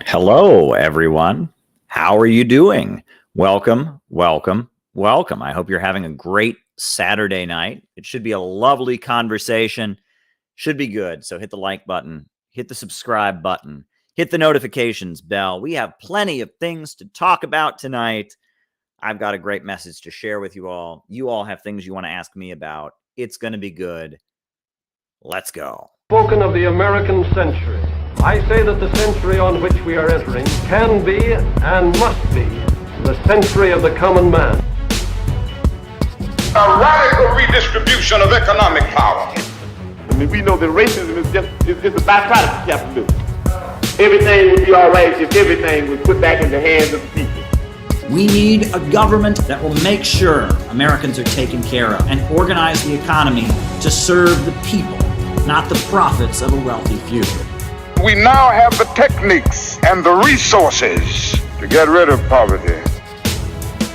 Hello, everyone. How are you doing? Welcome, welcome, welcome. I hope you're having a great Saturday night. It should be a lovely conversation. Should be good. So hit the like button, hit the subscribe button, hit the notifications bell. We have plenty of things to talk about tonight. I've got a great message to share with you all. You all have things you want to ask me about. It's going to be good. Let's go. Spoken of the American century. I say that the century on which we are entering can be and must be the century of the common man. A radical redistribution of economic power. I mean, we know that racism is just is a byproduct of capitalism. Everything would be all right if everything was put back in the hands of the people. We need a government that will make sure Americans are taken care of and organize the economy to serve the people, not the profits of a wealthy few. We now have the techniques and the resources to get rid of poverty.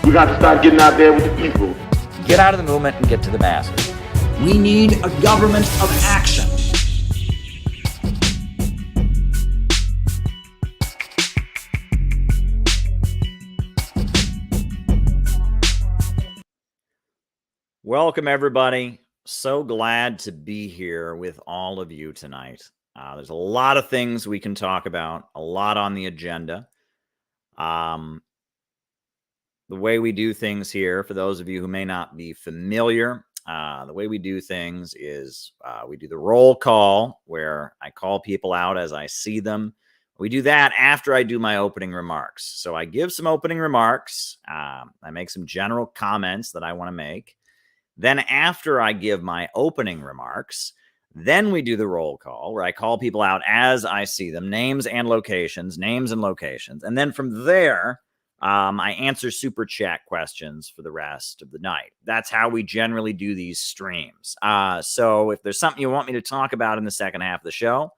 We got to start getting out there with the people. Get out of the movement and get to the masses. We need a government of action. Welcome, everybody. So glad to be here with all of you tonight. There's a lot of things we can talk about, a lot on the agenda. The way we do things here, for those of you who may not be familiar, the way we do things is we do the roll call, where I call people out as I see them. We do that after I do my opening remarks. So I give some opening remarks. I make some general comments that I want to make. Then after I give my opening remarks, then we do the roll call, where I call people out as I see them, names and locations. And then from there, I answer super chat questions for the rest of the night. That's how we generally do these streams. So if there's something you want me to talk about in the second half of the show,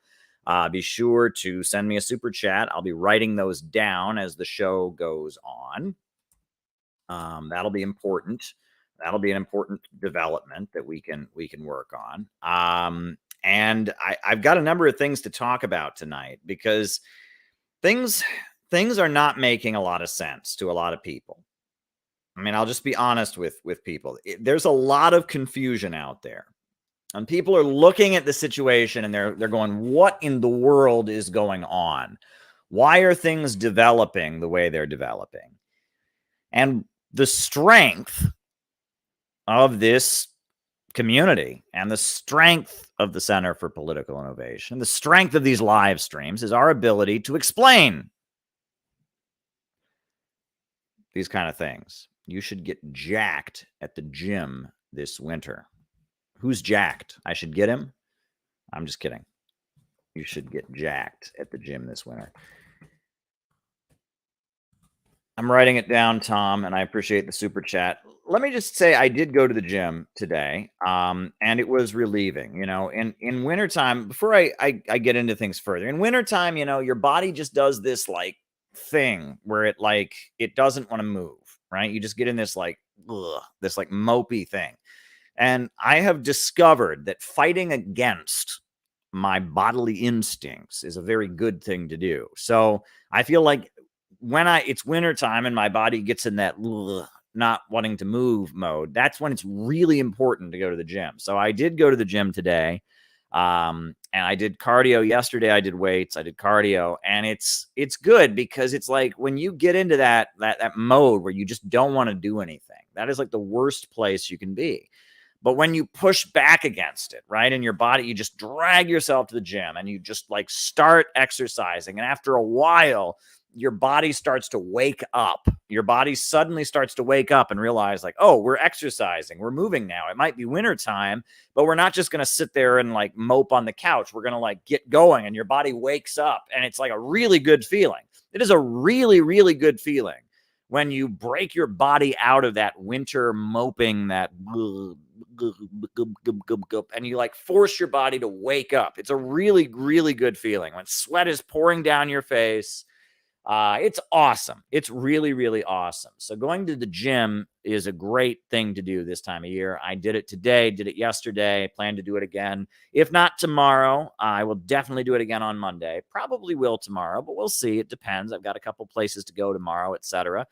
be sure to send me a super chat. I'll be writing those down as the show goes on. That'll be important. That'll be an important development that we can work on. And I've got a number of things to talk about tonight, because things are not making a lot of sense to a lot of people. I mean, I'll just be honest with people. There's a lot of confusion out there, and people are looking at the situation and they're going, what in the world is going on? Why are things developing the way they're developing? And the strength of this community and the strength of the Center for Political Innovation, the strength of these live streams, is our ability to explain these kind of things. You should get jacked at the gym this winter. Who's jacked? I should get him? I'm just kidding. You should get jacked at the gym this winter. I'm writing it down, Tom, and I appreciate the super chat. Let me just say I did go to the gym today, and it was relieving. You know, in wintertime, before I get into things further, in wintertime, you know, your body just does this like thing where it doesn't want to move, right? You just get in this like mopey thing. And I have discovered that fighting against my bodily instincts is a very good thing to do. So I feel like when it's wintertime and my body gets in that not wanting to move mode, that's when it's really important to go to the gym. So I did go to the gym today. And I did cardio yesterday. I did weights, I did cardio, and it's good, because it's like when you get into that mode where you just don't want to do anything, that is like the worst place you can be. But when you push back against it, right, in your body, you just drag yourself to the gym and you just like start exercising. And after a while, your body starts to wake up. Your body suddenly starts to wake up and realize like, oh, we're exercising. We're moving now. It might be wintertime, but we're not just going to sit there and like mope on the couch. We're going to like get going, and your body wakes up, and it's like a really good feeling. It is a really, really good feeling when you break your body out of that winter moping, that and you like force your body to wake up. It's a really, really good feeling when sweat is pouring down your face. It's awesome. It's really, really awesome. So going to the gym is a great thing to do this time of year. I did it today, did it yesterday, plan to do it again. If not tomorrow, I will definitely do it again on Monday. Probably will tomorrow, but we'll see. It depends. I've got a couple places to go tomorrow, etc.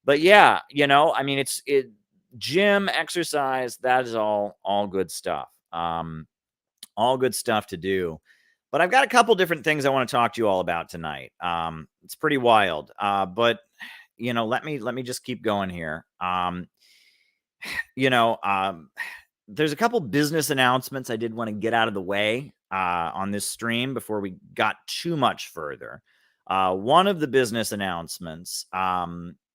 But yeah, I mean, gym, exercise, that is all good stuff. All good stuff to do. But I've got a couple different things I want to talk to you all about tonight. It's pretty wild. But let me just keep going here. There's a couple business announcements I did want to get out of the way on this stream before we got too much further. One of the business announcements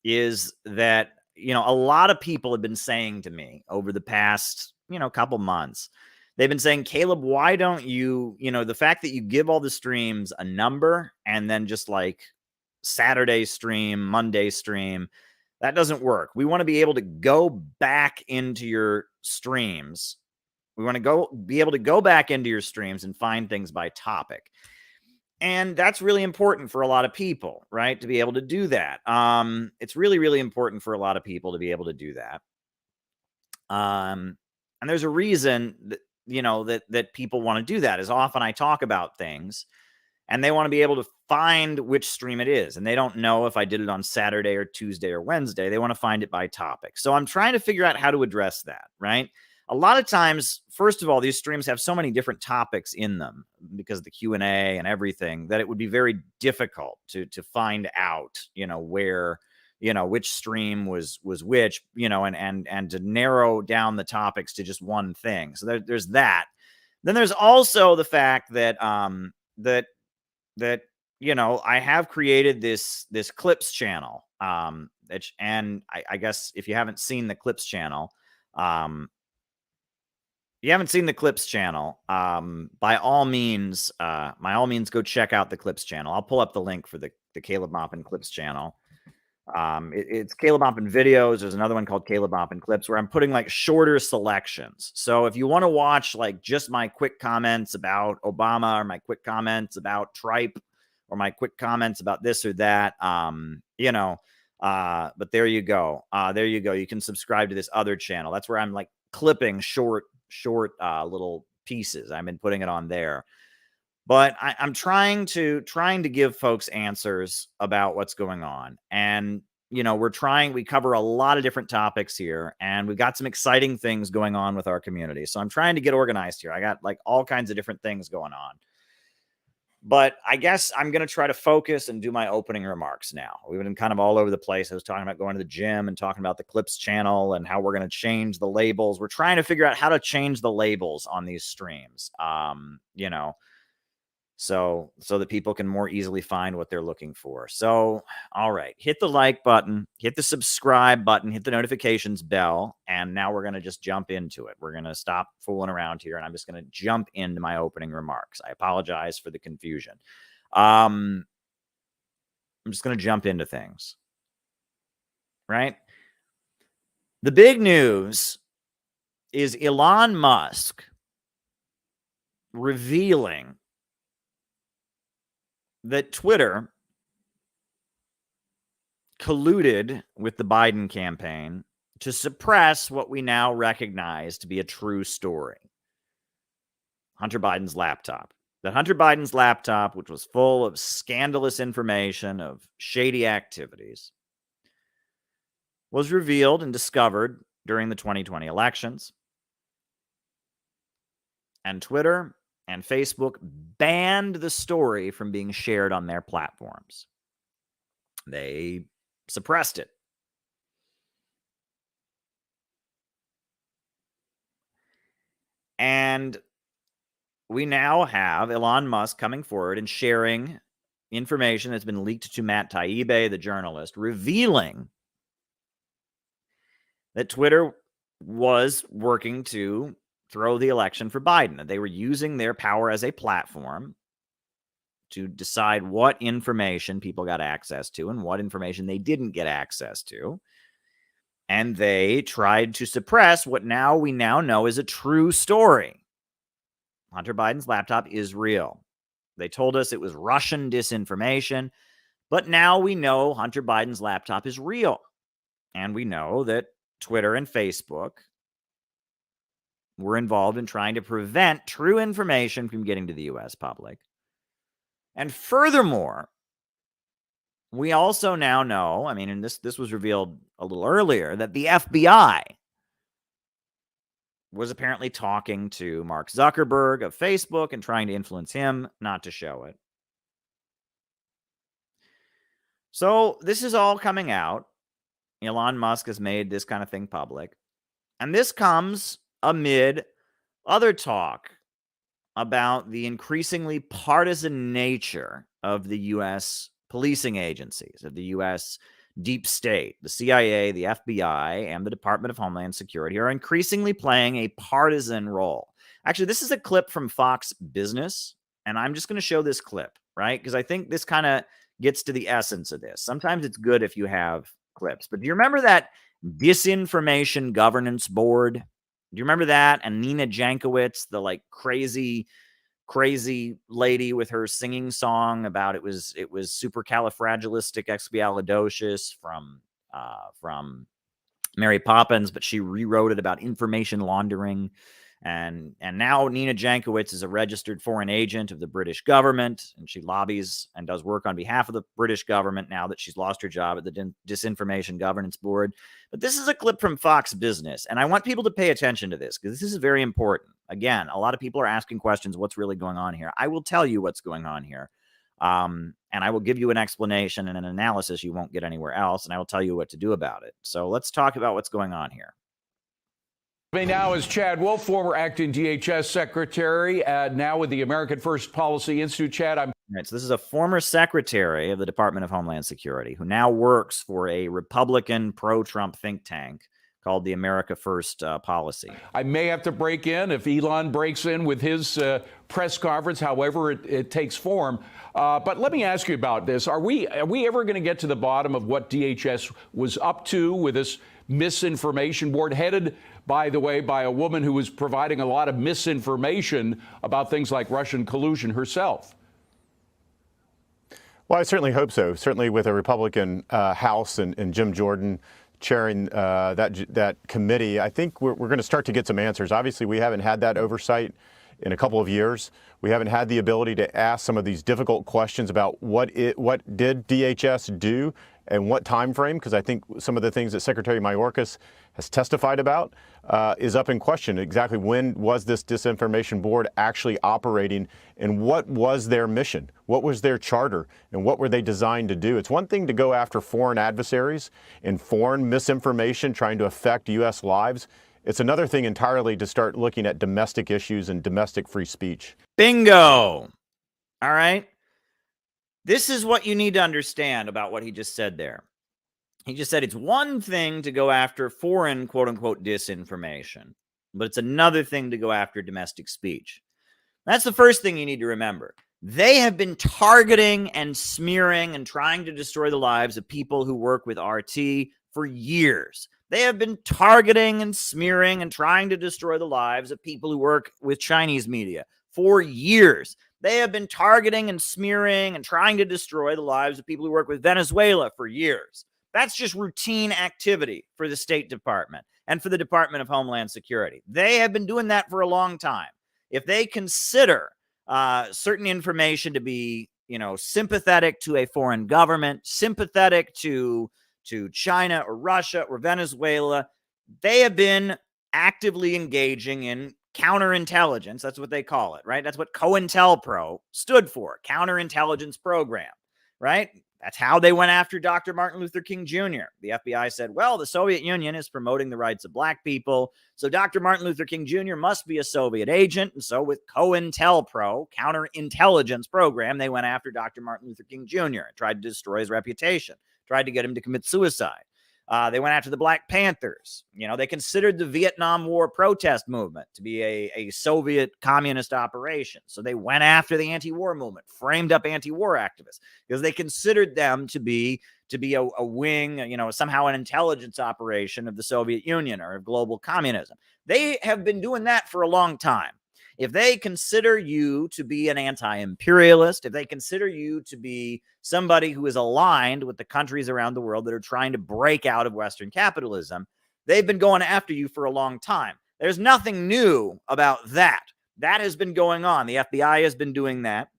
is that a lot of people have been saying to me over the past couple months. They've been saying, Caleb, why don't you, the fact that you give all the streams a number and then just like Saturday stream, Monday stream, that doesn't work. We want to be able to go back into your streams. We want to be able to go back into your streams and find things by topic. And that's really important for a lot of people, right? To be able to do that. It's really, really important for a lot of people to be able to do that. And there's a reason that, that people want to do that. Is often I talk about things and they want to be able to find which stream it is. And they don't know if I did it on Saturday or Tuesday or Wednesday. They want to find it by topic. So I'm trying to figure out how to address that, right? A lot of times, first of all, these streams have so many different topics in them because of the Q&A and everything that it would be very difficult to find out, where, which stream was which, and to narrow down the topics to just one thing. So there's that. Then there's also the fact that I have created this clips channel. And I guess if you haven't seen the clips channel, by all means, go check out the clips channel. I'll pull up the link for the Caleb Maupin clips channel. It's Caleb Maupin videos. There's another one called Caleb Maupin clips where I'm putting like shorter selections. So if you want to watch like just my quick comments about Obama or my quick comments about tripe or my quick comments about this or that, but there you go. You can subscribe to this other channel. That's where I'm like clipping short little pieces. I've been putting it on there. But I'm trying to give folks answers about what's going on. And, we cover a lot of different topics here, and we've got some exciting things going on with our community. So I'm trying to get organized here. I got like all kinds of different things going on. But I guess I'm going to try to focus and do my opening remarks now. We've been kind of all over the place. I was talking about going to the gym and talking about the clips channel and how we're going to change the labels. We're trying to figure out how to change the labels on these streams. So that people can more easily find what they're looking for. So, all right, hit the like button, hit the subscribe button, hit the notifications bell, and now we're going to just jump into it. We're going to stop fooling around here, and I'm just going to jump into my opening remarks. I apologize for the confusion. I'm just going to jump into things, right? The big news is Elon Musk revealing that Twitter colluded with the Biden campaign to suppress what we now recognize to be a true story. Hunter Biden's laptop. That Hunter Biden's laptop, which was full of scandalous information of shady activities, was revealed and discovered during the 2020 elections. And Twitter and Facebook banned the story from being shared on their platforms. They suppressed it. And we now have Elon Musk coming forward and sharing information that's been leaked to Matt Taibbi, the journalist, revealing that Twitter was working to throw the election for Biden, that they were using their power as a platform to decide what information people got access to and what information they didn't get access to. And they tried to suppress what we now know is a true story. Hunter Biden's laptop is real. They told us it was Russian disinformation. But now we know Hunter Biden's laptop is real. And we know that Twitter and Facebook were involved in trying to prevent true information from getting to the U.S. public. And furthermore, we also now know, I mean, and this was revealed a little earlier, that the FBI was apparently talking to Mark Zuckerberg of Facebook and trying to influence him not to show it. So this is all coming out. Elon Musk has made this kind of thing public. And this comes amid other talk about the increasingly partisan nature of the U.S. policing agencies, of the U.S. deep state. The CIA, the FBI, and the Department of Homeland Security are increasingly playing a partisan role. Actually, this is a clip from Fox Business, and I'm just going to show this clip, right? Because I think this kind of gets to the essence of this. Sometimes it's good if you have clips. But do you remember that Disinformation Governance Board? Do you remember that? And Nina Jankowicz, the like crazy lady with her singing song about it was supercalifragilisticexpialidocious from Mary Poppins, but she rewrote it about information laundering. And now Nina Jankowicz is a registered foreign agent of the British government, and she lobbies and does work on behalf of the British government now that she's lost her job at the Disinformation Governance Board. But this is a clip from Fox Business, and I want people to pay attention to this because this is very important. Again, a lot of people are asking questions, what's really going on here? I will tell you what's going on here, and I will give you an explanation and an analysis you won't get anywhere else, and I will tell you what to do about it. So let's talk about what's going on here. Now is Chad Wolf, former acting DHS secretary, now with the American First Policy Institute. Chad, All right, so this is a former secretary of the Department of Homeland Security who now works for a Republican pro-Trump think tank called the America First Policy. I may have to break in if Elon breaks in with his press conference, however it takes form. But let me ask you about this. Are we ever going to get to the bottom of what DHS was up to with this misinformation board, headed, by the way, by a woman who was providing a lot of misinformation about things like Russian collusion herself? Well, I certainly hope so. Certainly with a Republican House and Jim Jordan chairing that committee, I think we're going to start to get some answers. Obviously, we haven't had that oversight in a couple of years. We haven't had the ability to ask some of these difficult questions about what did DHS do and what time frame, because I think some of the things that Secretary Mayorkas has testified about is up in question. Exactly when was this disinformation board actually operating, and what was their mission? What was their charter, and what were they designed to do? It's one thing to go after foreign adversaries and foreign misinformation trying to affect U.S. lives. It's another thing entirely to start looking at domestic issues and domestic free speech. Bingo. All right. This is what you need to understand about what he just said there. He just said it's one thing to go after foreign, quote unquote, disinformation, but it's another thing to go after domestic speech. That's the first thing you need to remember. They have been targeting and smearing and trying to destroy the lives of people who work with RT for years. They have been targeting and smearing and trying to destroy the lives of people who work with Chinese media for years. They have been targeting and smearing and trying to destroy the lives of people who work with Venezuela for years. That's just routine activity for the State Department and for the Department of Homeland Security. They have been doing that for a long time. If they consider certain information to be, sympathetic to a foreign government, sympathetic to China or Russia or Venezuela, they have been actively engaging in counterintelligence. That's what they call it, right? That's what COINTELPRO stood for, counterintelligence program, right? That's how they went after Dr. Martin Luther King Jr. The FBI said, well, the Soviet Union is promoting the rights of black people, so Dr. Martin Luther King Jr. must be a Soviet agent. And so with COINTELPRO, counterintelligence program, they went after Dr. Martin Luther King Jr. and tried to destroy his reputation, tried to get him to commit suicide. They went after the Black Panthers. They considered the Vietnam War protest movement to be a Soviet communist operation. So they went after the anti-war movement, framed up anti-war activists, because they considered them to be a wing, somehow an intelligence operation of the Soviet Union or of global communism. They have been doing that for a long time. If they consider you to be an anti-imperialist, if they consider you to be somebody who is aligned with the countries around the world that are trying to break out of Western capitalism, they've been going after you for a long time. There's nothing new about that. That has been going on. The FBI has been doing that.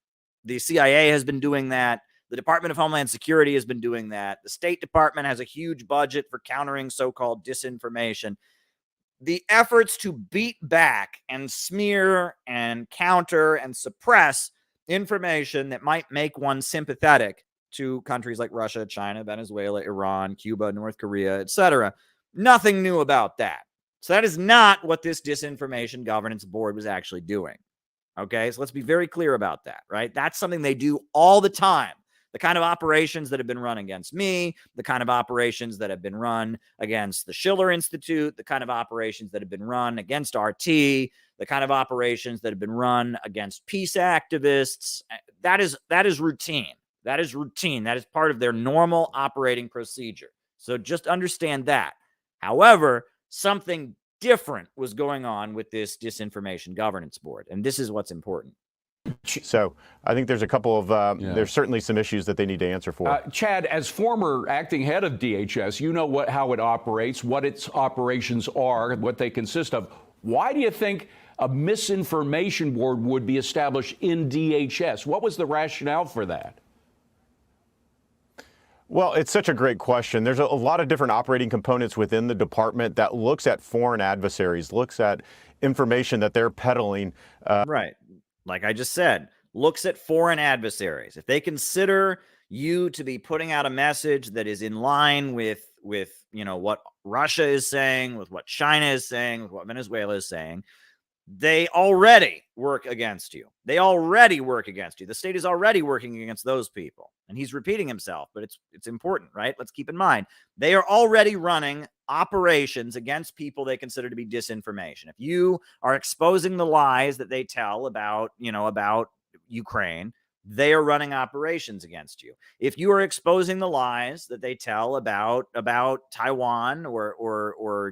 The CIA has been doing that. The Department of Homeland Security has been doing that. The State Department has a huge budget for countering so-called disinformation. The efforts to beat back and smear and counter and suppress information that might make one sympathetic to countries like Russia, China, Venezuela, Iran, Cuba, North Korea, etc. Nothing new about that. So that is not what this Disinformation Governance Board was actually doing. Okay, so let's be very clear about that, right? That's something they do all the time. The kind of operations that have been run against me, the kind of operations that have been run against the Schiller Institute, the kind of operations that have been run against RT, the kind of operations that have been run against peace activists, that is routine. That is routine. That is part of their normal operating procedure. So just understand that. However, something different was going on with this Disinformation Governance Board, and this is what's important. So I think there's a couple of, there's certainly some issues that they need to answer for. Chad, as former acting head of DHS, you know how it operates, what its operations are, what they consist of. Why do you think a misinformation board would be established in DHS? What was the rationale for that? Well, it's such a great question. There's a lot of different operating components within the department that looks at foreign adversaries, looks at information that they're peddling. Right. Like I just said, looks at foreign adversaries. If they consider you to be putting out a message that is in line with what Russia is saying, with what China is saying, with what Venezuela is saying, they already work against you. They already work against you. The state is already working against those people. And he's repeating himself, but it's important, right? Let's keep in mind, they are already running operations against people they consider to be disinformation. If you are exposing the lies that they tell about Ukraine, they are running operations against you. If you are exposing the lies that they tell about Taiwan or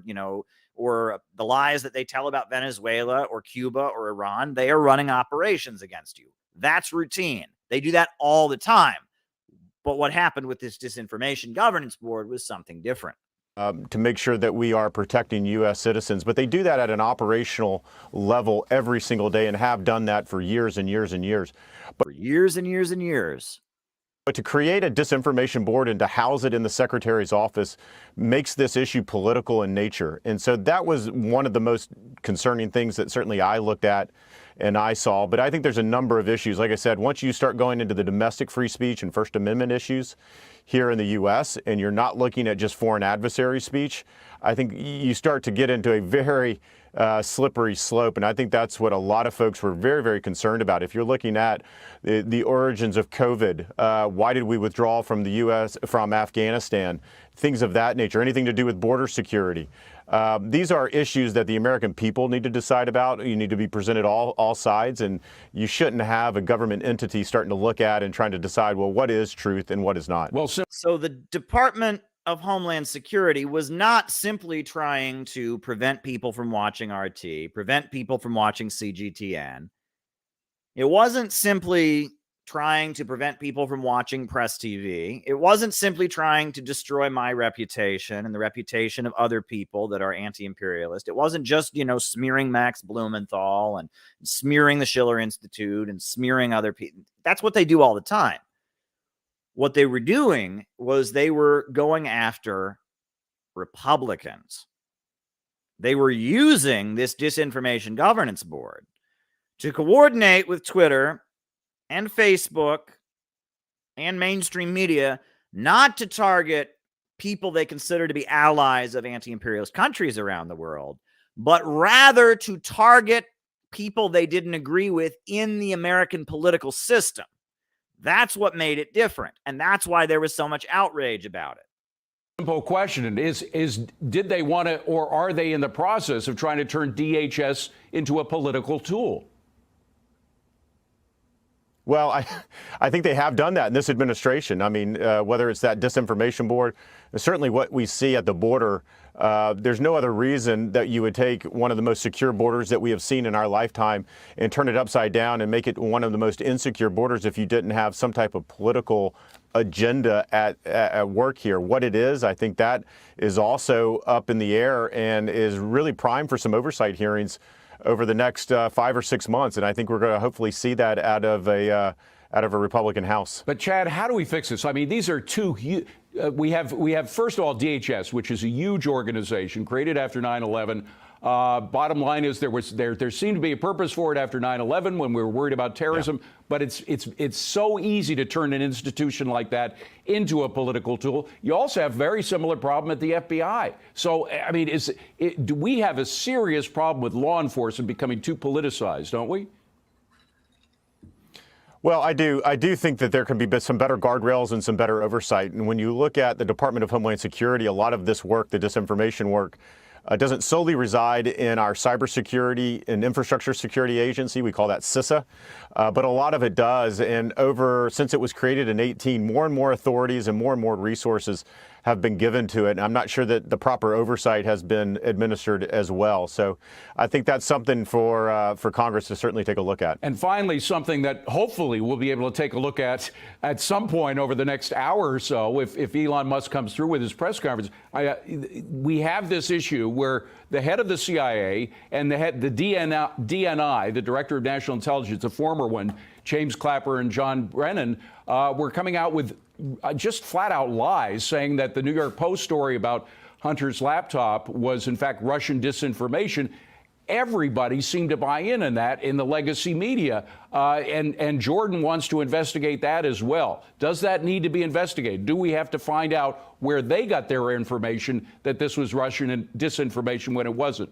the lies that they tell about Venezuela or Cuba or Iran, they are running operations against you. That's routine. They do that all the time. But what happened with this Disinformation Governance Board was something different. To make sure that we are protecting U.S. citizens. But they do that at an operational level every single day and have done that for years and years and years. But for years and years and years. But to create a disinformation board and to house it in the secretary's office makes this issue political in nature. And so that was one of the most concerning things that certainly I looked at and I saw. But I think there's a number of issues. Like I said, once you start going into the domestic free speech and First Amendment issues here in the U.S., and you're not looking at just foreign adversary speech, I think you start to get into a very slippery slope. And I think that's what a lot of folks were very, very concerned about. If you're looking at the origins of COVID, why did we withdraw from the U.S., from Afghanistan, things of that nature, anything to do with border security. These are issues that the American people need to decide about. You need to be presented all sides, and you shouldn't have a government entity starting to look at and trying to decide, well, what is truth and what is not. Well, so the Department of Homeland Security was not simply trying to prevent people from watching RT, prevent people from watching CGTN. It wasn't simply trying to prevent people from watching Press TV. It wasn't simply trying to destroy my reputation and the reputation of other people that are anti-imperialist. It wasn't just, smearing Max Blumenthal and smearing the Schiller Institute and smearing other people. That's what they do all the time. What they were doing was they were going after Republicans. They were using this Disinformation Governance Board to coordinate with Twitter and Facebook and mainstream media, not to target people they consider to be allies of anti-imperialist countries around the world, but rather to target people they didn't agree with in the American political system. That's what made it different, and that's why there was so much outrage about it. Simple question is did they want to, or are they in the process of trying to turn DHS into a political tool? Well, I think they have done that in this administration. I mean, whether it's that disinformation board, certainly what we see at the border There's no other reason that you would take one of the most secure borders that we have seen in our lifetime and turn it upside down and make it one of the most insecure borders if you didn't have some type of political agenda at work here. What it is, I think that is also up in the air and is really prime for some oversight hearings over the next 5 or 6 months. And I think we're going to hopefully see that out of a Republican House. But Chad, how do we fix this? I mean, these are two. We have first of all DHS, which is a huge organization created after 9/11. Bottom line is there seemed to be a purpose for it after 9/11 when we were worried about terrorism. Yeah. But it's so easy to turn an institution like that into a political tool. You also have very similar problem at the FBI. So I mean, do we have a serious problem with law enforcement becoming too politicized? Don't we? Well, I do think that there can be some better guardrails and some better oversight. And when you look at the Department of Homeland Security, a lot of this work, the disinformation work, doesn't solely reside in our cybersecurity and infrastructure security agency. We call that CISA. But a lot of it does. And since it was created in 2018, more and more authorities and more resources have been given to it. And I'm not sure that the proper oversight has been administered as well. So I think that's something for Congress to certainly take a look at. And finally, something that hopefully we'll be able to take a look at some point over the next hour or so, if Elon Musk comes through with his press conference. We have this issue where the head of the CIA and the DNI, the Director of National Intelligence, the former one, James Clapper and John Brennan, were coming out with just flat-out lies, saying that the New York Post story about Hunter's laptop was, in fact, Russian disinformation. Everybody seemed to buy in that in the legacy media, and Jordan wants to investigate that as well. Does that need to be investigated? Do we have to find out where they got their information that this was Russian disinformation when it wasn't?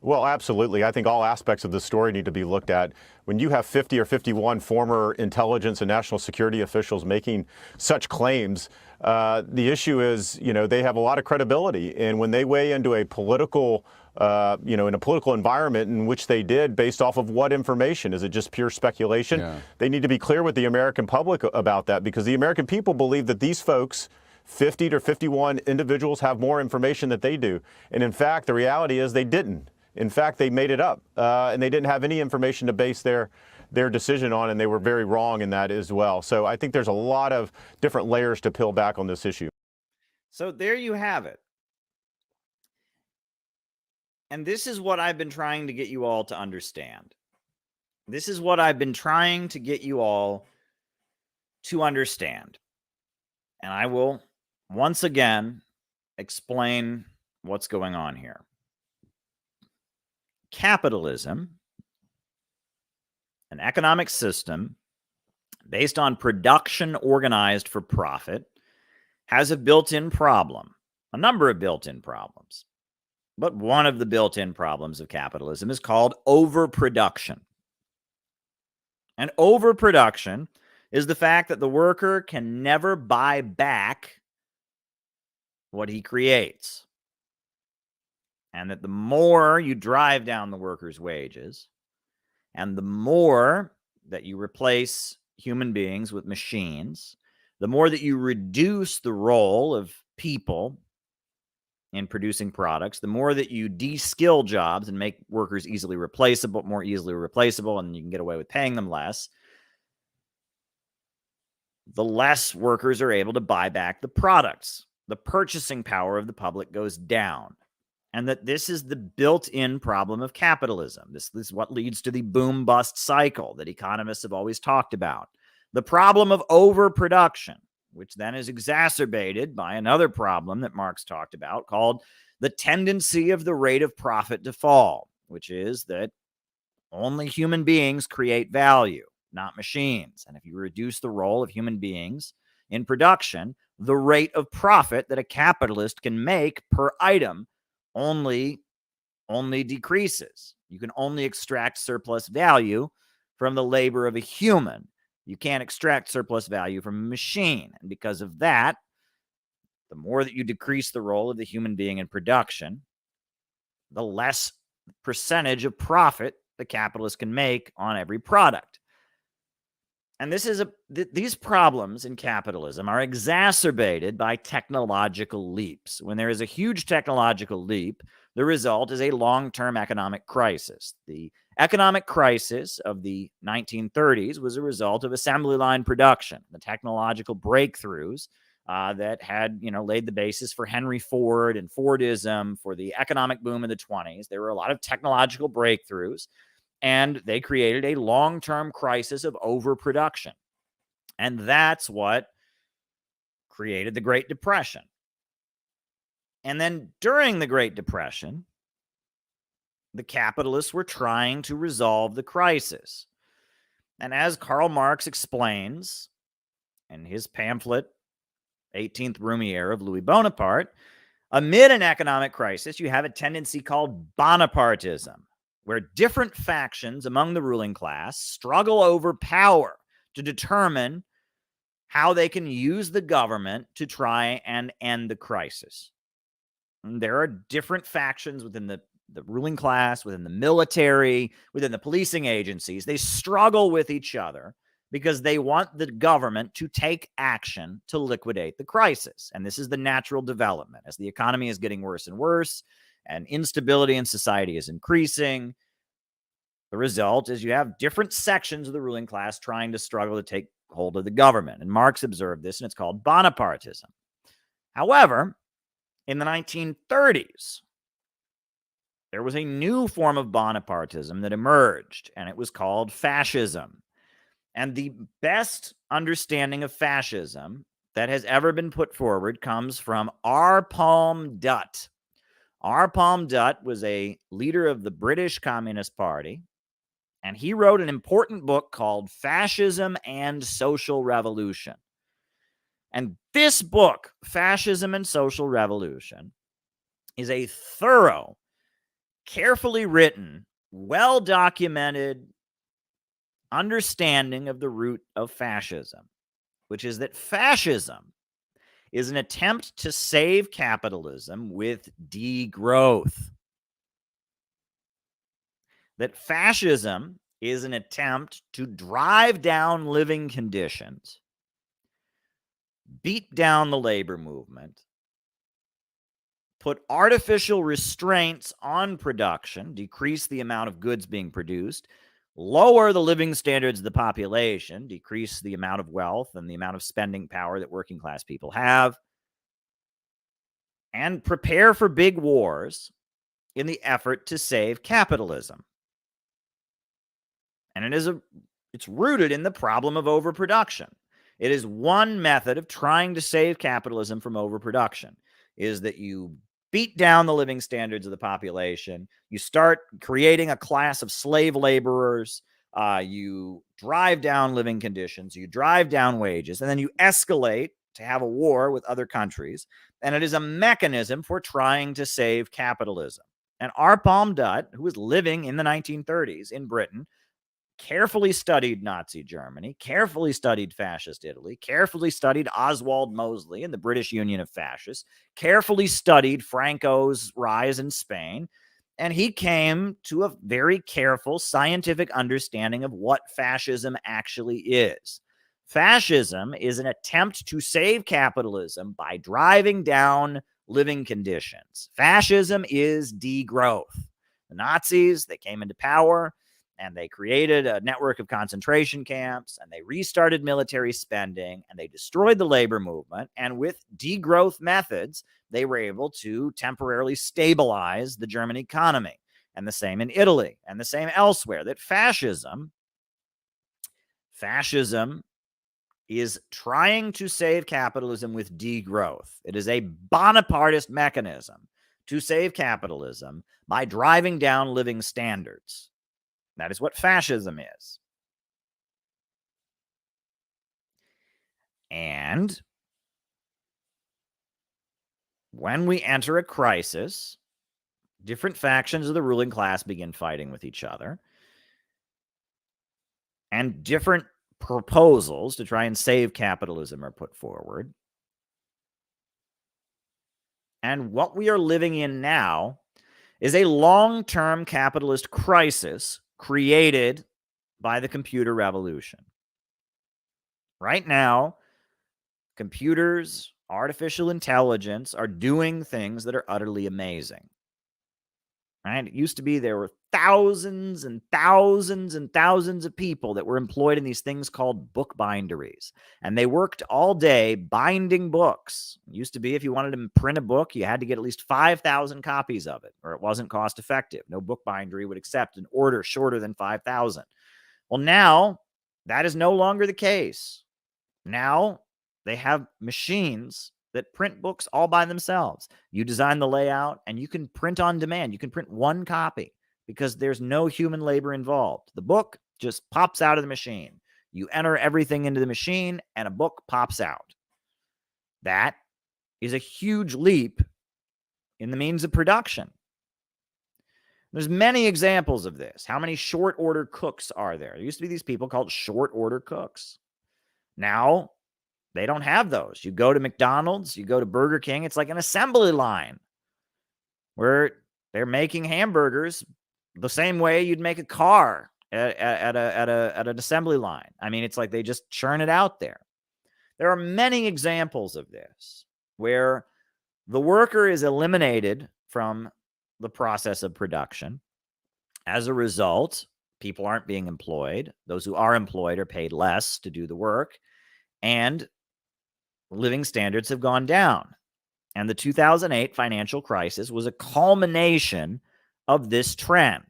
Well, absolutely. I think all aspects of the story need to be looked at. When you have 50 or 51 former intelligence and national security officials making such claims, the issue is, they have a lot of credibility. And when they weigh into a political, in a political environment in which they did, based off of what information? Is it just pure speculation? Yeah. They need to be clear with the American public about that, because the American people believe that these folks, 50 to 51 individuals, have more information than they do. And in fact, the reality is they didn't. In fact, they made it up, and they didn't have any information to base their decision on, and they were very wrong in that as well. So I think there's a lot of different layers to peel back on this issue. So there you have it. And this is what I've been trying to get you all to understand. This is what I've been trying to get you all to understand. And I will once again explain what's going on here. Capitalism, an economic system based on production organized for profit, has a built-in problem, a number of built-in problems. But one of the built-in problems of capitalism is called overproduction. And overproduction is the fact that the worker can never buy back what he creates. And that the more you drive down the worker's wages, and the more that you replace human beings with machines, the more that you reduce the role of people in producing products, the more that you de-skill jobs and make workers more easily replaceable, and you can get away with paying them less, the less workers are able to buy back the products. The purchasing power of the public goes down. And that this is the built-in problem of capitalism. This is what leads to the boom-bust cycle that economists have always talked about. The problem of overproduction, which then is exacerbated by another problem that Marx talked about called the tendency of the rate of profit to fall, which is that only human beings create value, not machines. And if you reduce the role of human beings in production, the rate of profit that a capitalist can make per item only decreases. You can only extract surplus value from the labor of a human. You can't extract surplus value from a machine. And because of that, the more that you decrease the role of the human being in production, the less percentage of profit the capitalist can make on every product. And this is these problems in capitalism are exacerbated by technological leaps. When there is a huge technological leap, the result is a long-term economic crisis. The economic crisis of the 1930s was a result of assembly line production, the technological breakthroughs that had, laid the basis for Henry Ford and Fordism, for the economic boom of the 20s. There were a lot of technological breakthroughs, and they created a long-term crisis of overproduction. And that's what created the Great Depression. And then during the Great Depression, the capitalists were trying to resolve the crisis. And as Karl Marx explains in his pamphlet, 18th Brumaire of Louis Bonaparte, amid an economic crisis, you have a tendency called Bonapartism, where different factions among the ruling class struggle over power to determine how they can use the government to try and end the crisis. And there are different factions within the ruling class, within the military, within the policing agencies. They struggle with each other because they want the government to take action to liquidate the crisis. And this is the natural development. As the economy is getting worse and worse, and instability in society is increasing, the result is you have different sections of the ruling class trying to struggle to take hold of the government. And Marx observed this, and it's called Bonapartism. However, in the 1930s, there was a new form of Bonapartism that emerged, and it was called fascism. And the best understanding of fascism that has ever been put forward comes from R. Palm Dutt. R. Palm Dutt was a leader of the British Communist Party, and he wrote an important book called Fascism and Social Revolution. And this book, Fascism and Social Revolution, is a thorough, carefully written, well-documented understanding of the root of fascism, which is that fascism is an attempt to save capitalism with degrowth. That fascism is an attempt to drive down living conditions, beat down the labor movement, put artificial restraints on production, decrease the amount of goods being produced, lower the living standards of the population, decrease the amount of wealth and the amount of spending power that working class people have, and prepare for big wars in the effort to save capitalism. And it's rooted in the problem of overproduction. It is one method of trying to save capitalism from overproduction, is that you beat down the living standards of the population. You start creating a class of slave laborers. You drive down living conditions. You drive down wages. And then you escalate to have a war with other countries. And it is a mechanism for trying to save capitalism. And R. Palm Dutt, who was living in the 1930s in Britain, carefully studied Nazi Germany, carefully studied fascist Italy, carefully studied Oswald Mosley and the British Union of Fascists, carefully studied Franco's rise in Spain, and he came to a very careful scientific understanding of what fascism actually is. Fascism is an attempt to save capitalism by driving down living conditions. Fascism is degrowth. The Nazis, they came into power, and they created a network of concentration camps, and they restarted military spending, and they destroyed the labor movement. And with degrowth methods, they were able to temporarily stabilize the German economy. And the same in Italy, and the same elsewhere. That fascism is trying to save capitalism with degrowth. It is a Bonapartist mechanism to save capitalism by driving down living standards. That is what fascism is. And when we enter a crisis, different factions of the ruling class begin fighting with each other. And different proposals to try and save capitalism are put forward. And what we are living in now is a long-term capitalist crisis created by the computer revolution. Right now, computers, artificial intelligence are doing things that are utterly amazing. Right? It used to be there were thousands and thousands and thousands of people that were employed in these things called book binderies. And they worked all day binding books. It used to be if you wanted to print a book, you had to get at least 5,000 copies of it, or it wasn't cost effective. No book bindery would accept an order shorter than 5,000. Well, now that is no longer the case. Now they have machines that print books all by themselves. You design the layout and you can print on demand. You can print one copy because there's no human labor involved. The book just pops out of the machine. You enter everything into the machine and a book pops out. That is a huge leap in the means of production. There's many examples of this. How many short order cooks are there? There used to be these people called short order cooks. Now, they don't have those. You go to McDonald's, you go to Burger King, it's like an assembly line where they're making hamburgers the same way you'd make a car at an assembly line. I mean, it's like they just churn it out there. There are many examples of this where the worker is eliminated from the process of production. As a result, people aren't being employed. Those who are employed are paid less to do the work, and living standards have gone down. And the 2008 financial crisis was a culmination of this trend,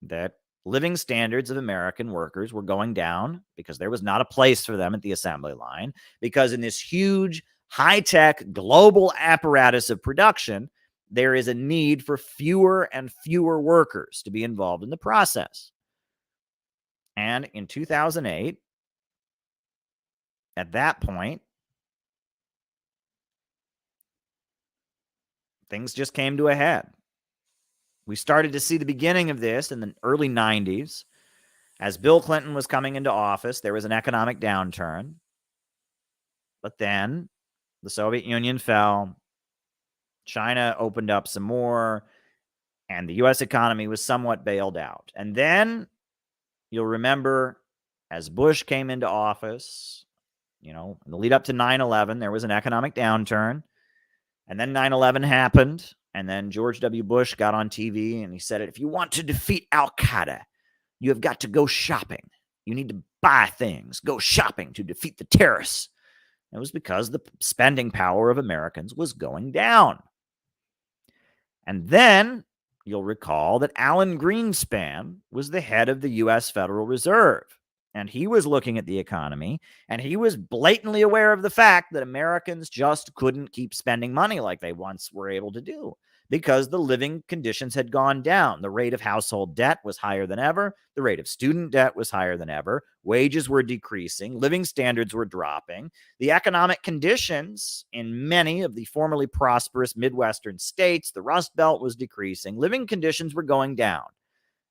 that living standards of American workers were going down because there was not a place for them at the assembly line, because in this huge, high-tech, global apparatus of production, there is a need for fewer and fewer workers to be involved in the process. And in 2008, at that point, things just came to a head. We started to see the beginning of this in the early 90s. As Bill Clinton was coming into office, there was an economic downturn. But then the Soviet Union fell, China opened up some more, and the U.S. economy was somewhat bailed out. And then you'll remember, as Bush came into office, in the lead up to 9/11, there was an economic downturn. And then 9/11 happened. And then George W. Bush got on TV and he said, if you want to defeat Al-Qaeda, you have got to go shopping. You need to buy things, go shopping to defeat the terrorists. It was because the spending power of Americans was going down. And then you'll recall that Alan Greenspan was the head of the U.S. Federal Reserve. And he was looking at the economy, and he was blatantly aware of the fact that Americans just couldn't keep spending money like they once were able to do because the living conditions had gone down. The rate of household debt was higher than ever. The rate of student debt was higher than ever. Wages were decreasing. Living standards were dropping. The economic conditions in many of the formerly prosperous Midwestern states, the Rust Belt, was decreasing. Living conditions were going down,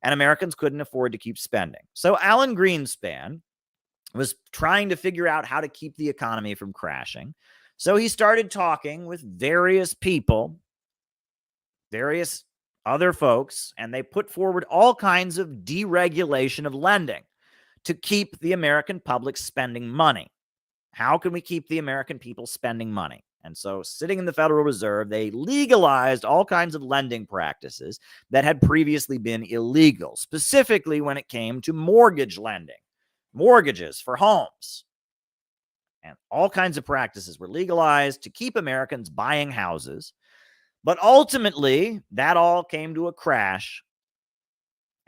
and Americans couldn't afford to keep spending. So Alan Greenspan was trying to figure out how to keep the economy from crashing. So he started talking with various people, various other folks, and they put forward all kinds of deregulation of lending to keep the American public spending money. How can we keep the American people spending money? And so, sitting in the Federal Reserve, they legalized all kinds of lending practices that had previously been illegal, specifically when it came to mortgage lending, mortgages for homes. And all kinds of practices were legalized to keep Americans buying houses. But ultimately, that all came to a crash,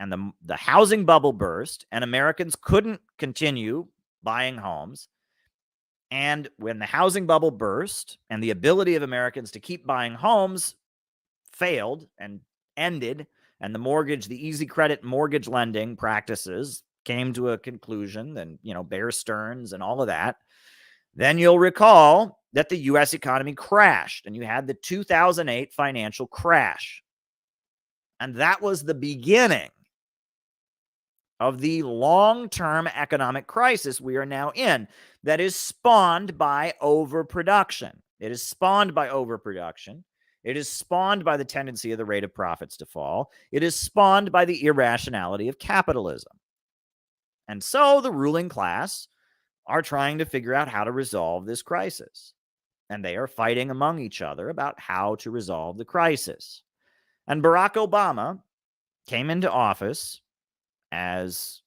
and the housing bubble burst, and Americans couldn't continue buying homes. And when the housing bubble burst and the ability of Americans to keep buying homes failed and ended, and the easy credit mortgage lending practices came to a conclusion, then, Bear Stearns and all of that, then you'll recall that the U.S. economy crashed, and you had the 2008 financial crash. And that was the beginning of the long-term economic crisis we are now in, that is spawned by overproduction. It is spawned by overproduction. It is spawned by the tendency of the rate of profits to fall. It is spawned by the irrationality of capitalism. And so the ruling class are trying to figure out how to resolve this crisis. And they are fighting among each other about how to resolve the crisis. And Barack Obama came into office as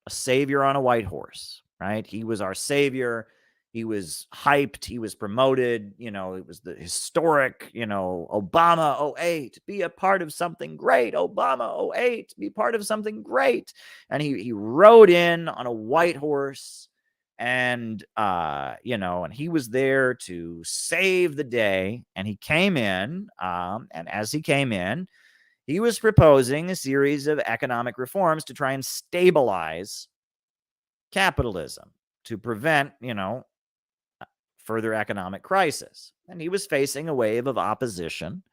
a savior on a white horse, right? He was our savior. He was hyped. He was promoted. It was the historic, Obama '08, be a part of something great. Obama '08, be part of something great. And he rode in on a white horse, and and he was there to save the day. And he came in, and as he came in, he was proposing a series of economic reforms to try and stabilize capitalism, to prevent, further economic crisis. And he was facing a wave of opposition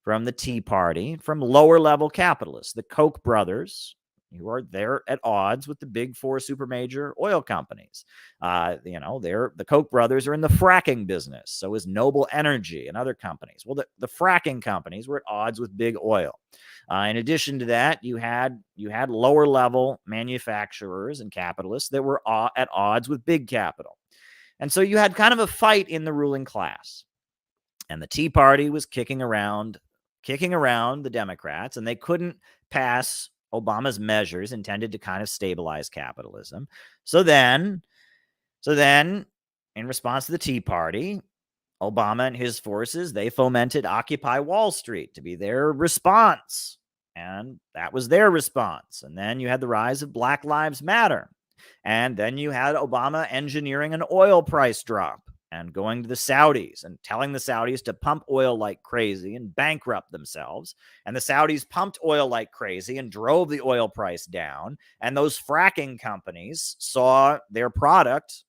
from the Tea Party, from lower level capitalists, the Koch brothers, who are there at odds with the big four supermajor oil companies. The Koch brothers are in the fracking business. So is Noble Energy and other companies. Well, the fracking companies were at odds with big oil. In addition to that, you had lower level manufacturers and capitalists that were at odds with big capital. And so you had kind of a fight in the ruling class. And the Tea Party was kicking around the Democrats, and they couldn't pass Obama's measures intended to kind of stabilize capitalism. So then, in response to the Tea Party, Obama and his forces, they fomented Occupy Wall Street to be their response. And that was their response. And then you had the rise of Black Lives Matter. And then you had Obama engineering an oil price drop and going to the Saudis and telling the Saudis to pump oil like crazy and bankrupt themselves. And the Saudis pumped oil like crazy and drove the oil price down. And those fracking companies saw their product,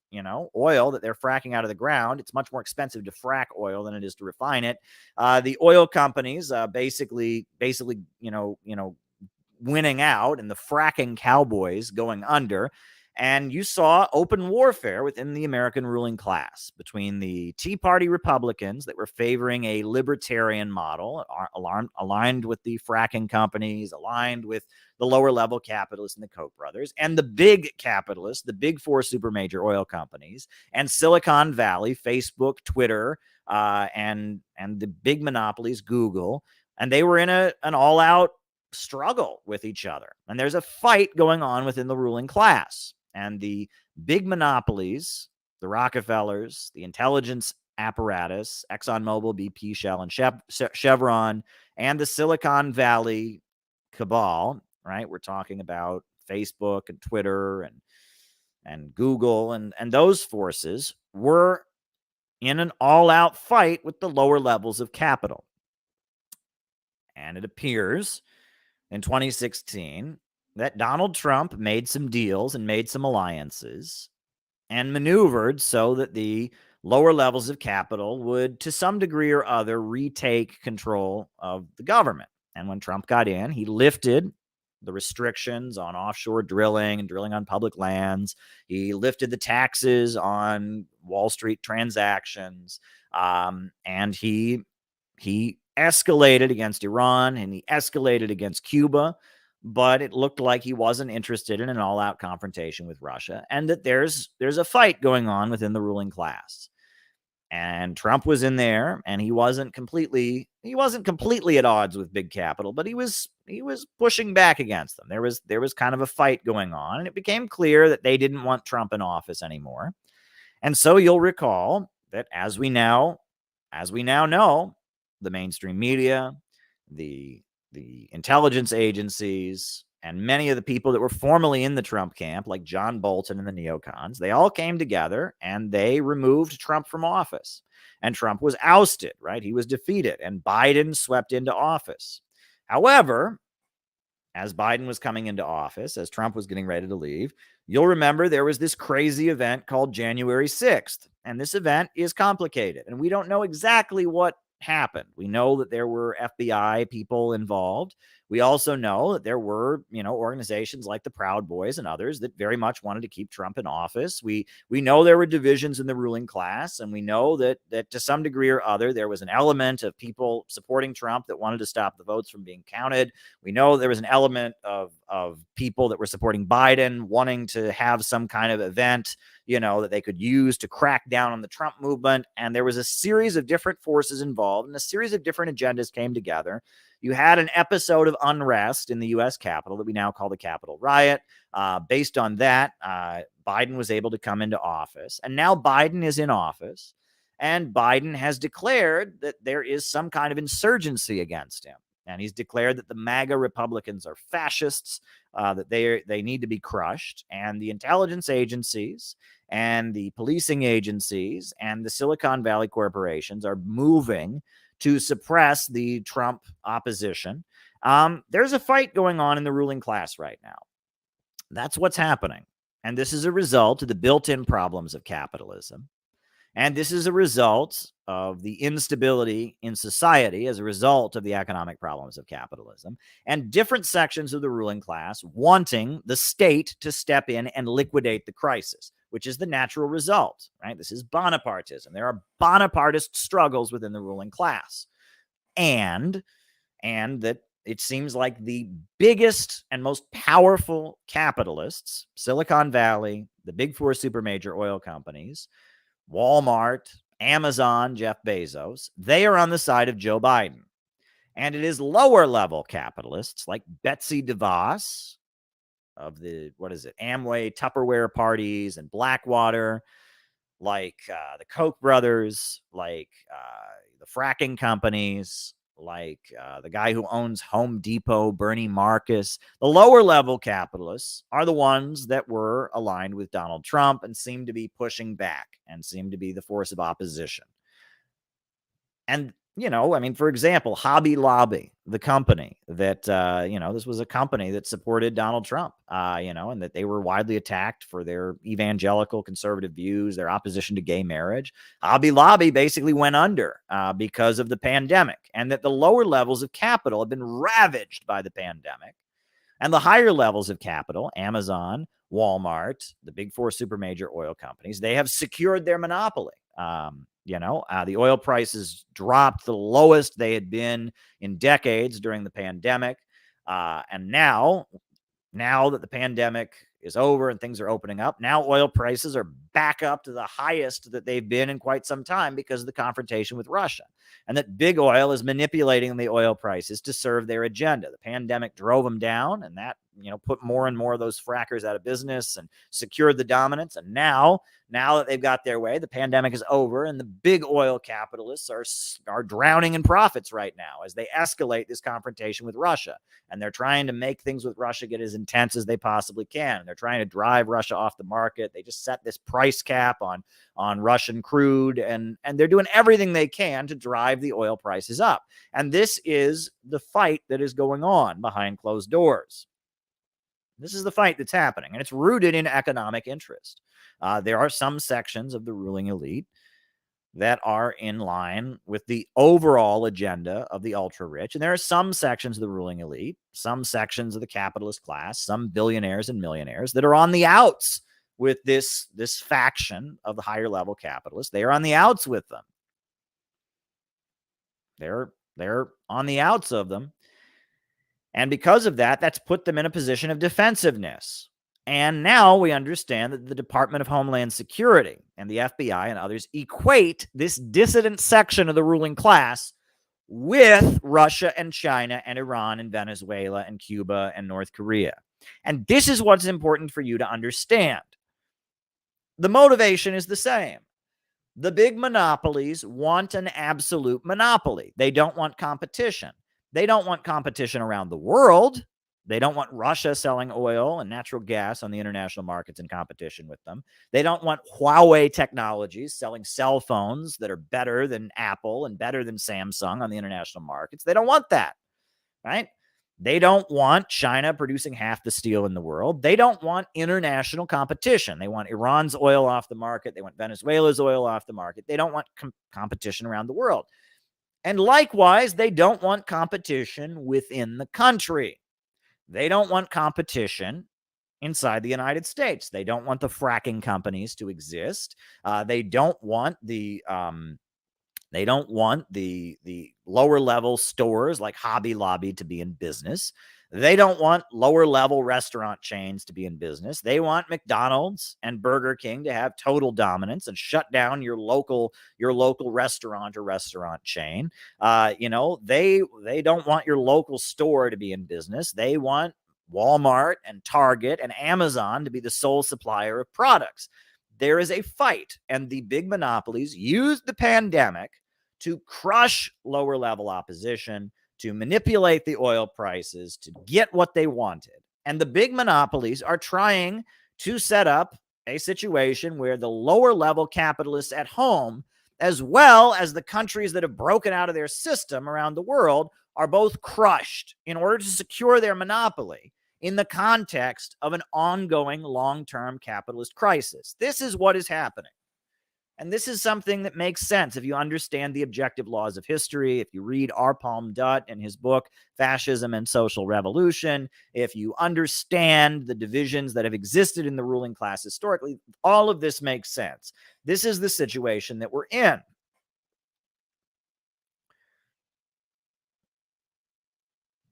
oil that they're fracking out of the ground. It's much more expensive to frack oil than it is to refine it. The oil companies basically, winning out, and the fracking cowboys going under. And you saw open warfare within the American ruling class between the Tea Party Republicans that were favoring a libertarian model, aligned with the fracking companies, aligned with the lower level capitalists and the Koch brothers, and the big capitalists, the big four supermajor oil companies, and Silicon Valley, Facebook, Twitter, and the big monopolies, Google. And they were in an all-out struggle with each other. And there's a fight going on within the ruling class. And the big monopolies, the Rockefellers, the intelligence apparatus, ExxonMobil, BP, Shell, and Chevron, and the Silicon Valley cabal, right? We're talking about Facebook and Twitter and Google, and those forces were in an all-out fight with the lower levels of capital. And it appears in 2016 that Donald Trump made some deals and made some alliances and maneuvered so that the lower levels of capital would, to some degree or other, retake control of the government. And when Trump got in, he lifted the restrictions on offshore drilling and drilling on public lands. He lifted the taxes on Wall Street transactions, and he escalated against Iran, and he escalated against Cuba. But it looked like he wasn't interested in an all-out confrontation with Russia, and that there's a fight going on within the ruling class. And Trump was in there, and he wasn't completely at odds with big capital, but he was pushing back against them. There was kind of a fight going on, and it became clear that they didn't want Trump in office anymore. And so you'll recall that as we now know, the mainstream media, the intelligence agencies, and many of the people that were formerly in the Trump camp, like John Bolton and the neocons, they all came together and they removed Trump from office. And Trump was ousted, right? He was defeated, and Biden swept into office. However, as Biden was coming into office, as Trump was getting ready to leave, you'll remember there was this crazy event called January 6th. And this event is complicated, and we don't know exactly what happened. We know that there were FBI people involved. We also know that there were, organizations like the Proud Boys and others that very much wanted to keep Trump in office. We know there were divisions in the ruling class, and we know that to some degree or other, there was an element of people supporting Trump that wanted to stop the votes from being counted. We know there was an element of people that were supporting Biden wanting to have some kind of event, that they could use to crack down on the Trump movement. And there was a series of different forces involved, and a series of different agendas came together. You had an episode of unrest in the U.S. Capitol that we now call the Capitol riot. Based on that, Biden was able to come into office. And now Biden is in office, and Biden has declared that there is some kind of insurgency against him. And he's declared that the MAGA Republicans are fascists, that they need to be crushed. And the intelligence agencies and the policing agencies and the Silicon Valley corporations are moving to suppress the Trump opposition. There's a fight going on in the ruling class right now. That's what's happening. And this is a result of the built-in problems of capitalism. And this is a result of the instability in society as a result of the economic problems of capitalism, and different sections of the ruling class wanting the state to step in and liquidate the crisis, which is the natural result, right? This is Bonapartism. There are Bonapartist struggles within the ruling class. And that it seems like the biggest and most powerful capitalists, Silicon Valley, the big four supermajor oil companies, Walmart, Amazon, Jeff Bezos, they are on the side of Joe Biden. And it is lower level capitalists like Betsy DeVos of the, Amway Tupperware parties and Blackwater, like the Koch brothers, like the fracking companies, like the guy who owns Home Depot, Bernie Marcus. The lower level capitalists are the ones that were aligned with Donald Trump and seem to be pushing back and seem to be the force of opposition. And, for example, Hobby Lobby, the company that, this was a company that supported Donald Trump, and that they were widely attacked for their evangelical conservative views, their opposition to gay marriage. Hobby Lobby basically went under because of the pandemic, and that the lower levels of capital have been ravaged by the pandemic. And the higher levels of capital, Amazon, Walmart, the big four supermajor oil companies, they have secured their monopoly. The oil prices dropped the lowest they had been in decades during the pandemic. And now that the pandemic is over and things are opening up, now oil prices are back up to the highest that they've been in quite some time because of the confrontation with Russia. And that big oil is manipulating the oil prices to serve their agenda. The pandemic drove them down, and that, put more and more of those frackers out of business and secured the dominance. And now that they've got their way, the pandemic is over, and the big oil capitalists are drowning in profits right now as they escalate this confrontation with Russia. And they're trying to make things with Russia get as intense as they possibly can. They're trying to drive Russia off the market. They just set this price cap on Russian crude, and they're doing everything they can to drive the oil prices up. And this is the fight that is going on behind closed doors. This is the fight that's happening, and it's rooted in economic interest. There are some sections of the ruling elite that are in line with the overall agenda of the ultra-rich, and there are some sections of the ruling elite, some sections of the capitalist class, some billionaires and millionaires that are on the outs with this faction of the higher level capitalists. They are on the outs with them. They're on the outs of them. And because of that, that's put them in a position of defensiveness. And now we understand that the Department of Homeland Security and the FBI and others equate this dissident section of the ruling class with Russia and China and Iran and Venezuela and Cuba and North Korea. And this is what's important for you to understand. The motivation is the same. The big monopolies want an absolute monopoly. They don't want competition. They don't want competition around the world. They don't want Russia selling oil and natural gas on the international markets in competition with them. They don't want Huawei Technologies selling cell phones that are better than Apple and better than Samsung on the international markets. They don't want that, right? They don't want China producing half the steel in the world. They don't want international competition. They want Iran's oil off the market. They want Venezuela's oil off the market. They don't want competition around the world. And likewise, they don't want competition within the country. They don't want competition inside the United States. They don't want the fracking companies to exist. They don't want the lower level stores like Hobby Lobby to be in business. They don't want lower level restaurant chains to be in business. They want McDonald's and Burger King to have total dominance and shut down your local restaurant or restaurant chain. They don't want your local store to be in business. They want Walmart and Target and Amazon to be the sole supplier of products. There is a fight, and the big monopolies used the pandemic to crush lower level opposition, to manipulate the oil prices, to get what they wanted. And the big monopolies are trying to set up a situation where the lower level capitalists at home, as well as the countries that have broken out of their system around the world, are both crushed in order to secure their monopoly in the context of an ongoing long-term capitalist crisis. This is what is happening. And this is something that makes sense if you understand the objective laws of history, if you read R. Palm Dutt in his book, Fascism and Social Revolution, if you understand the divisions that have existed in the ruling class historically, all of this makes sense. This is the situation that we're in.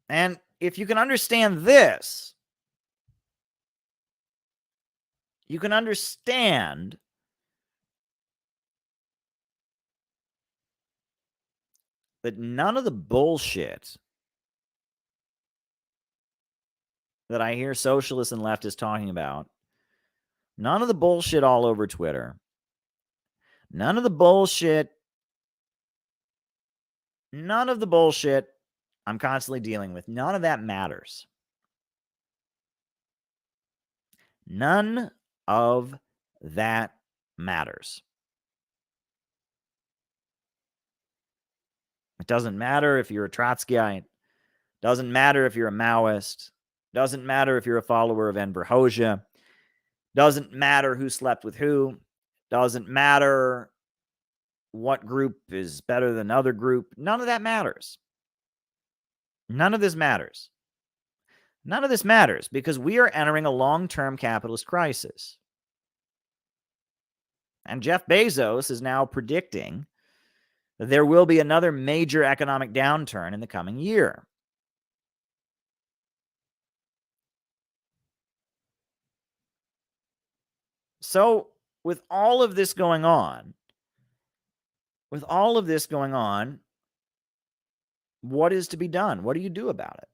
And if you can understand this, you can understand that none of the bullshit that I hear socialists and leftists talking about, none of the bullshit all over Twitter, none of the bullshit I'm constantly dealing with, none of that matters. None of that matters. It doesn't matter if you're a Trotskyite. Doesn't matter if you're a Maoist. Doesn't matter if you're a follower of Enver Hoxha. Doesn't matter who slept with who. Doesn't matter what group is better than other group. None of that matters. None of this matters. None of this matters because we are entering a long-term capitalist crisis. And Jeff Bezos is now predicting that there will be another major economic downturn in the coming year. So, with all of this going on, what is to be done? What do you do about it?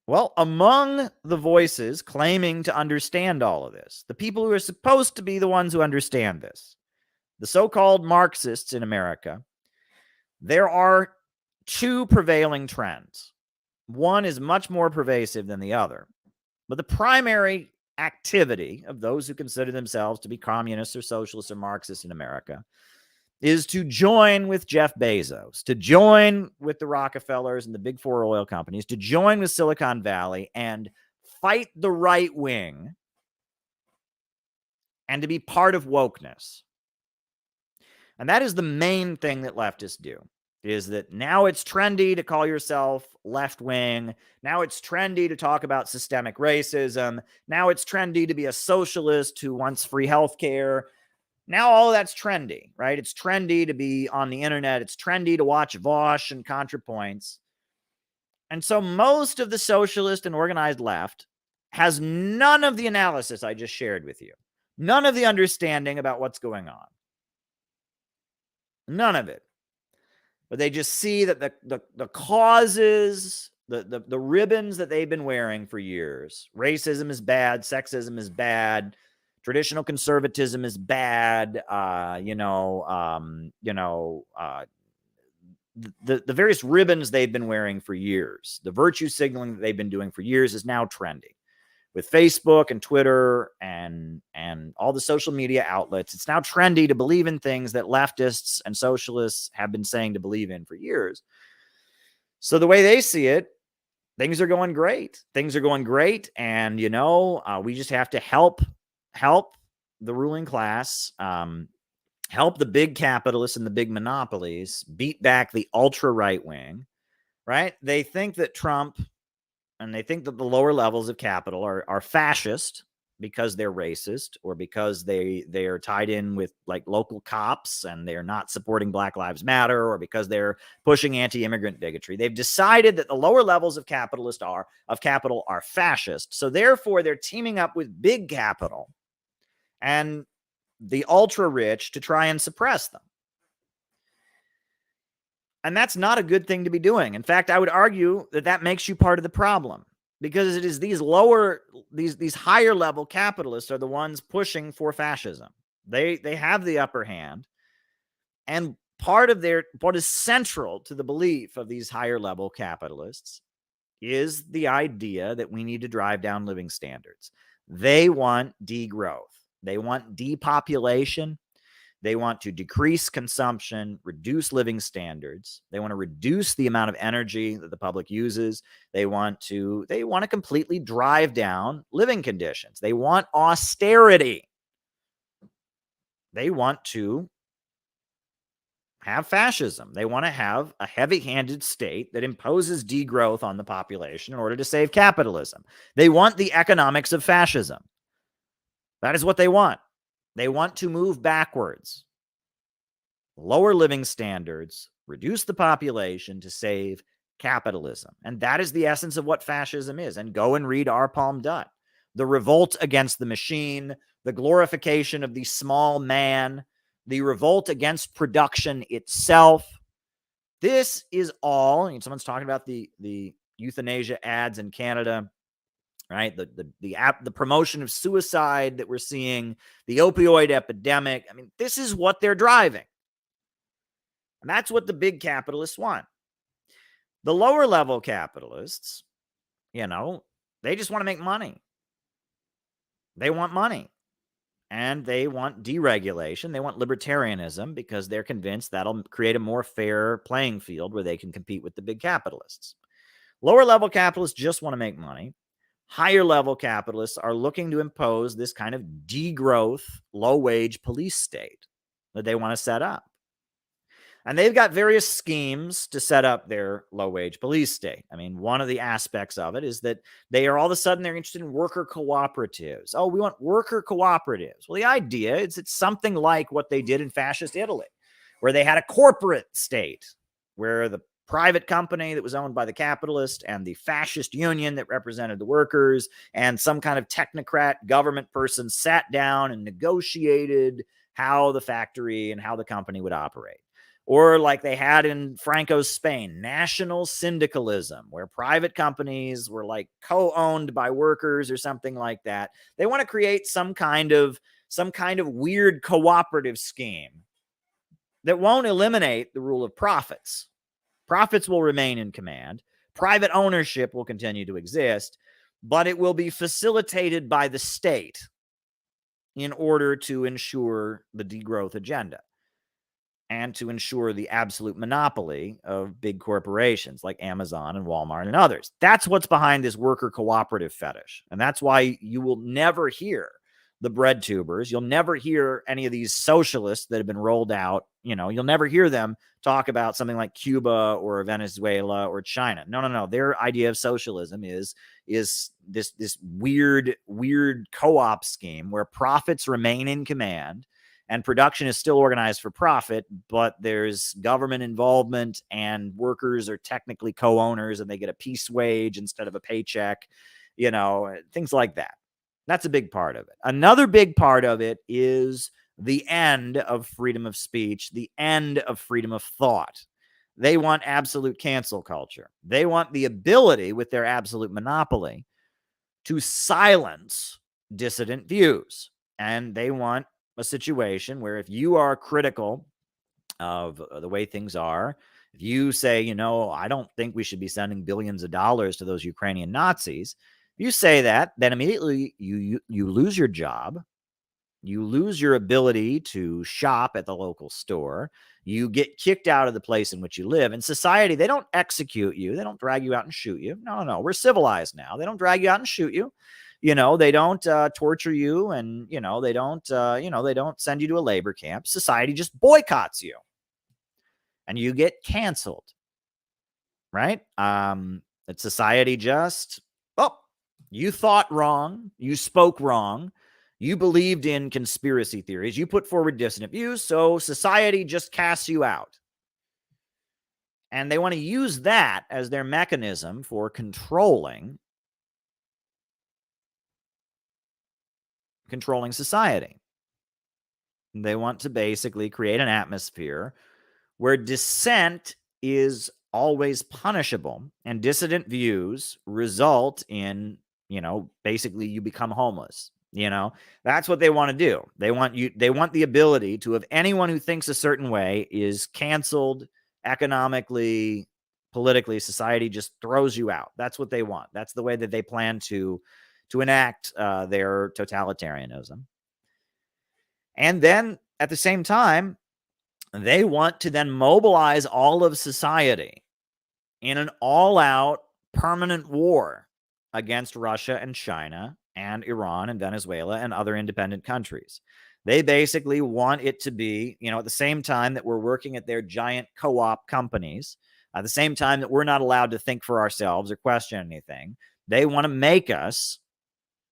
Well, among the voices claiming to understand all of this, the people who are supposed to be the ones who understand this, the so-called Marxists in America, there are two prevailing trends. One is much more pervasive than the other. But the primary activity of those who consider themselves to be communists or socialists or Marxists in America is to join with Jeff Bezos, to join with the Rockefellers and the big four oil companies, to join with Silicon Valley and fight the right wing and to be part of wokeness. And that is the main thing that leftists do, is that now it's trendy to call yourself left-wing. Now it's trendy to talk about systemic racism. Now it's trendy to be a socialist who wants free healthcare. Now all that's trendy, right? It's trendy to be on the internet. It's trendy to watch Vosh and ContraPoints. And so most of the socialist and organized left has none of the analysis I just shared with you. None of the understanding about what's going on. None of it. But they just see that the causes, the ribbons that they've been wearing for years, racism is bad, sexism is bad, traditional conservatism is bad, the various ribbons they've been wearing for years, the virtue signaling that they've been doing for years is now trendy. With Facebook and Twitter and all the social media outlets, it's now trendy to believe in things that leftists and socialists have been saying to believe in for years. So the way they see it, things are going great. Things are going great. And, we just have to help the ruling class help the big capitalists and the big monopolies beat back the ultra right wing, right? They think that Trump and they think that the lower levels of capital are fascist because they're racist or because they are tied in with like local cops and they're not supporting Black Lives Matter or because they're pushing anti-immigrant bigotry. They've decided that the lower levels of capital are fascist. So therefore they're teaming up with big capital and the ultra rich to try and suppress them. And that's not a good thing to be doing. In fact, I would argue that that makes you part of the problem, because it is these higher level capitalists are the ones pushing for fascism. They have the upper hand, and what is central to the belief of these higher level capitalists is the idea that we need to drive down living standards. They want degrowth. They want depopulation. They want to decrease consumption, reduce living standards. They want to reduce the amount of energy that the public uses. They want to completely drive down living conditions. They want austerity. They want to have fascism. They want to have a heavy-handed state that imposes degrowth on the population in order to save capitalism. They want the economics of fascism. That is what they want. They want to move backwards, lower living standards, reduce the population to save capitalism. And that is the essence of what fascism is. And go and read R. Palm Dutt. The revolt against the machine, the glorification of the small man, the revolt against production itself. This is all, someone's talking about the euthanasia ads in Canada, right? The promotion of suicide that we're seeing, the opioid epidemic. I mean, this is what they're driving. And that's what the big capitalists want. The lower level capitalists, they just want to make money. They want money. And they want deregulation. They want libertarianism because they're convinced that'll create a more fair playing field where they can compete with the big capitalists. Lower level capitalists just want to make money. Higher level capitalists are looking to impose this kind of degrowth, low wage police state that they want to set up. And they've got various schemes to set up their low wage police state. I mean, one of the aspects of it is that they're interested in worker cooperatives. Oh, we want worker cooperatives. Well, the idea is it's something like what they did in fascist Italy, where they had a corporate state where the private company that was owned by the capitalist and the fascist union that represented the workers and some kind of technocrat government person sat down and negotiated how the factory and how the company would operate. Or like they had in Franco's Spain, national syndicalism, where private companies were like co-owned by workers or something like that. They want to create some kind of weird cooperative scheme that won't eliminate the rule of profits. Profits will remain in command. Private ownership will continue to exist, but it will be facilitated by the state in order to ensure the degrowth agenda and to ensure the absolute monopoly of big corporations like Amazon and Walmart and others. That's what's behind this worker cooperative fetish. And that's why you will never hear the bread tubers. You'll never hear any of these socialists that have been rolled out. You'll never hear them talk about something like Cuba or Venezuela or China. No. Their idea of socialism is this weird co-op scheme where profits remain in command and production is still organized for profit, but there's government involvement and workers are technically co-owners and they get a piece wage instead of a paycheck, things like that. That's a big part of it. Another big part of it is the end of freedom of speech, the end of freedom of thought. They want absolute cancel culture. They want the ability, with their absolute monopoly, to silence dissident views. And they want a situation where if you are critical of the way things are, if you say, I don't think we should be sending billions of dollars to those Ukrainian Nazis, you say that, then immediately you lose your job. You lose your ability to shop at the local store. You get kicked out of the place in which you live. In society, they don't execute you. They don't drag you out and shoot you. No. We're civilized now. They don't drag you out and shoot you. They don't torture you, and they don't they don't send you to a labor camp. Society just boycotts you, and you get canceled, right? That society just, oh, you thought wrong, you spoke wrong, you believed in conspiracy theories, you put forward dissident views, so society just casts you out. And they want to use that as their mechanism for controlling society. They want to basically create an atmosphere where dissent is always punishable and dissident views result in, basically you become homeless. That's what they want to do. They want the ability to have anyone who thinks a certain way is canceled economically, politically. Society just throws you out. That's what they want. That's the way that they plan to enact their totalitarianism. And then at the same time, they want to then mobilize all of society in an all-out permanent war against Russia and China and Iran and Venezuela and other independent countries. They basically want it to be, at the same time that we're working at their giant co-op companies, at the same time that we're not allowed to think for ourselves or question anything, they want to make us,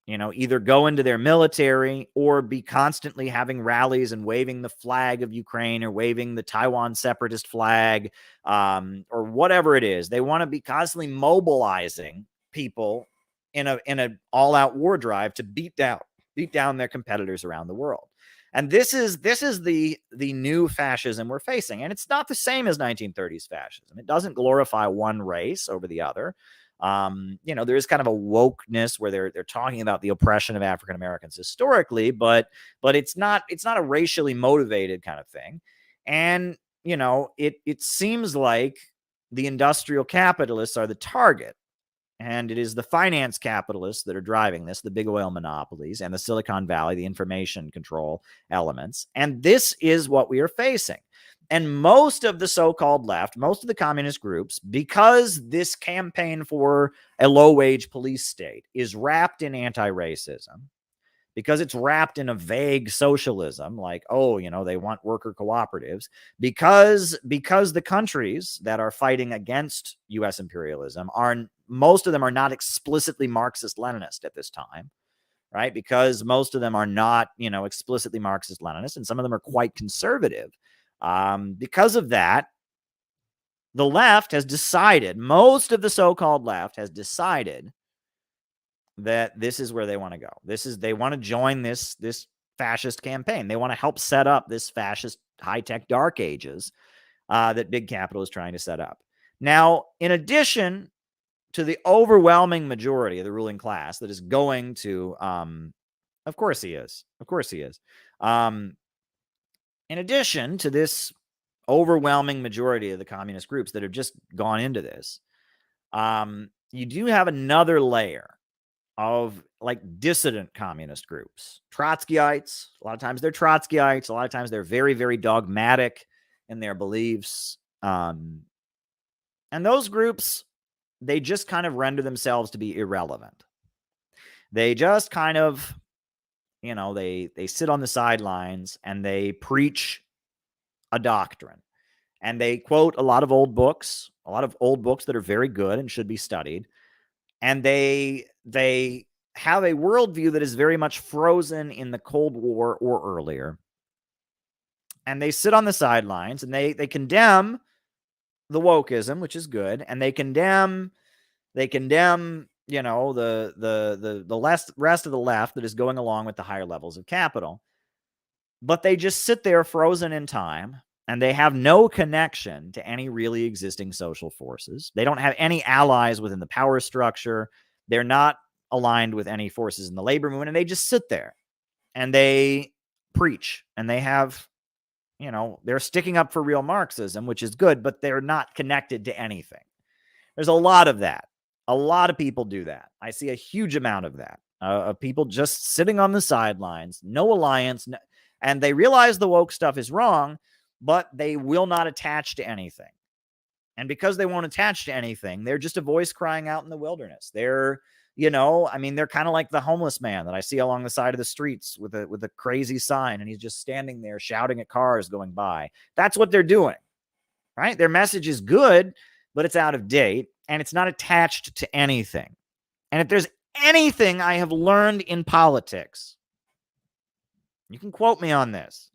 either go into their military or be constantly having rallies and waving the flag of Ukraine or waving the Taiwan separatist flag, or whatever it is. They want to be constantly mobilizing people in an all-out war drive to beat down their competitors around the world. And this is the new fascism we're facing. And it's not the same as 1930s fascism. It doesn't glorify one race over the other. There is kind of a wokeness where they're talking about the oppression of African Americans historically, but it's not a racially motivated kind of thing. And it seems like the industrial capitalists are the target, and it is the finance capitalists that are driving this, the big oil monopolies and the Silicon Valley, the information control elements. And this is what we are facing. And most of the so-called left, most of the communist groups, because this campaign for a low-wage police state is wrapped in anti-racism, because it's wrapped in a vague socialism, like, they want worker cooperatives, because the countries that are fighting against U.S. imperialism most of them are not explicitly Marxist-Leninist at this time, right? Because most of them are not, explicitly Marxist-Leninist, and some of them are quite conservative. Because of that, the left has decided, most of the so-called left has decided that this is where they want to go. They want to join this fascist campaign. They want to help set up this fascist high-tech dark ages that big capital is trying to set up. Now, in addition to the overwhelming majority of the ruling class that is going to, of course he is. In addition to this overwhelming majority of the communist groups that have just gone into this, you do have another layer of like dissident communist groups. Trotskyites, a lot of times they're Trotskyites, a lot of times they're very, very dogmatic in their beliefs. And those groups, they just kind of render themselves to be irrelevant. They just kind of, they sit on the sidelines and they preach a doctrine. And they quote a lot of old books that are very good and should be studied. And they have a worldview that is very much frozen in the Cold War or earlier. And they sit on the sidelines and they condemn the wokeism, which is good, and they condemn the rest of the left that is going along with the higher levels of capital. But they just sit there frozen in time, and they have no connection to any really existing social forces. They don't have any allies within the power structure. They're not aligned with any forces in the labor movement, and they just sit there and they preach, and they have, they're sticking up for real Marxism, which is good, but they're not connected to anything. There's a lot of that. A lot of people do that. I see a huge amount of that, of people just sitting on the sidelines, no alliance, and they realize the woke stuff is wrong, but they will not attach to anything. And because they won't attach to anything, they're just a voice crying out in the wilderness. They're You know, I mean, they're kind of like the homeless man that I see along the side of the streets with a crazy sign, and he's just standing there shouting at cars going by. That's what they're doing, right? Their message is good, but it's out of date, and it's not attached to anything. And if there's anything I have learned in politics, you can quote me on this,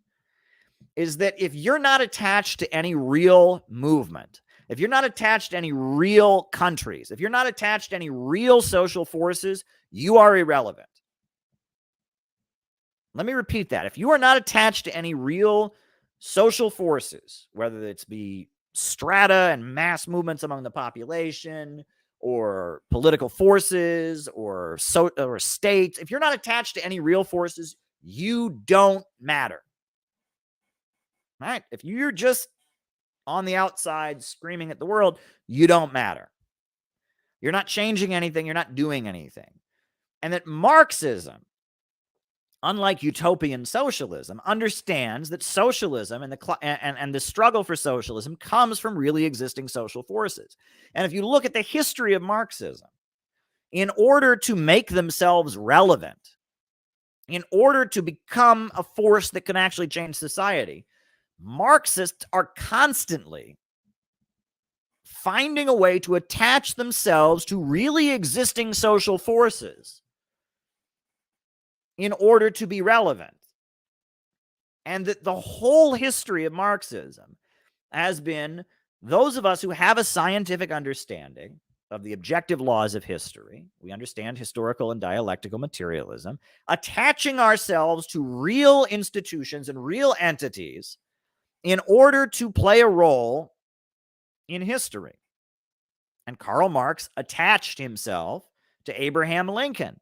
is that if you're not attached to any real movement, if you're not attached to any real countries, if you're not attached to any real social forces, you are irrelevant. Let me repeat that. If you are not attached to any real social forces, whether it's be strata and mass movements among the population, or political forces, or states, if you're not attached to any real forces, you don't matter. Right? If you're just on the outside screaming at the world, you don't matter. You're not changing anything. You're not doing anything. And that Marxism, unlike utopian socialism, understands that socialism and the struggle for socialism comes from really existing social forces. And if you look at the history of Marxism, in order to make themselves relevant, in order to become a force that can actually change society, Marxists are constantly finding a way to attach themselves to really existing social forces in order to be relevant. And that the whole history of Marxism has been those of us who have a scientific understanding of the objective laws of history, we understand historical and dialectical materialism, attaching ourselves to real institutions and real entities in order to play a role in history. And Karl Marx attached himself to Abraham Lincoln,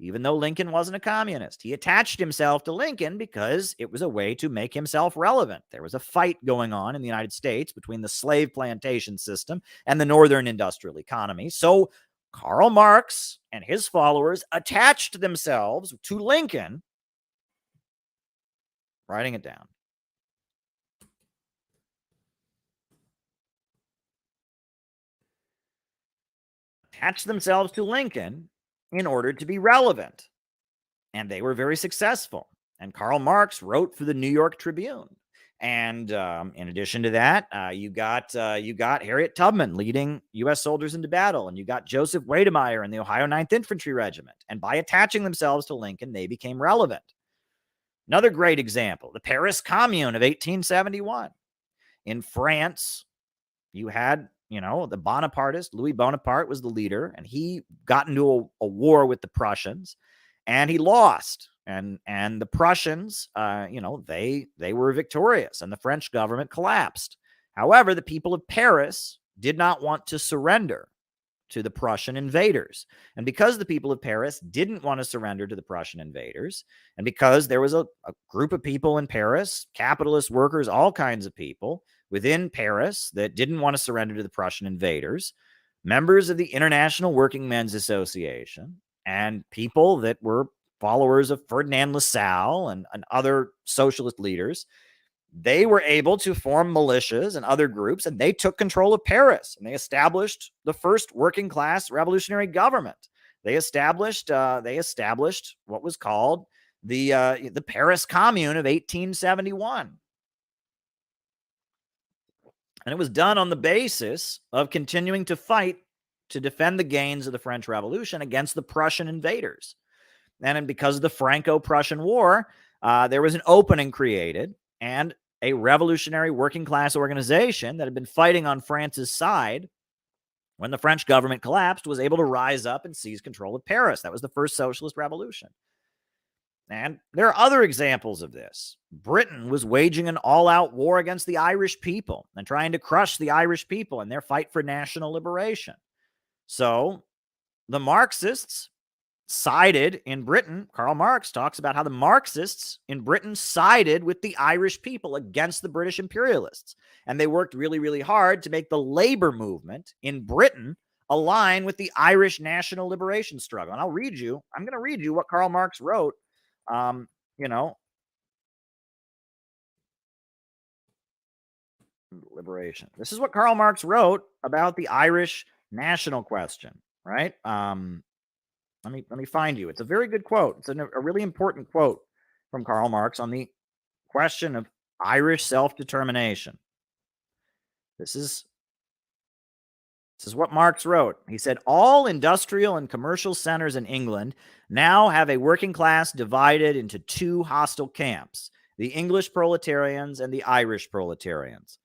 even though Lincoln wasn't a communist. He attached himself to Lincoln because it was a way to make himself relevant. There was a fight going on in the United States between the slave plantation system and the northern industrial economy. So Karl Marx and his followers attached themselves to Lincoln, writing it down. Attached themselves to Lincoln in order to be relevant. And they were very successful. And Karl Marx wrote for the New York Tribune. And in addition to that, you got Harriet Tubman leading U.S. soldiers into battle. And you got Joseph Wedemeyer in the Ohio 9th Infantry Regiment. And by attaching themselves to Lincoln, they became relevant. Another great example, the Paris Commune of 1871. In France, you had the Bonapartist, Louis Bonaparte was the leader, and he got into a war with the Prussians, and he lost. And the Prussians, they were victorious, and the French government collapsed. However, the people of Paris did not want to surrender to the Prussian invaders. And because the people of Paris didn't want to surrender to the Prussian invaders, and because there was a group of people in Paris, capitalist workers, all kinds of people within Paris that didn't want to surrender to the Prussian invaders, members of the International Working Men's Association and people that were followers of Ferdinand Lassalle and other socialist leaders, they were able to form militias and other groups, and they took control of Paris, and they established the first working class revolutionary government. They established what was called the Paris Commune of 1871. And it was done on the basis of continuing to fight to defend the gains of the French Revolution against the Prussian invaders. And because of the Franco-Prussian War, there was an opening created, and a revolutionary working class organization that had been fighting on France's side when the French government collapsed was able to rise up and seize control of Paris. That was the first socialist revolution. And there are other examples of this. Britain was waging an all-out war against the Irish people and trying to crush the Irish people in their fight for national liberation. So the Marxists sided in Britain. Karl Marx talks about how the Marxists in Britain sided with the Irish people against the British imperialists. And they worked really, really hard to make the labor movement in Britain align with the Irish national liberation struggle. And I'm going to read you what Karl Marx wrote. Liberation. This is what Karl Marx wrote about the Irish national question, right? Let me find you. It's a very good quote. It's a really important quote from Karl Marx on the question of Irish self-determination. This is what Marx wrote. He said, all industrial and commercial centers in England now have a working class divided into two hostile camps, the English proletarians and the Irish proletarians.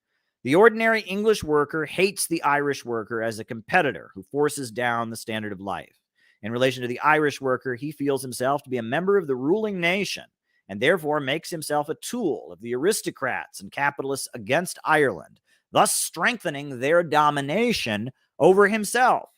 The ordinary English worker hates the Irish worker as a competitor who forces down the standard of life. In relation to the Irish worker, he feels himself to be a member of the ruling nation and therefore makes himself a tool of the aristocrats and capitalists against Ireland, thus strengthening their domination over himself.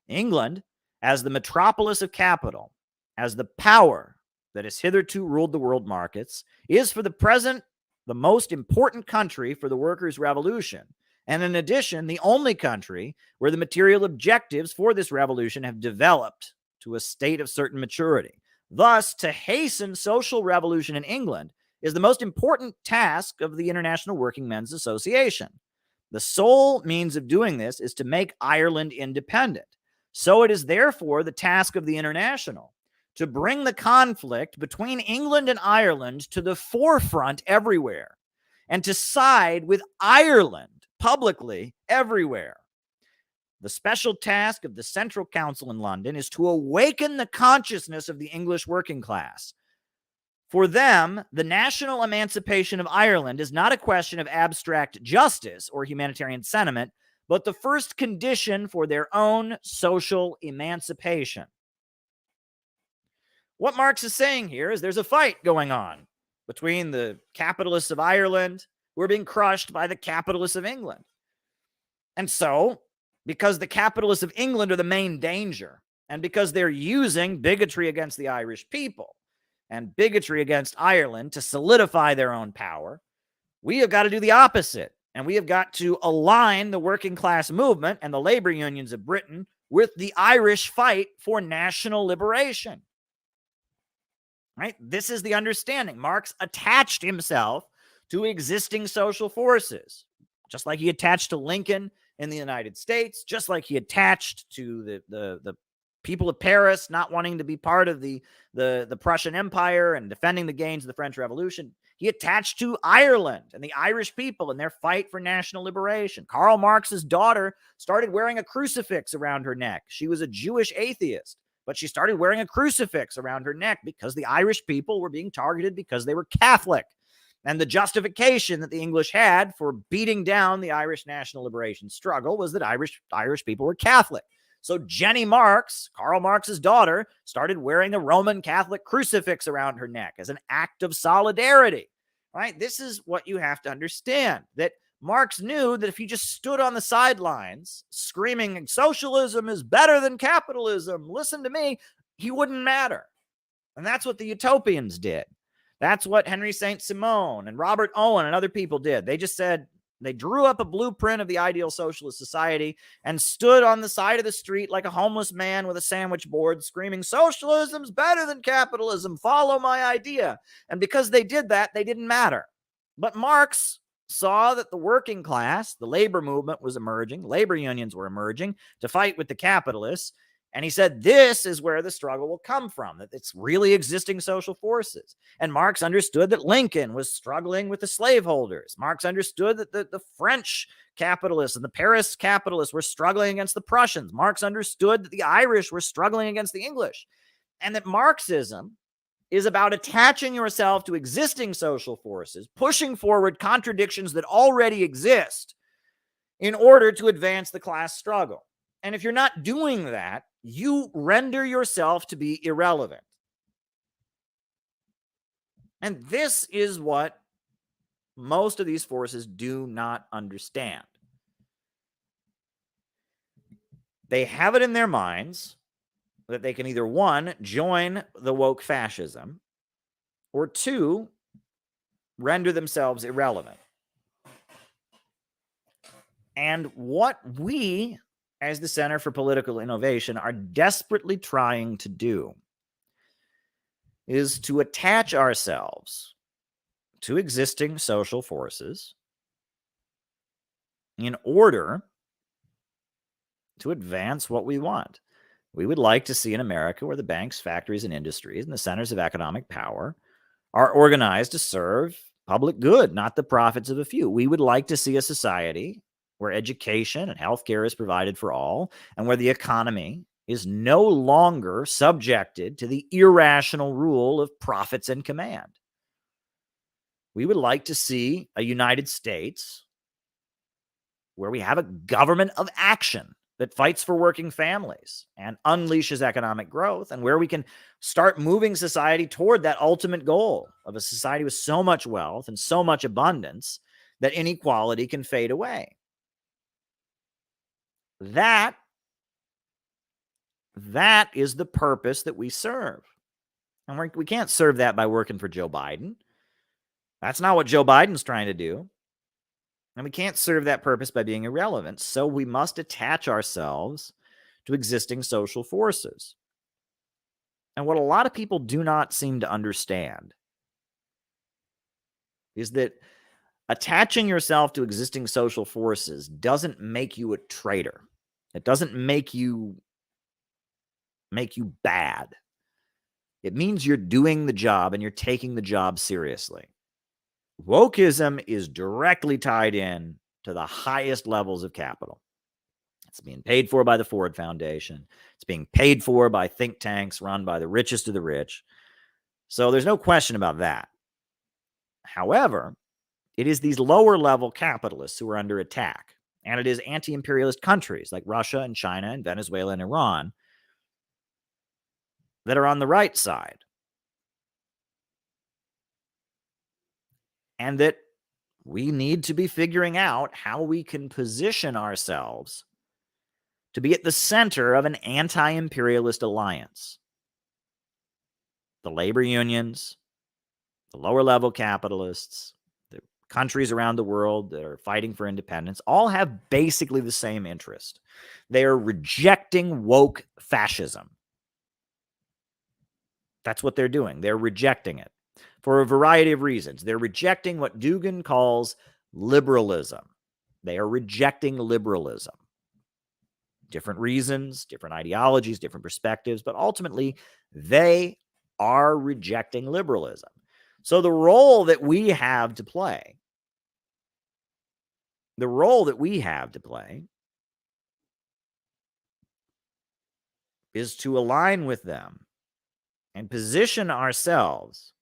England, as the metropolis of capital, as the power that has hitherto ruled the world markets, is for the present the most important country for the workers' revolution, and in addition, the only country where the material objectives for this revolution have developed to a state of certain maturity. Thus, to hasten social revolution in England is the most important task of the International Working Men's Association. The sole means of doing this is to make Ireland independent. So it is therefore the task of the International to bring the conflict between England and Ireland to the forefront everywhere, and to side with Ireland publicly everywhere. The special task of the Central Council in London is to awaken the consciousness of the English working class. For them, the national emancipation of Ireland is not a question of abstract justice or humanitarian sentiment, but the first condition for their own social emancipation. What Marx is saying here is there's a fight going on between the capitalists of Ireland who are being crushed by the capitalists of England. And so, because the capitalists of England are the main danger, and because they're using bigotry against the Irish people and bigotry against Ireland to solidify their own power, we have got to do the opposite. And we have got to align the working class movement and the labor unions of Britain with the Irish fight for national liberation. Right? This is the understanding. Marx attached himself to existing social forces, just like he attached to Lincoln in the United States, just like he attached to the people of Paris not wanting to be part of the Prussian Empire and defending the gains of the French Revolution. He attached to Ireland and the Irish people in their fight for national liberation. Karl Marx's daughter started wearing a crucifix around her neck. She was a Jewish atheist, but she started wearing a crucifix around her neck because the Irish people were being targeted because they were Catholic. And the justification that the English had for beating down the Irish national liberation struggle was that Irish people were Catholic. So Jenny Marx, Karl Marx's daughter, started wearing a Roman Catholic crucifix around her neck as an act of solidarity. Right? This is what you have to understand, that Marx knew that if he just stood on the sidelines screaming, socialism is better than capitalism, listen to me, he wouldn't matter. And that's what the utopians did. That's what Henry Saint-Simon and Robert Owen and other people did. They just said, they drew up a blueprint of the ideal socialist society and stood on the side of the street like a homeless man with a sandwich board screaming, socialism's better than capitalism, follow my idea. And because they did that, they didn't matter. But Marx saw that the working class, the labor movement was emerging, labor unions were emerging to fight with the capitalists. And he said, this is where the struggle will come from, that it's really existing social forces. And Marx understood that Lincoln was struggling with the slaveholders. Marx understood that the French capitalists and the Paris capitalists were struggling against the Prussians. Marx understood that the Irish were struggling against the English. And that Marxism is about attaching yourself to existing social forces, pushing forward contradictions that already exist in order to advance the class struggle. And if you're not doing that, you render yourself to be irrelevant. And this is what most of these forces do not understand. They have it in their minds that they can either, one, join the woke fascism, or two, render themselves irrelevant. And what we, as the Center for Political Innovation, are desperately trying to do is to attach ourselves to existing social forces in order to advance what we want. We would like to see an America where the banks, factories, and industries and the centers of economic power are organized to serve public good, not the profits of a few. We would like to see a society where education and healthcare is provided for all, and where the economy is no longer subjected to the irrational rule of profits and command. We would like to see a United States where we have a government of action that fights for working families and unleashes economic growth, and where we can start moving society toward that ultimate goal of a society with so much wealth and so much abundance that inequality can fade away. That is the purpose that we serve. And we can't serve that by working for Joe Biden. That's not what Joe Biden's trying to do. And we can't serve that purpose by being irrelevant. So we must attach ourselves to existing social forces. And what a lot of people do not seem to understand is that attaching yourself to existing social forces doesn't make you a traitor. It doesn't make you bad. It means you're doing the job and you're taking the job seriously. Wokeism is directly tied in to the highest levels of capital. It's being paid for by the Ford Foundation. It's being paid for by think tanks run by the richest of the rich. So there's no question about that. However, it is these lower level capitalists who are under attack. And it is anti-imperialist countries like Russia and China and Venezuela and Iran that are on the right side. And that we need to be figuring out how we can position ourselves to be at the center of an anti-imperialist alliance. The labor unions, the lower level capitalists, the countries around the world that are fighting for independence all have basically the same interest. They are rejecting woke fascism. That's what they're doing. They're rejecting it for a variety of reasons. They're rejecting what Dugan calls liberalism. They are rejecting liberalism. Different reasons, different ideologies, different perspectives, but ultimately they are rejecting liberalism. So the role that we have to play is to align with them and position ourselves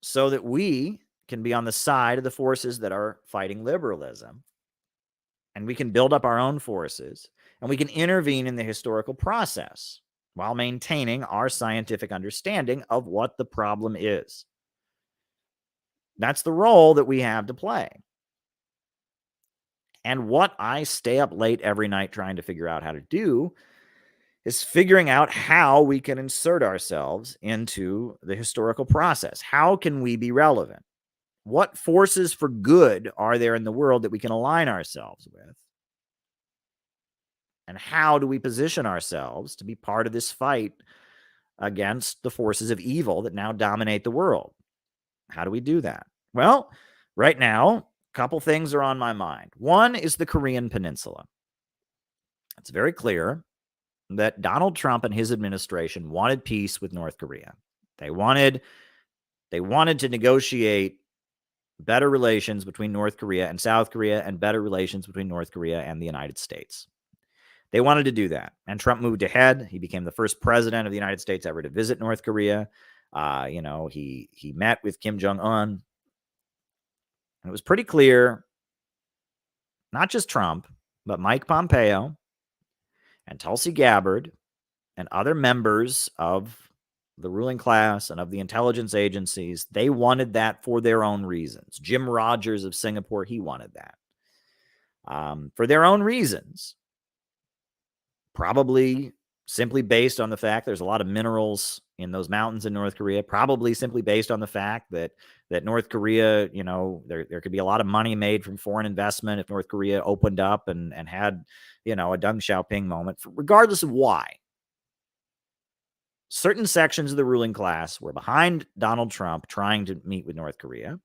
so that we can be on the side of the forces that are fighting liberalism, and we can build up our own forces, and we can intervene in the historical process while maintaining our scientific understanding of what the problem is. That's the role that we have to play. And what I stay up late every night trying to figure out how to do is figuring out how we can insert ourselves into the historical process. How can we be relevant? What forces for good are there in the world that we can align ourselves with? And how do we position ourselves to be part of this fight against the forces of evil that now dominate the world? How do we do that? Well, right now, a couple things are on my mind. One is the Korean Peninsula. It's very clear that Donald Trump and his administration wanted peace with North Korea. They wanted to negotiate better relations between North Korea and South Korea, and better relations between North Korea and the United States. They wanted to do that. And Trump moved ahead. He became the first president of the United States ever to visit North Korea. He met with Kim Jong-un. And it was pretty clear, not just Trump, but Mike Pompeo and Tulsi Gabbard and other members of the ruling class and of the intelligence agencies, they wanted that for their own reasons. Jim Rogers of Singapore, he wanted that. For their own reasons. Probably simply based on the fact there's a lot of minerals in those mountains in North Korea. Probably simply based on the fact that North Korea, there could be a lot of money made from foreign investment if North Korea opened up and had, a Deng Xiaoping moment. Regardless of why, certain sections of the ruling class were behind Donald Trump trying to meet with North Korea.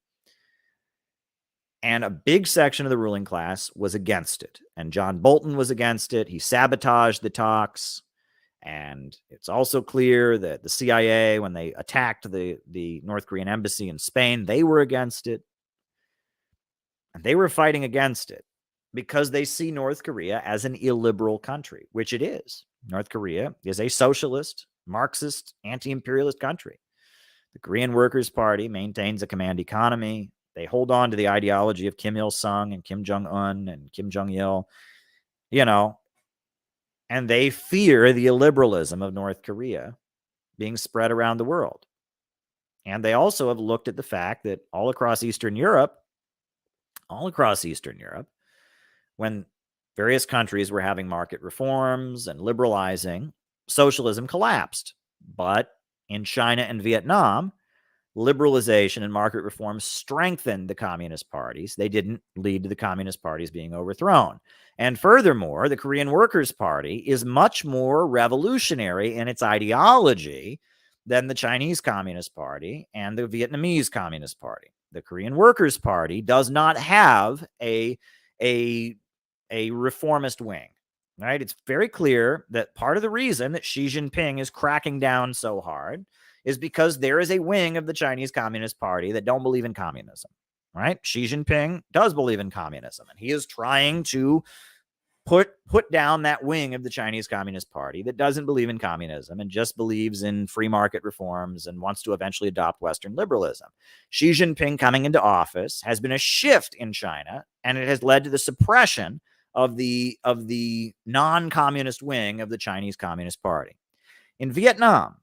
And a big section of the ruling class was against it. And John Bolton was against it. He sabotaged the talks. And it's also clear that the CIA, when they attacked the North Korean embassy in Spain, they were against it. And they were fighting against it because they see North Korea as an illiberal country, which it is. North Korea is a socialist, Marxist, anti-imperialist country. The Korean Workers' Party maintains a command economy. They hold on to the ideology of Kim Il-sung and Kim Jong-un and Kim Jong-il, and they fear the illiberalism of North Korea being spread around the world. And they also have looked at the fact that all across Eastern Europe, when various countries were having market reforms and liberalizing, socialism collapsed. But in China and Vietnam, liberalization and market reform strengthened the communist parties. They didn't lead to the communist parties being overthrown. And furthermore, the Korean Workers' Party is much more revolutionary in its ideology than the Chinese Communist Party and the Vietnamese Communist Party. The Korean Workers' Party does not have a reformist wing. Right? It's very clear that part of the reason that Xi Jinping is cracking down so hard is because there is a wing of the Chinese Communist Party that don't believe in communism, right? Xi Jinping does believe in communism, and he is trying to put down that wing of the Chinese Communist Party that doesn't believe in communism and just believes in free market reforms and wants to eventually adopt Western liberalism. Xi Jinping coming into office has been a shift in China, and it has led to the suppression of the non-communist wing of the Chinese Communist Party. In Vietnam,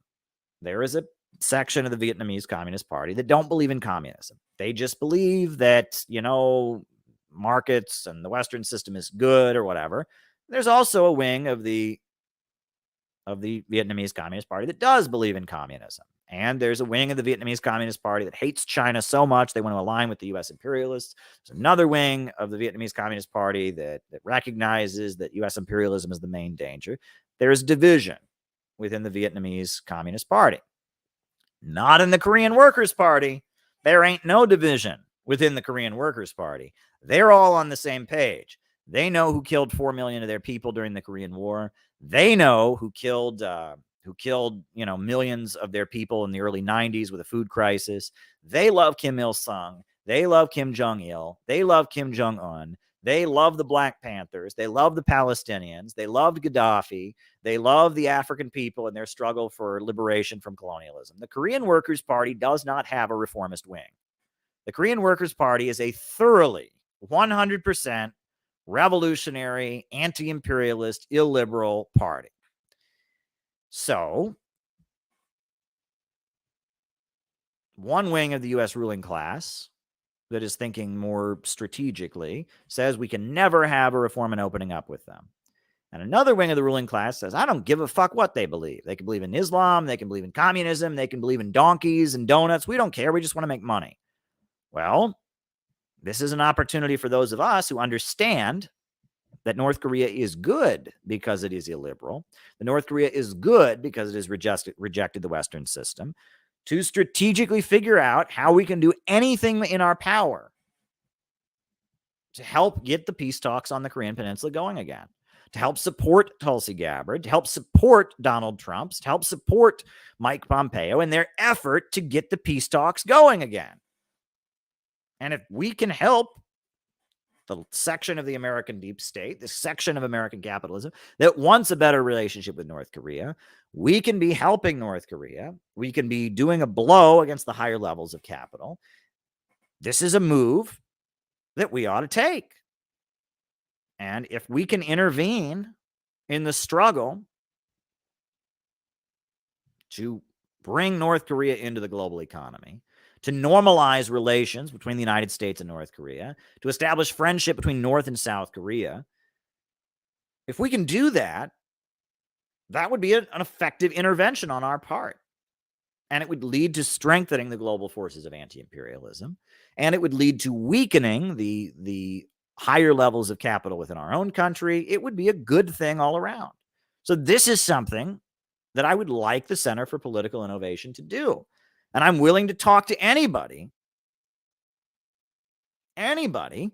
there is a section of the Vietnamese Communist Party that don't believe in communism. They just believe that, markets and the Western system is good or whatever. There's also a wing of the Vietnamese Communist Party that does believe in communism. And there's a wing of the Vietnamese Communist Party that hates China so much they want to align with the U.S. imperialists. There's another wing of the Vietnamese Communist Party that recognizes that U.S. imperialism is the main danger. There's division within the Vietnamese Communist Party. Not in the Korean Workers' Party. There ain't no division within the Korean Workers' Party. They're all on the same page. They know who killed 4 million of their people during the Korean War. They know who killed millions of their people in the early 90s with a food crisis. They love Kim Il-sung. They love Kim Jong-il. They love Kim Jong-un. They love the Black Panthers. They love the Palestinians. They loved Gaddafi. They love the African people and their struggle for liberation from colonialism. The Korean Workers' Party does not have a reformist wing. The Korean Workers' Party is a thoroughly 100% revolutionary, anti-imperialist, illiberal party. So, one wing of the U.S. ruling class that is thinking more strategically says we can never have a reform and opening up with them. And another wing of the ruling class says, I don't give a fuck what they believe. They can believe in Islam, they can believe in communism, they can believe in donkeys and donuts. We don't care. We just want to make money. Well, this is an opportunity for those of us who understand that North Korea is good because it is illiberal. The North Korea is good because it has rejected the Western system, to strategically figure out how we can do anything in our power to help get the peace talks on the Korean Peninsula going again, to help support Tulsi Gabbard, to help support Donald Trump, to help support Mike Pompeo in their effort to get the peace talks going again. And if we can help the section of the American deep state, the section of American capitalism that wants a better relationship with North Korea, we can be helping North Korea. We can be doing a blow against the higher levels of capital. This is a move that we ought to take. And if we can intervene in the struggle to bring North Korea into the global economy, to normalize relations between the United States and North Korea, to establish friendship between North and South Korea, if we can do that, that would be an effective intervention on our part. And it would lead to strengthening the global forces of anti-imperialism. And it would lead to weakening the higher levels of capital within our own country. It would be a good thing all around. So this is something that I would like the Center for Political Innovation to do. And I'm willing to talk to anybody anybody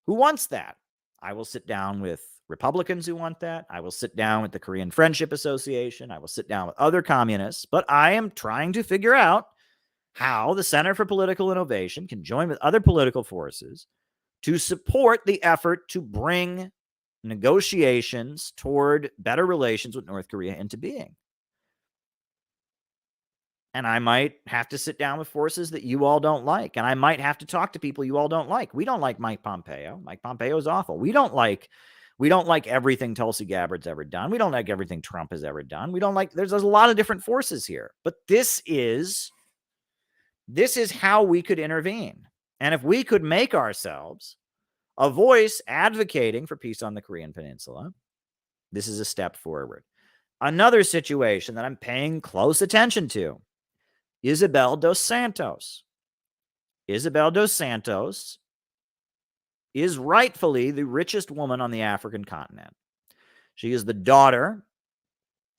who wants that. I will sit down with Republicans who want that. I will sit down with the Korean Friendship Association. I will sit down with other communists. But I am trying to figure out how the Center for Political Innovation can join with other political forces to support the effort to bring negotiations toward better relations with North Korea into being. And I might have to sit down with forces that you all don't like. And I might have to talk to people you all don't like. We don't like Mike Pompeo. Mike Pompeo is awful. We don't like everything Tulsi Gabbard's ever done. We don't like everything Trump has ever done. We don't like, there's a lot of different forces here. But this is how we could intervene. And if we could make ourselves a voice advocating for peace on the Korean Peninsula, this is a step forward. Another situation that I'm paying close attention to, Isabel dos Santos. Isabel dos Santos is rightfully the richest woman on the African continent. She is the daughter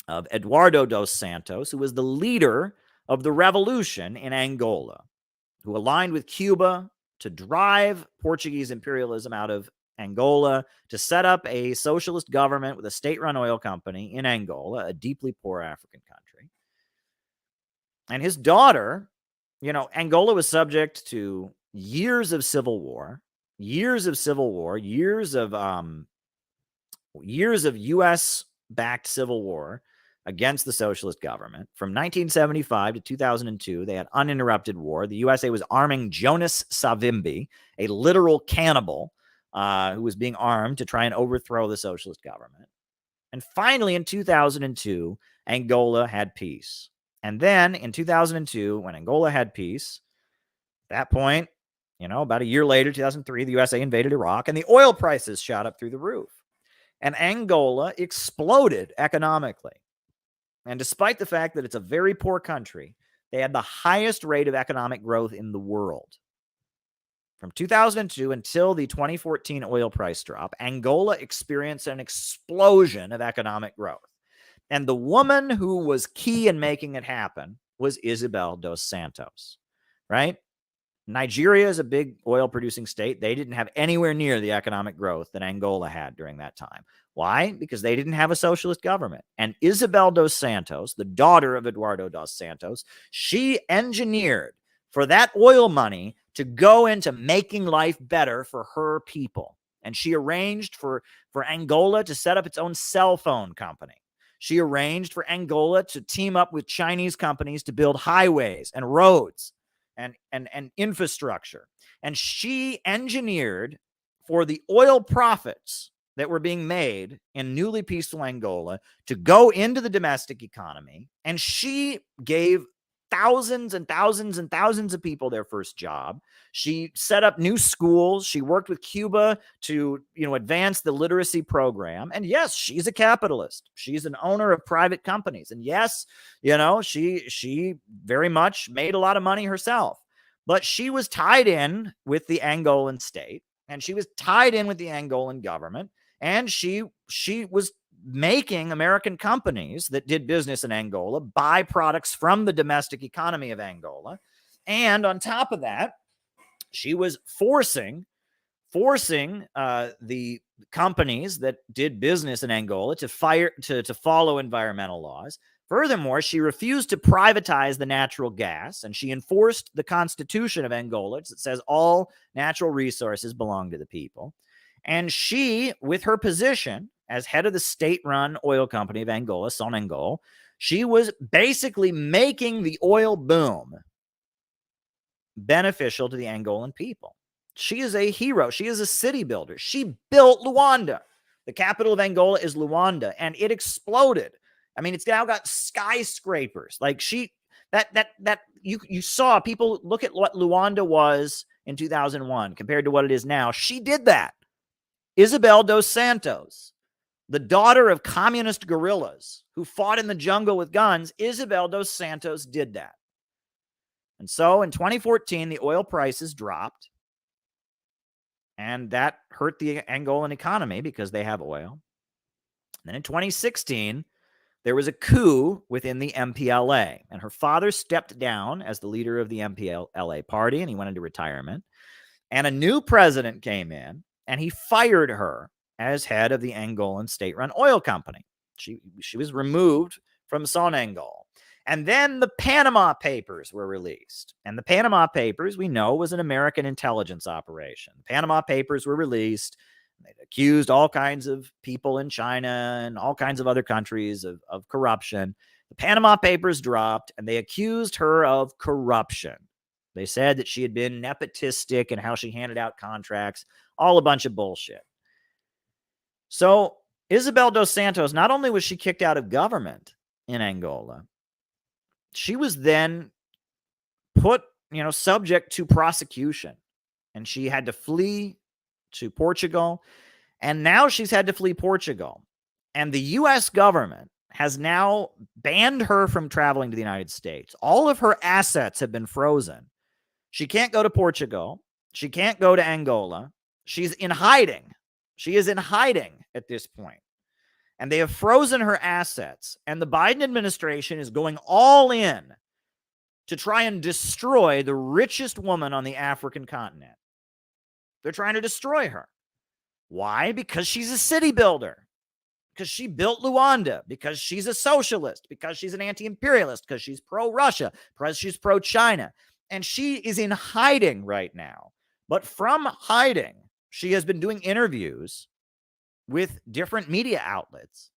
of Eduardo dos Santos, who was the leader of the revolution in Angola, who aligned with Cuba to drive Portuguese imperialism out of Angola, to set up a socialist government with a state-run oil company in Angola, a deeply poor African country. And his daughter, Angola was subject to years of civil war, years of U.S.-backed civil war against the socialist government. From 1975 to 2002, they had uninterrupted war. The USA was arming Jonas Savimbi, a literal cannibal who was being armed to try and overthrow the socialist government. And finally, in 2002, Angola had peace. And then in 2002, when Angola had peace, at that point, about a year later, 2003, the USA invaded Iraq and the oil prices shot up through the roof. And Angola exploded economically. And despite the fact that it's a very poor country, they had the highest rate of economic growth in the world. From 2002 until the 2014 oil price drop, Angola experienced an explosion of economic growth. And the woman who was key in making it happen was Isabel dos Santos, right? Nigeria is a big oil-producing state. They didn't have anywhere near the economic growth that Angola had during that time. Why? Because they didn't have a socialist government. And Isabel dos Santos, the daughter of Eduardo dos Santos, she engineered for that oil money to go into making life better for her people. And she arranged for Angola to set up its own cell phone company. She arranged for Angola to team up with Chinese companies to build highways and roads and infrastructure. And she engineered for the oil profits that were being made in newly peaceful Angola to go into the domestic economy. And she gave thousands and thousands and thousands of people their first job. She set up new schools. She worked with Cuba to, advance the literacy program. And yes, she's a capitalist. She's an owner of private companies. And yes, she very much made a lot of money herself. But she was tied in with the Angolan state, and she was tied in with the Angolan government, and she was making American companies that did business in Angola buy products from the domestic economy of Angola. And on top of that, she was forcing the companies that did business in Angola to follow environmental laws. Furthermore, she refused to privatize the natural gas, and she enforced the Constitution of Angola that says all natural resources belong to the people. And she, with her position as head of the state-run oil company of Angola, Sonangol, she was basically making the oil boom beneficial to the Angolan people. She is a hero. She is a city builder. She built Luanda. The capital of Angola is Luanda, and it exploded. I mean, it's now got skyscrapers. Like you saw people look at what Luanda was in 2001 compared to what it is now. She did that. Isabel dos Santos, the daughter of communist guerrillas who fought in the jungle with guns, Isabel dos Santos did that. And so in 2014, the oil prices dropped, and that hurt the Angolan economy because they have oil. And then in 2016, there was a coup within the MPLA, and her father stepped down as the leader of the MPLA party, and he went into retirement. And a new president came in, and he fired her as head of the Angolan state-run oil company. She was removed from Sonangol. And then the Panama Papers were released. And the Panama Papers, we know, was an American intelligence operation. The Panama Papers were released. They accused all kinds of people in China and all kinds of other countries of corruption. The Panama Papers dropped, and they accused her of corruption. They said that she had been nepotistic and how she handed out contracts, all a bunch of bullshit. So Isabel dos Santos, not only was she kicked out of government in Angola, she was then put, subject to prosecution, and she had to flee to Portugal, and now she's had to flee Portugal. And the U.S. government has now banned her from traveling to the United States. All of her assets have been frozen. She can't go to Portugal. She can't go to Angola. She's in hiding. She is in hiding at this point. And they have frozen her assets. And the Biden administration is going all in to try and destroy the richest woman on the African continent. They're trying to destroy her. Why? Because she's a city builder. Because she built Luanda. Because she's a socialist. Because she's an anti-imperialist. Because she's pro-Russia. Because she's pro-China. And she is in hiding right now. But from hiding, she has been doing interviews with different media outlets.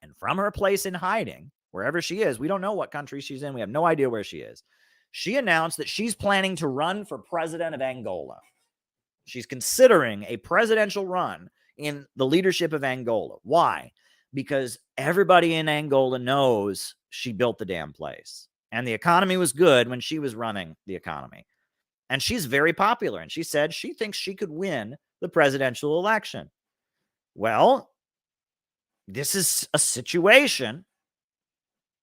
And from her place in hiding, wherever she is, we don't know what country she's in. We have no idea where she is. She announced that she's planning to run for president of Angola. She's considering a presidential run in the leadership of Angola. Why? Because everybody in Angola knows she built the damn place. And the economy was good when she was running the economy. And she's very popular. And she said she thinks she could win the presidential election. Well, this is a situation.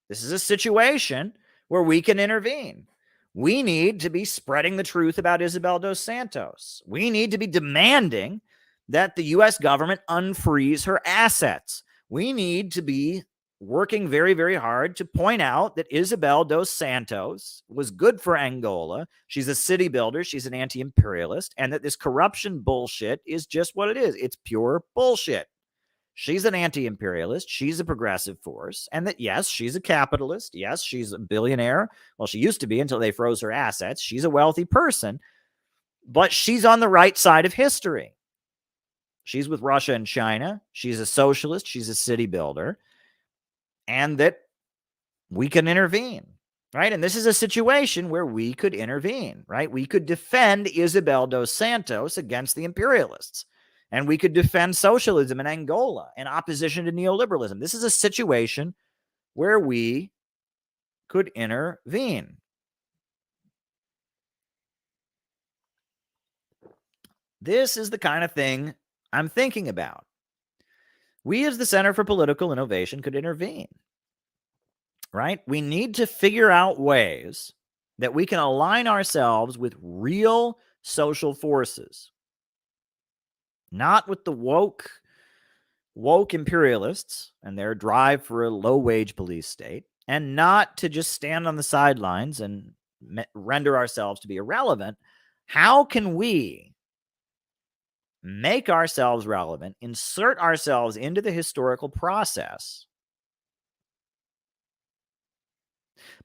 This is a situation where we can intervene. We need to be spreading the truth about Isabel dos Santos. We need to be demanding that the U.S. government unfreeze her assets. We need to be working very, very hard to point out that Isabel dos Santos was good for Angola. She's a city builder. She's an anti-imperialist. And that this corruption bullshit is just what it is. It's pure bullshit. She's an anti-imperialist. She's a progressive force. And that, yes, she's a capitalist. Yes, she's a billionaire. Well, she used to be until they froze her assets. She's a wealthy person. But she's on the right side of history. She's with Russia and China. She's a socialist. She's a city builder. And that we can intervene, right? And this is a situation where we could intervene, right? We could defend Isabel dos Santos against the imperialists. And we could defend socialism in Angola in opposition to neoliberalism. This is a situation where we could intervene. This is the kind of thing I'm thinking about. We as the Center for Political Innovation could intervene, right? We need to figure out ways that we can align ourselves with real social forces, not with the woke imperialists and their drive for a low-wage police state, and not to just stand on the sidelines and render ourselves to be irrelevant. How can we make ourselves relevant, insert ourselves into the historical process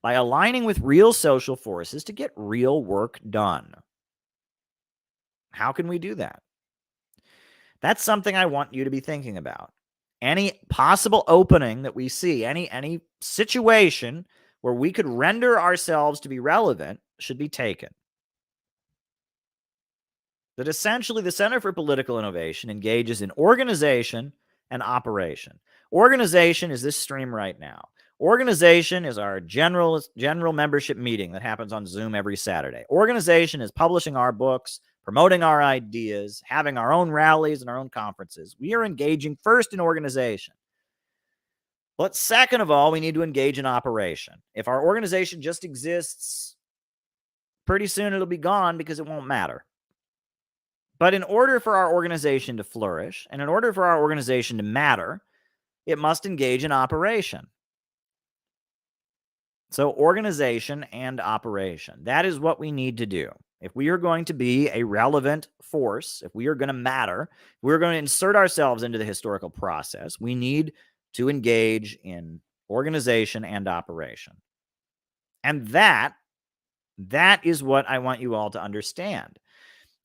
by aligning with real social forces to get real work done? How can we do that? That's something I want you to be thinking about. Any possible opening that we see, any situation where we could render ourselves to be relevant should be taken. That essentially the Center for Political Innovation engages in organization and operation. Organization is this stream right now. Organization is our general membership meeting that happens on Zoom every Saturday. Organization is publishing our books, promoting our ideas, having our own rallies and our own conferences. We are engaging first in organization. But second of all, we need to engage in operation. If our organization just exists, pretty soon it'll be gone because it won't matter. But in order for our organization to flourish, and in order for our organization to matter, it must engage in operation. So organization and operation, that is what we need to do. if we are going to be a relevant force, if we are going to matter, if we're going to insert ourselves into the historical process, we need to engage in organization and operation. And that is what I want you all to understand.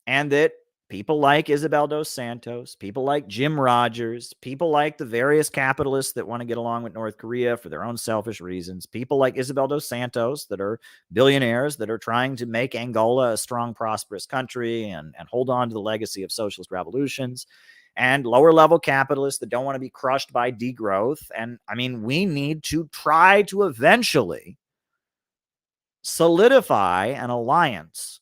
And that people like Isabel dos Santos, people like Jim Rogers, people like the various capitalists that want to get along with North Korea for their own selfish reasons, people like Isabel dos Santos that are billionaires that are trying to make Angola a strong, prosperous country and hold on to the legacy of socialist revolutions, and lower level capitalists that don't want to be crushed by degrowth. And I mean, we need to try to eventually solidify an alliance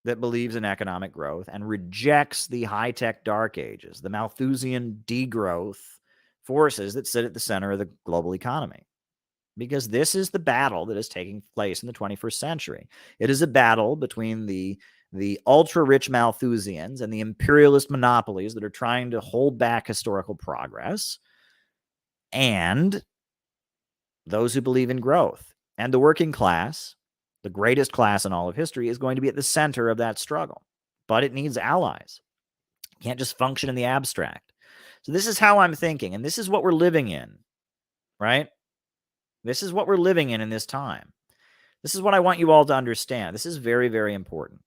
that believes in economic growth and rejects the high-tech dark ages, the Malthusian degrowth forces that sit at the center of the global economy. Because this is the battle that is taking place in the 21st century. It is a battle between the ultra-rich Malthusians and the imperialist monopolies that are trying to hold back historical progress, and those who believe in growth. And the working class, the greatest class in all of history, is going to be at the center of that struggle. But it needs allies. It can't just function in the abstract. So this is how I'm thinking, and this is what we're living in, right? This is what we're living in this time. This is what I want you all to understand. This is very, very important.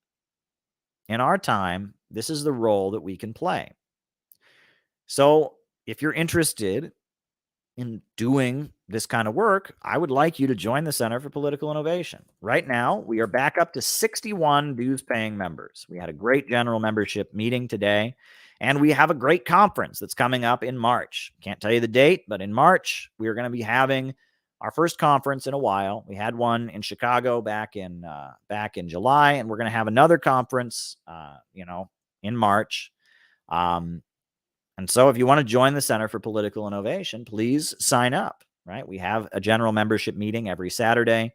In our time, this is the role that we can play. So if you're interested in doing this kind of work, I would like you to join the Center for Political Innovation. Right now, we are back up to 61 dues-paying members. We had a great general membership meeting today, and we have a great conference that's coming up in March. Can't tell you the date, but in March, we are going to be having our first conference in a while. We had one in Chicago back in July, and we're going to have another conference, in March. And so if you want to join the Center for Political Innovation, please sign up, right? We have a general membership meeting every Saturday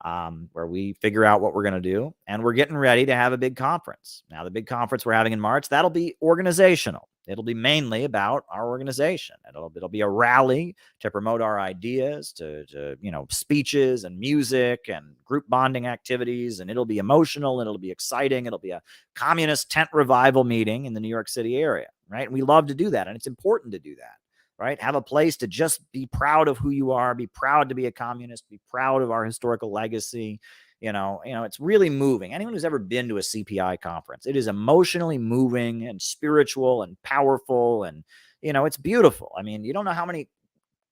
where we figure out what we're going to do. And we're getting ready to have a big conference. Now, the big conference we're having in March, that'll be organizational. It'll be mainly about our organization. It'll be a rally to promote our ideas, to speeches and music and group bonding activities. And it'll be emotional and it'll be exciting. It'll be a communist tent revival meeting in the New York City area, right? And we love to do that. And it's important to do that, right? Have a place to just be proud of who you are, be proud to be a communist, be proud of our historical legacy. It's really moving. Anyone who's ever been to a CPI conference, it is emotionally moving and spiritual and powerful. And, it's beautiful. I mean, you don't know how many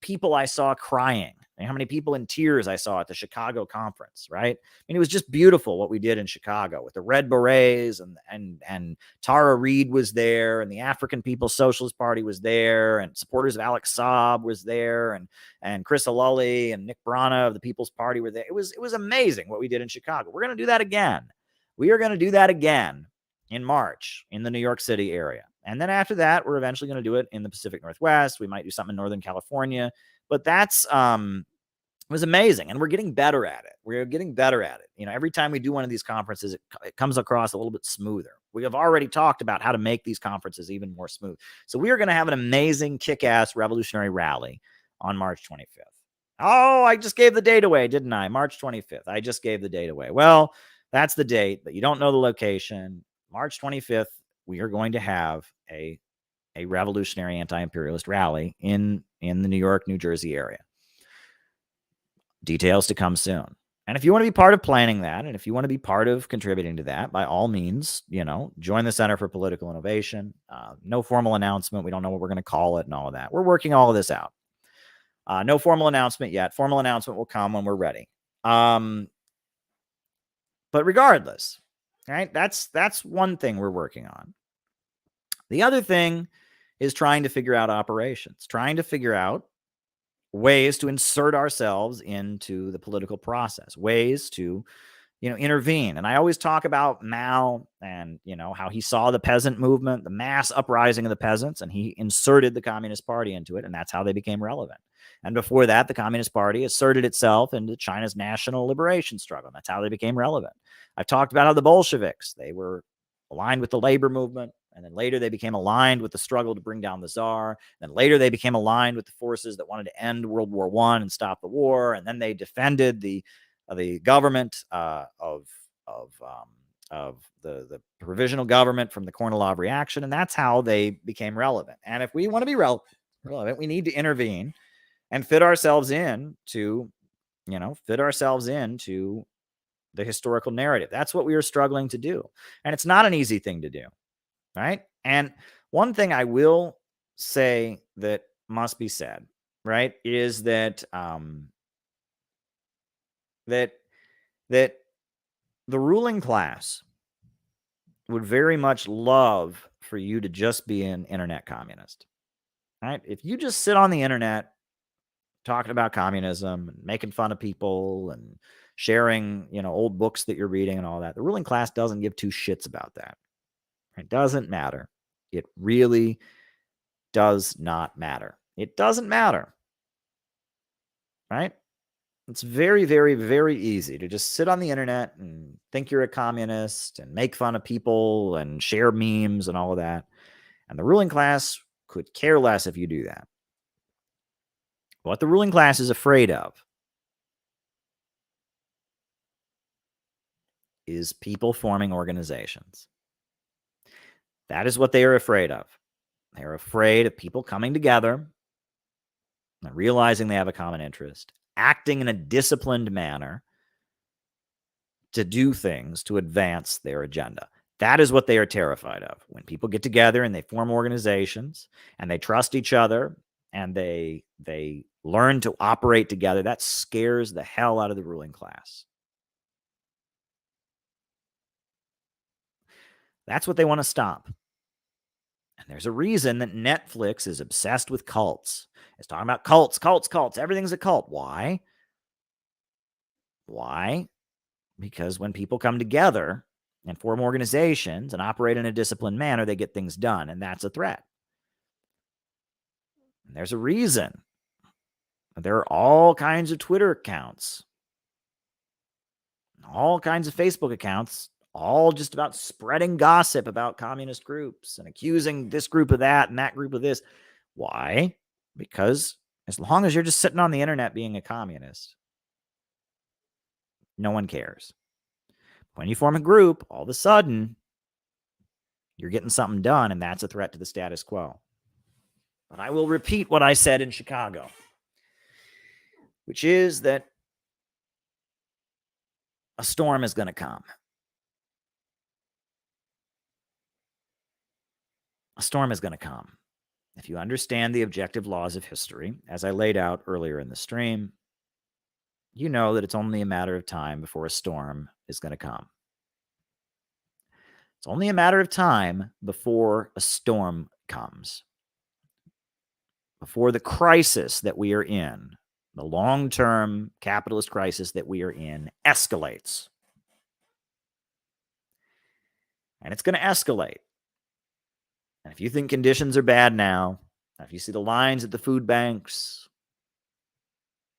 people I saw crying and how many people in tears I saw at the Chicago conference, right? I mean, it was just beautiful what we did in Chicago with the Red Berets and Tara Reid was there, and the African People's Socialist Party was there, and supporters of Alex Saab was there, and Chris Alulli and Nick Brana of the People's Party were there. It was amazing what we did in Chicago. We're going to do that again. We are going to do that again in March in the New York City area. And then after that, we're eventually going to do it in the Pacific Northwest. We might do something in Northern California. But that's it was amazing. And we're getting better at it. We're getting better at it. Every time we do one of these conferences, it comes across a little bit smoother. We have already talked about how to make these conferences even more smooth. So we are going to have an amazing, kick-ass revolutionary rally on March 25th. Oh, I just gave the date away, didn't I? March 25th. I just gave the date away. Well, that's the date, but you don't know the location. March 25th, we are going to have a revolutionary anti-imperialist rally in the New York, New Jersey area. Details to come soon. And if you want to be part of planning that, and if you want to be part of contributing to that, by all means, join the Center for Political Innovation. No formal announcement. We don't know what we're going to call it and all of that. We're working all of this out. No formal announcement yet. Formal announcement will come when we're ready. But regardless, right? That's one thing we're working on. The other thing is trying to figure out operations, trying to figure out ways to insert ourselves into the political process, ways to, intervene. And I always talk about Mao and, how he saw the peasant movement, the mass uprising of the peasants, and he inserted the Communist Party into it. And that's how they became relevant. And before that, the Communist Party asserted itself into China's national liberation struggle. And that's how they became relevant. I've talked about how the Bolsheviks, they were aligned with the labor movement. And then later they became aligned with the struggle to bring down the Tsar. Then later they became aligned with the forces that wanted to end World War I and stop the war. And then they defended the government of the provisional government from the Kornilov reaction, and that's how they became relevant. And if we want to be relevant, we need to intervene and fit ourselves into the historical narrative. That's what we are struggling to do, and it's not an easy thing to do, right? And one thing I will say that must be said, right, is that that the ruling class would very much love for you to just be an internet communist, right? If you just sit on the internet talking about communism and making fun of people and sharing, old books that you're reading and all that, the ruling class doesn't give two shits about that. It doesn't matter. It really does not matter. It doesn't matter, right? It's very, very, very easy to just sit on the internet and think you're a communist and make fun of people and share memes and all of that. And the ruling class could care less if you do that. What the ruling class is afraid of is people forming organizations. That is what they are afraid of. They're afraid of people coming together and realizing they have a common interest, acting in a disciplined manner to do things to advance their agenda. That is what they are terrified of. When people get together and they form organizations and they trust each other and they learn to operate together, that scares the hell out of the ruling class. That's what they want to stop. And there's a reason that Netflix is obsessed with cults. It's talking about cults. Everything's a cult. Why? Because when people come together and form organizations and operate in a disciplined manner, they get things done, and that's a threat. And there's a reason. There are all kinds of Twitter accounts, all kinds of Facebook accounts, all just about spreading gossip about communist groups and accusing this group of that and that group of this. Why? Because as long as you're just sitting on the internet being a communist, no one cares. When you form a group, all of a sudden, you're getting something done, and that's a threat to the status quo. But I will repeat what I said in Chicago, which is that a storm is going to come. A storm is going to come. If you understand the objective laws of history, as I laid out earlier in the stream, you know that it's only a matter of time before a storm is going to come. It's only a matter of time before a storm comes. Before the crisis that we are in, the long-term capitalist crisis that we are in, escalates. And it's going to escalate. And if you think conditions are bad now, if you see the lines at the food banks,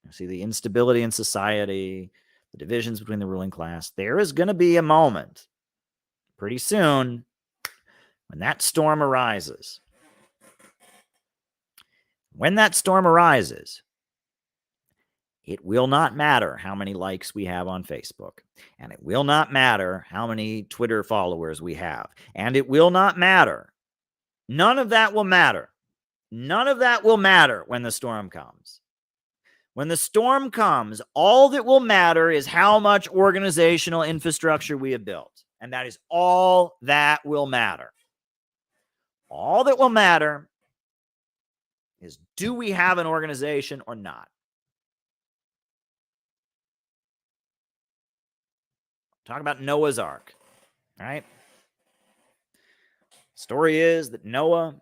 you see the instability in society, the divisions between the ruling class, there is going to be a moment pretty soon when that storm arises. When that storm arises, it will not matter how many likes we have on Facebook, and it will not matter how many Twitter followers we have, and it will not matter. None of that will matter. None of that will matter when the storm comes. When the storm comes, all that will matter is how much organizational infrastructure we have built. And that is all that will matter. All that will matter is, do we have an organization or not? Talk about Noah's Ark, right? Story is that Noah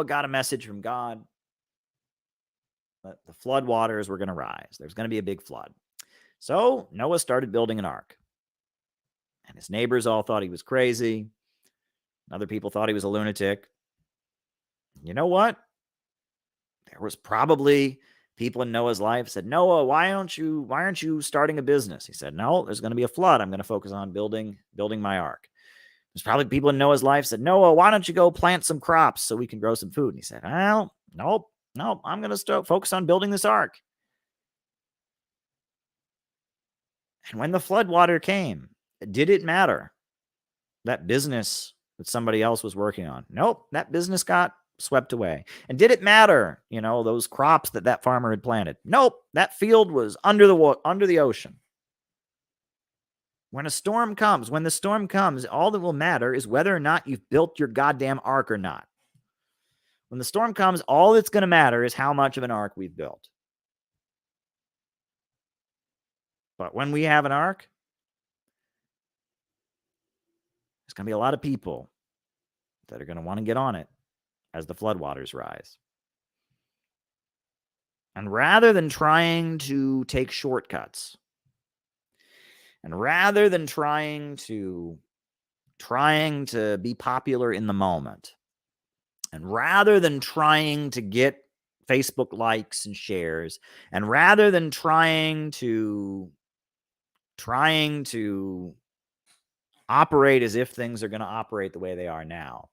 got a message from God that the flood waters were going to rise. There's going to be a big flood. So Noah started building an ark. And his neighbors all thought he was crazy. Other people thought he was a lunatic. You know what? There was probably people in Noah's life said, Noah, why aren't you starting a business? He said, no, there's going to be a flood. I'm going to focus on building my ark. There's probably people in Noah's life said, Noah, why don't you go plant some crops so we can grow some food? And he said, well, nope, I'm going to focus on building this ark. And when the floodwater came, did it matter? That business that somebody else was working on? Nope, that business got swept away. And did it matter, those crops that farmer had planted? Nope, that field was under the ocean. When the storm comes, all that will matter is whether or not you've built your goddamn ark or not. When the storm comes, all that's going to matter is how much of an ark we've built. But when we have an ark, there's going to be a lot of people that are going to want to get on it as the floodwaters rise. And rather than trying to take shortcuts, and rather than trying to be popular in the moment, and rather than trying to get Facebook likes and shares, and rather than trying to operate as if things are going to operate the way they are now,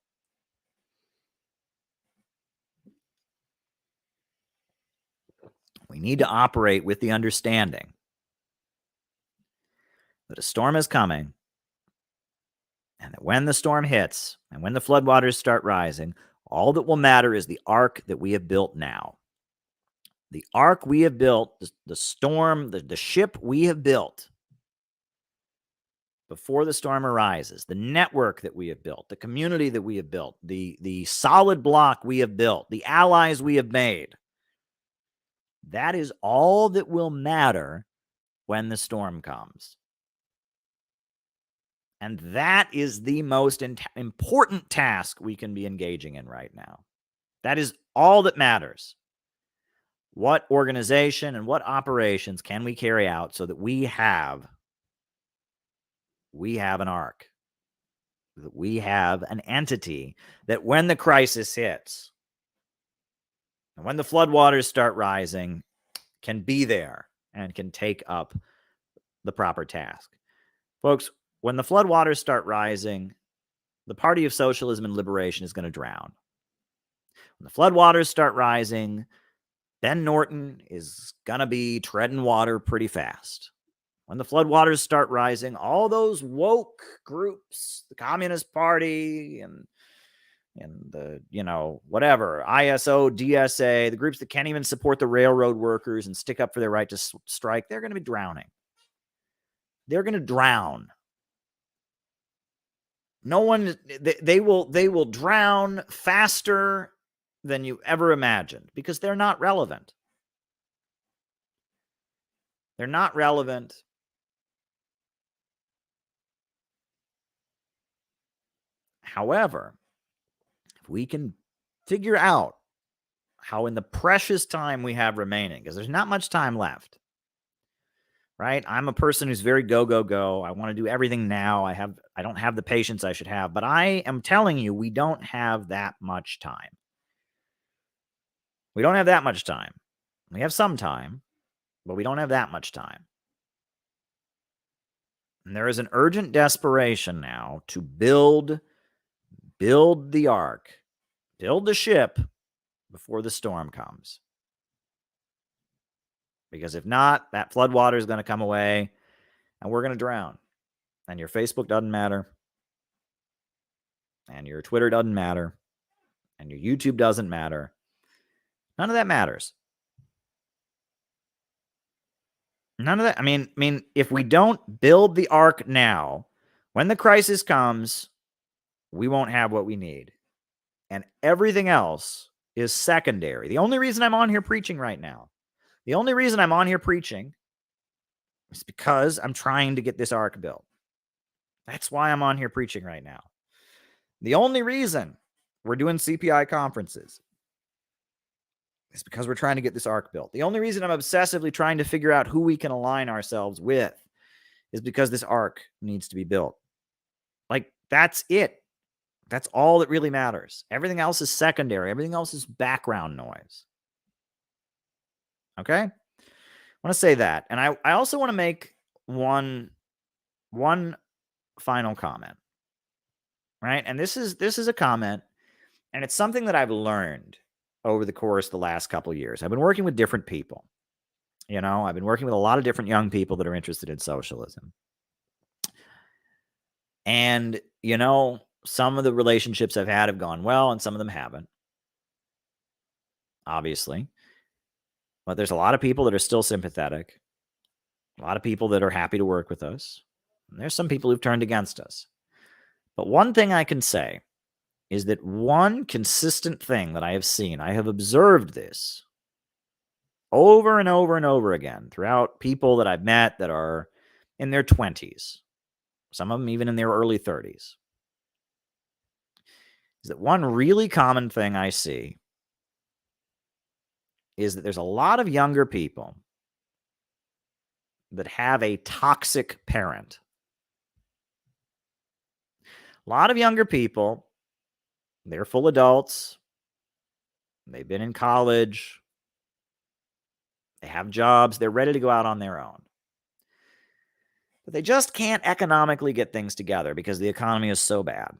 we need to operate with the understanding that a storm is coming, and that when the storm hits and when the floodwaters start rising, all that will matter is the ark that we have built now. The ark we have built, the ship we have built before the storm arises, the network that we have built, the community that we have built, the solid block we have built, the allies we have made. That is all that will matter when the storm comes. And that is the most important task we can be engaging in right now. That is all that matters. What organization and what operations can we carry out so that we have an ark, that we have an entity that when the crisis hits, and when the floodwaters start rising, can be there and can take up the proper task. Folks, when the floodwaters start rising, the Party of Socialism and Liberation is going to drown. When the floodwaters start rising, Ben Norton is going to be treading water pretty fast. When the floodwaters start rising, all those woke groups, the Communist Party and the, whatever, ISO, DSA, the groups that can't even support the railroad workers and stick up for their right to strike, they're going to be drowning. They're going to drown. They will drown faster than you ever imagined because they're not relevant. They're not relevant. However, if we can figure out how in the precious time we have remaining, because there's not much time left, right? I'm a person who's very go, go, go. I want to do everything now. I don't have the patience I should have, but I am telling you, we don't have that much time. We don't have that much time. We have some time, but we don't have that much time. And there is an urgent desperation now to build the ark, build the ship before the storm comes. Because if not, that floodwater is going to come away and we're going to drown. And your Facebook doesn't matter. And your Twitter doesn't matter. And your YouTube doesn't matter. None of that matters. None of that. I mean, if we don't build the ark now, when the crisis comes, we won't have what we need. And everything else is secondary. The only reason I'm on here preaching right now, is because I'm trying to get this ark built. That's why I'm on here preaching right now. The only reason we're doing CPI conferences is because we're trying to get this ark built. The only reason I'm obsessively trying to figure out who we can align ourselves with is because this ark needs to be built. Like, that's it. That's all that really matters. Everything else is secondary. Everything else is background noise. Okay? I want to say that. And I also want to make one final comment. Right? And this is a comment, and it's something that I've learned over the course of the last couple of years. I've been working with different people. You know, I've been working with a lot of different young people that are interested in socialism. And, you know, some of the relationships I've had have gone well and some of them haven't, obviously. But there's a lot of people that are still sympathetic, a lot of people that are happy to work with us. And there's some people who've turned against us. But one thing I can say is that one consistent thing that I have seen, I have observed this over and over and over again throughout people that I've met that are in their 20s, some of them even in their early 30s, is that one really common thing I see is that there's a lot of younger people that have a toxic parent. A lot of younger people, they're full adults, they've been in college, they have jobs, they're ready to go out on their own. But they just can't economically get things together because the economy is so bad.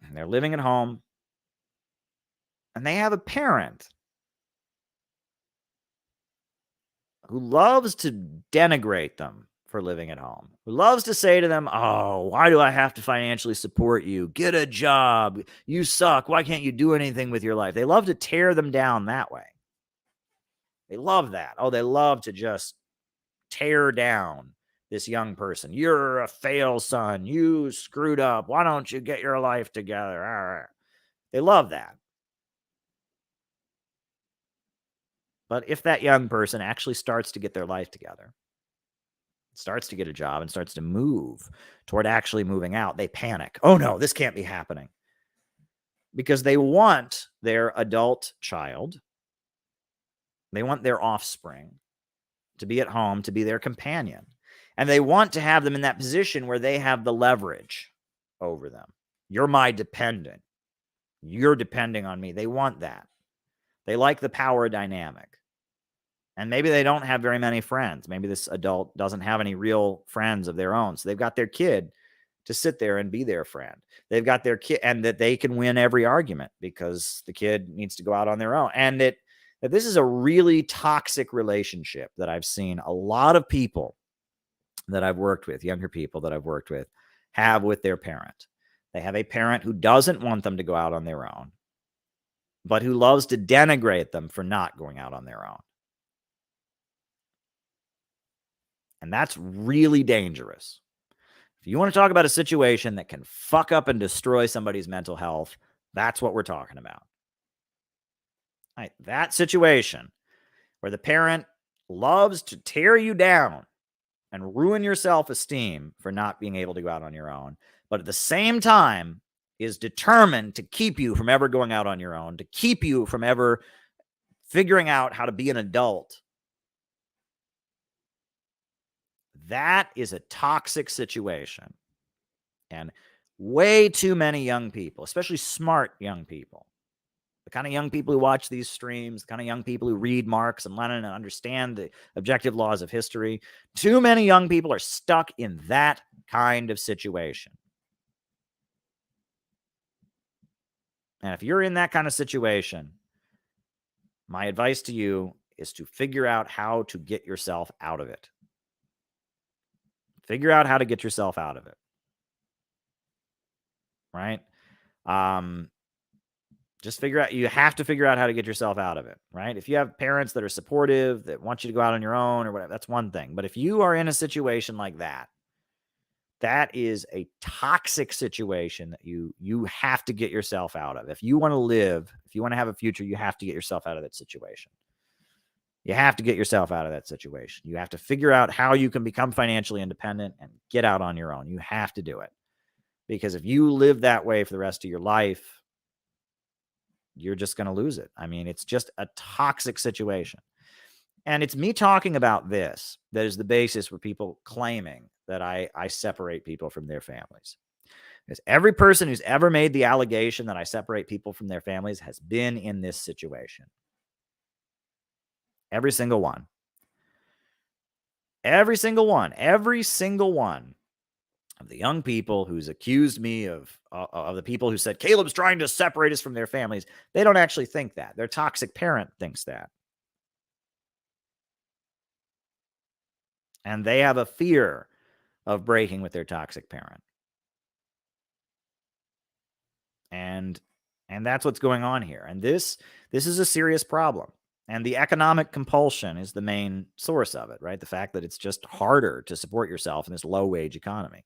And they're living at home, and they have a parent who loves to denigrate them for living at home, who loves to say to them, "Oh, why do I have to financially support you? Get a job. You suck. Why can't you do anything with your life?" They love to tear them down that way. They love that. Oh, they love to just tear down this young person. "You're a fail son. You screwed up. Why don't you get your life together?" They love that. But if that young person actually starts to get their life together, starts to get a job, and starts to move toward actually moving out, they panic. "Oh no, this can't be happening." Because they want their adult child, they want their offspring to be at home, to be their companion. And they want to have them in that position where they have the leverage over them. "You're my dependent. You're depending on me." They want that. They like the power dynamic. And maybe they don't have very many friends. Maybe this adult doesn't have any real friends of their own. So they've got their kid to sit there and be their friend. They've got their kid, and that they can win every argument because the kid needs to go out on their own. And that this is a really toxic relationship that I've seen a lot of people that I've worked with, younger people that I've worked with, have with their parent. They have a parent who doesn't want them to go out on their own, but who loves to denigrate them for not going out on their own. And that's really dangerous. If you want to talk about a situation that can fuck up and destroy somebody's mental health, that's what we're talking about. Right? That situation where the parent loves to tear you down and ruin your self-esteem for not being able to go out on your own, but at the same time is determined to keep you from ever going out on your own, to keep you from ever figuring out how to be an adult. That is a toxic situation. And way too many young people, especially smart young people, the kind of young people who watch these streams, the kind of young people who read Marx and Lenin and understand the objective laws of history, too many young people are stuck in that kind of situation. And if you're in that kind of situation, my advice to you is to figure out how to get yourself out of it. Figure out how to get yourself out of it. Right? Just figure out, you have to figure out how to get yourself out of it, right? If you have parents that are supportive, that want you to go out on your own or whatever, that's one thing. But if you are in a situation like that, that is a toxic situation that you have to get yourself out of. If you want to live, if you want to have a future, you have to get yourself out of that situation. You have to get yourself out of that situation. You have to figure out how you can become financially independent and get out on your own. You have to do it. Because if you live that way for the rest of your life, you're just going to lose it. I mean, it's just a toxic situation. And it's me talking about this that is the basis for people claiming that I separate people from their families. Because every person who's ever made the allegation that I separate people from their families has been in this situation. Every single one. Every single one. Every single one of the young people who's accused me of the people who said, "Caleb's trying to separate us from their families," they don't actually think that. Their toxic parent thinks that. and they have a fear of breaking with their toxic parent. And that's what's going on here. And this is a serious problem. And the economic compulsion is the main source of it, right? The fact that it's just harder to support yourself in this low-wage economy.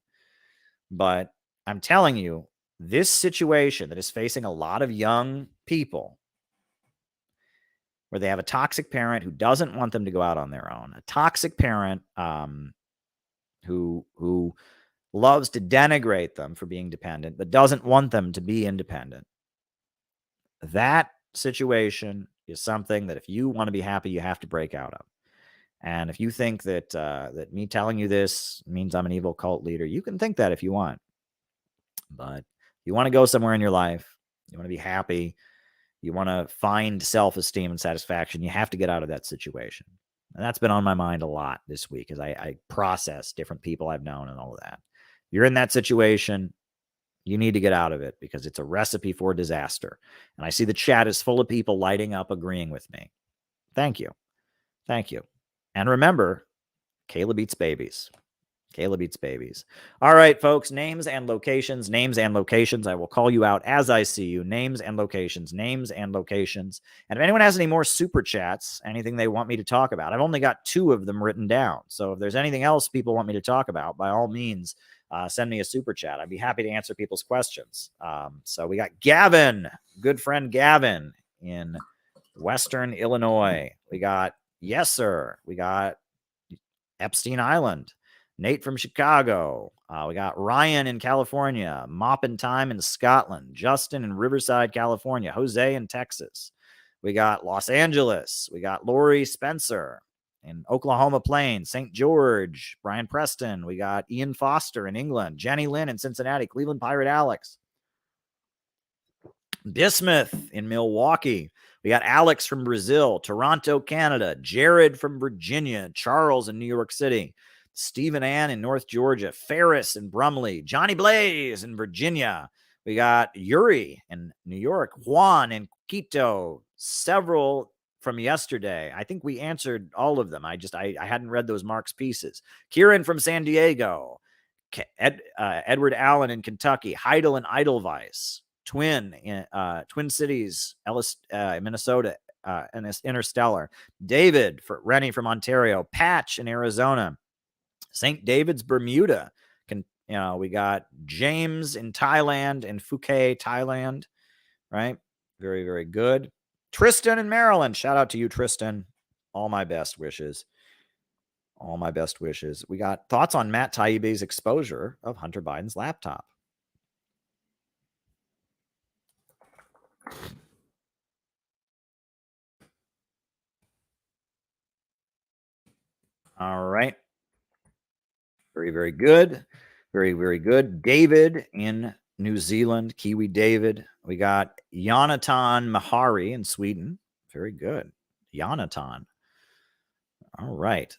But I'm telling you, this situation that is facing a lot of young people, where they have a toxic parent who doesn't want them to go out on their own, a toxic parent who loves to denigrate them for being dependent, but doesn't want them to be independent. That situation is something that if you want to be happy, you have to break out of. And if you think that that me telling you this means I'm an evil cult leader, you can think that if you want. But if you want to go somewhere in your life, you want to be happy, you want to find self-esteem and satisfaction, you have to get out of that situation. And that's been on my mind a lot this week as I process different people I've known and all of that. You're in that situation, you need to get out of it because it's a recipe for disaster. And I see the chat is full of people lighting up, agreeing with me. Thank you. Thank you. And remember, Caleb eats babies. Caleb eats babies. All right, folks, names and locations, names and locations. I will call you out as I see you. Names and locations, names and locations. And if anyone has any more super chats, anything they want me to talk about, I've only got 2 of them written down. So if there's anything else people want me to talk about, by all means, send me a super chat. I'd be happy to answer people's questions. So we got Gavin, good friend Gavin in Western Illinois. We got Yes Sir. We got Epstein Island. Nate from Chicago. We got Ryan in California. Maupin Time in Scotland. Justin in Riverside, California. Jose in Texas. We got Los Angeles. We got Lori Spencer in Oklahoma Plains. St. George. Brian Preston. We got Ian Foster in England. Jenny Lynn in Cincinnati. Cleveland Pirate Alex. Bismuth in Milwaukee. We got Alex from Brazil. Toronto, Canada. Jared from Virginia. Charles in New York City. Stephen Ann in North Georgia, Ferris in Brumley, Johnny Blaze in Virginia. We got Yuri in New York, Juan in Quito, several from yesterday. I think we answered all of them. I hadn't read those Mark's pieces. Kieran from San Diego, Edward Allen in Kentucky, Heidel in Edelweiss, Twin in Twin Cities, Ellis, Minnesota, Interstellar, David for Rennie from Ontario, Patch in Arizona, St. David's, Bermuda. We got James in Thailand and Phuket, Thailand, right? Very, very good. Tristan in Maryland. Shout out to you, Tristan. All my best wishes. All my best wishes. We got thoughts on Matt Taibbi's exposure of Hunter Biden's laptop. All right. Very, very good. Very, very good. David in New Zealand, Kiwi David. We got Jonathan Mahari in Sweden. Very good. Jonathan. All right.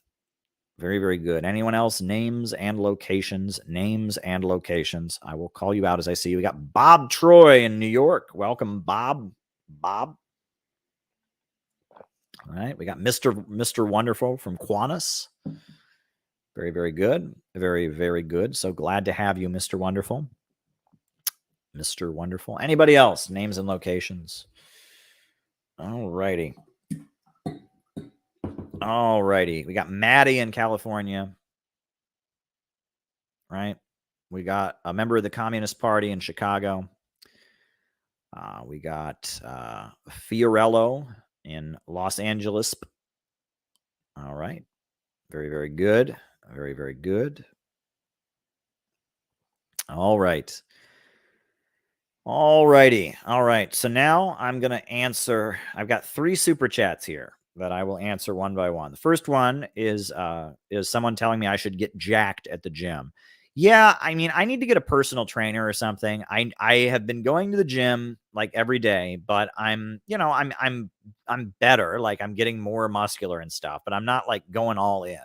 Very, very good. Anyone else? Names and locations. Names and locations. I will call you out as I see you. We got Bob Troy in New York. Welcome, Bob. Bob. All right. We got Mr. Wonderful from Qantas. Very, very good. Very, very good. So glad to have you, Mr. Wonderful. Mr. Wonderful. Anybody else? Names and locations. All righty. All righty. We got Maddie in California. Right. We got a member of the Communist Party in Chicago. We got Fiorello in Los Angeles. All right. Very, very good. Very, very good. All right. All righty. All right. So now I'm going to answer. I've got 3 super chats here that I will answer one by one. The first one is someone telling me I should get jacked at the gym. Yeah, I mean, I need to get a personal trainer or something. I have been going to the gym like every day, but I'm better. Like I'm getting more muscular and stuff, but I'm not like going all in,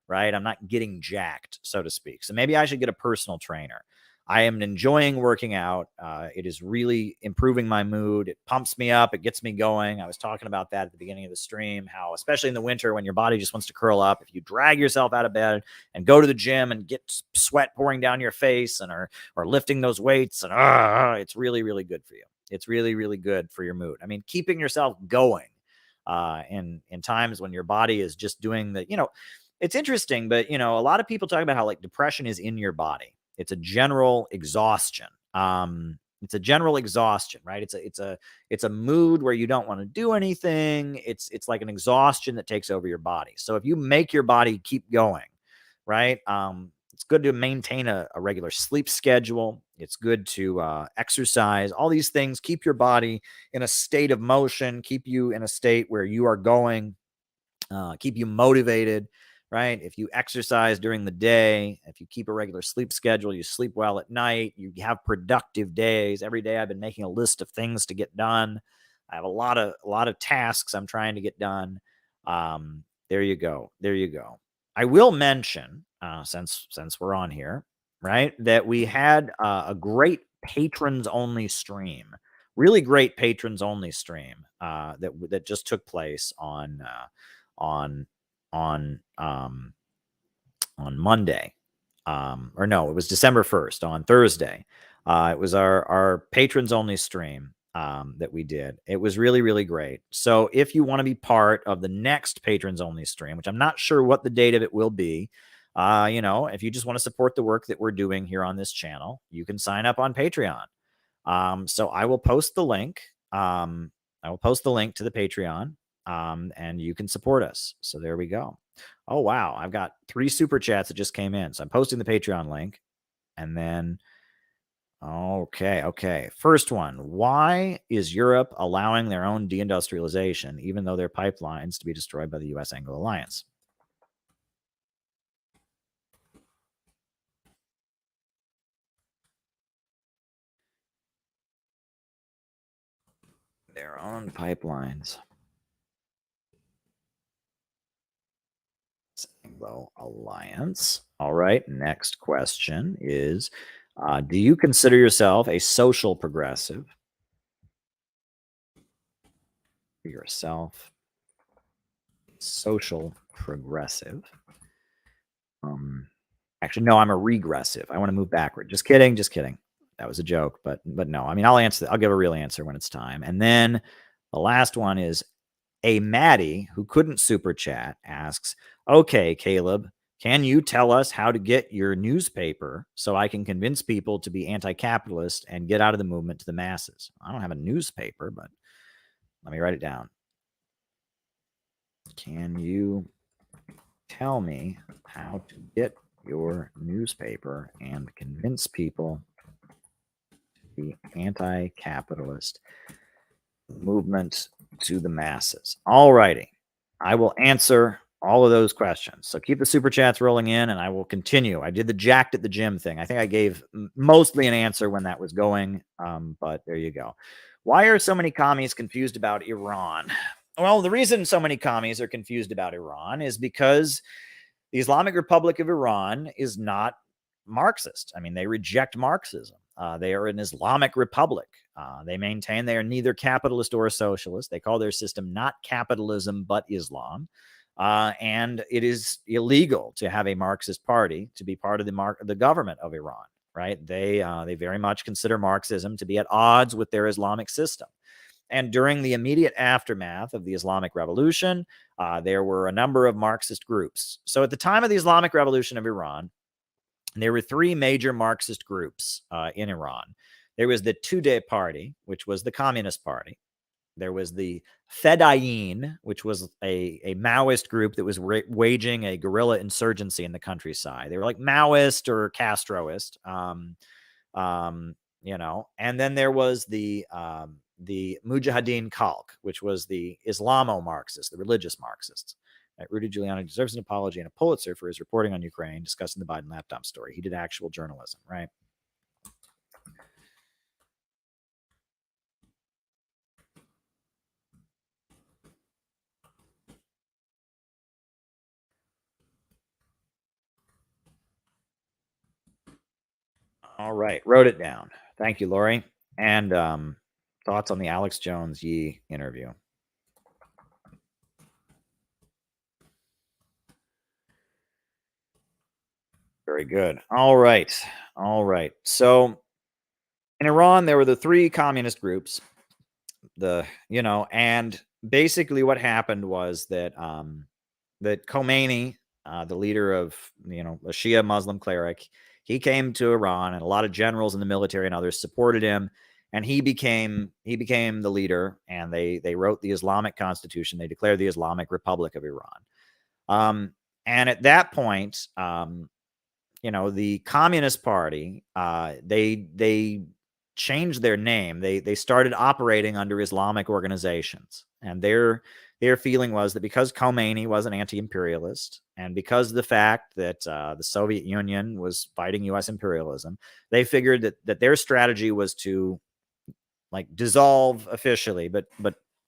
right? I'm not getting jacked, so to speak. So maybe I should get a personal trainer. I am enjoying working out. It is really improving my mood. It pumps me up. It gets me going. I was talking about that at the beginning of the stream, how especially in the winter when your body just wants to curl up, if you drag yourself out of bed and go to the gym and get sweat pouring down your face and or lifting those weights, and it's really, really good for you. It's really, really good for your mood. I mean, keeping yourself going in times when your body is just doing the, it's interesting, but a lot of people talk about how like depression is in your body. It's a general exhaustion. It's a general exhaustion, right? It's a mood where you don't want to do anything. It's like an exhaustion that takes over your body. So if you make your body keep going, right? It's good to maintain a regular sleep schedule. It's good to exercise. All these things keep your body in a state of motion, keep you in a state where you are going, keep you motivated, right? If you exercise during the day, if you keep a regular sleep schedule, you sleep well at night, you have productive days. Every day I've been making a list of things to get done. I have a lot of tasks I'm trying to get done. There you go. There you go. I will mention, since we're on here, right, that we had a great patrons only stream, really great patrons only stream that just took place on on on Monday, or no, it was December 1st on Thursday. It was our patrons only stream that we did. It was really, really great. So if you want to be part of the next patrons only stream, which I'm not sure what the date of it will be, if you just want to support the work that we're doing here on this channel, you can sign up on Patreon. So I will post the link. I will post the link to the Patreon, and you can support us. So there we go. Oh, wow. I've got 3 super chats that just came in. So I'm posting the Patreon link. And then, okay. First one. Why is Europe allowing their own deindustrialization, even though their pipelines to be destroyed by the U.S. Anglo Alliance? Their own pipelines. Anglo Alliance. All right. Next question is, do you consider yourself a social progressive? Yourself, social progressive. Actually, no, I'm a regressive. I want to move backward. Just kidding. That was a joke, but no. I mean, I'll give a real answer when it's time. And then the last one is a Maddie who couldn't super chat asks, okay, Caleb, can you tell us how to get your newspaper so I can convince people to be anti-capitalist and get out of the movement to the masses? I don't have a newspaper, but let me write it down. Can you tell me how to get your newspaper and convince people to be anti-capitalist movement to the masses? All righty. I will answer all of those questions. So keep the super chats rolling in and I will continue. I did the jacked at the gym thing. I think I gave mostly an answer when that was going, but there you go. Why are so many commies confused about Iran? Well, the reason so many commies are confused about Iran is because the Islamic Republic of Iran is not Marxist. I mean, they reject Marxism. They are an Islamic republic. They maintain they are neither capitalist or socialist. They call their system not capitalism, but Islam. And it is illegal to have a Marxist party to be part of the government of Iran, right? They very much consider Marxism to be at odds with their Islamic system. And during the immediate aftermath of the Islamic Revolution, there were a number of Marxist groups. So at the time of the Islamic Revolution of Iran, there were 3 major Marxist groups in Iran. There was the Tudeh Party, which was the Communist Party. There was the Fedayeen, which was a Maoist group that was waging a guerrilla insurgency in the countryside. They were like Maoist or Castroist, and then there was the Mujahideen Khalq, which was the Islamo-Marxists, the religious Marxists. Rudy Giuliani deserves an apology and a Pulitzer for his reporting on Ukraine, discussing the Biden laptop story. He did actual journalism, right? All right, wrote it down. Thank you, Lori. And thoughts on the Alex Jones Yee interview? Very good. All right. All right. So in Iran, there were the three communist groups. And basically what happened was that that Khomeini, the leader of a Shia Muslim cleric, he came to Iran, and a lot of generals in the military and others supported him, and he became the leader. And they wrote the Islamic Constitution. They declared the Islamic Republic of Iran. And at that point, the Communist Party, they changed their name. They started operating under Islamic organizations, and their feeling was that because Khomeini was an anti-imperialist, and because of the fact that the Soviet Union was fighting U.S. imperialism, they figured that their strategy was to dissolve officially, but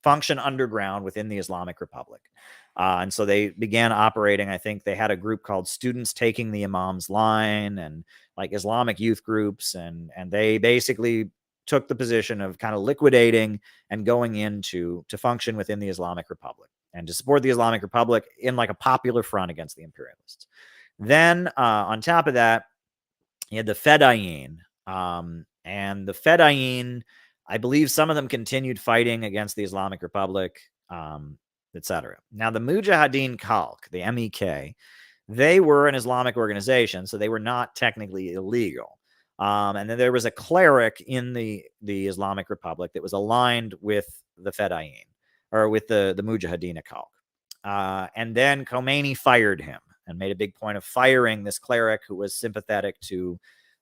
function underground within the Islamic Republic. And so they began operating. I think they had a group called Students Taking the Imam's Line, and Islamic youth groups. And they basically took the position of kind of liquidating and going into to function within the Islamic Republic and to support the Islamic Republic in a popular front against the imperialists. Then on top of that, you had the Fedayeen. And the Fedayeen, I believe some of them continued fighting against the Islamic Republic, etc. Now, the Mujahideen Khalq, the MEK, they were an Islamic organization, so they were not technically illegal. And then there was a cleric in the Islamic Republic that was aligned with the Fedayeen, or with the Mujahideen Khalq. And then Khomeini fired him and made a big point of firing this cleric who was sympathetic to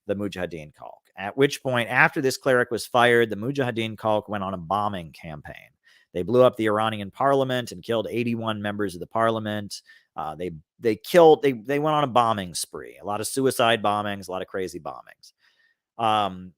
the Mujahideen Khalq. At which point, after this cleric was fired, the Mujahideen Khalq went on a bombing campaign. They blew up the Iranian parliament and killed 81 members of the parliament. They went on a bombing spree, a lot of suicide bombings, a lot of crazy bombings.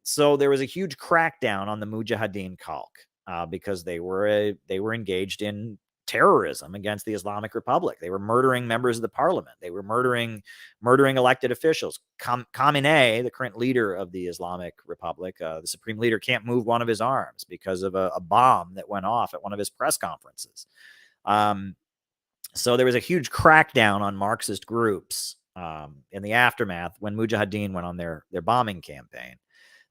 So there was a huge crackdown on the Mujahideen Khalq because they were engaged in terrorism against the Islamic Republic. They were murdering members of the parliament. They were murdering elected officials. Khamenei, the current leader of the Islamic Republic, the supreme leader, can't move one of his arms because of a bomb that went off at one of his press conferences. So there was a huge crackdown on Marxist groups in the aftermath when Mujahideen went on their bombing campaign.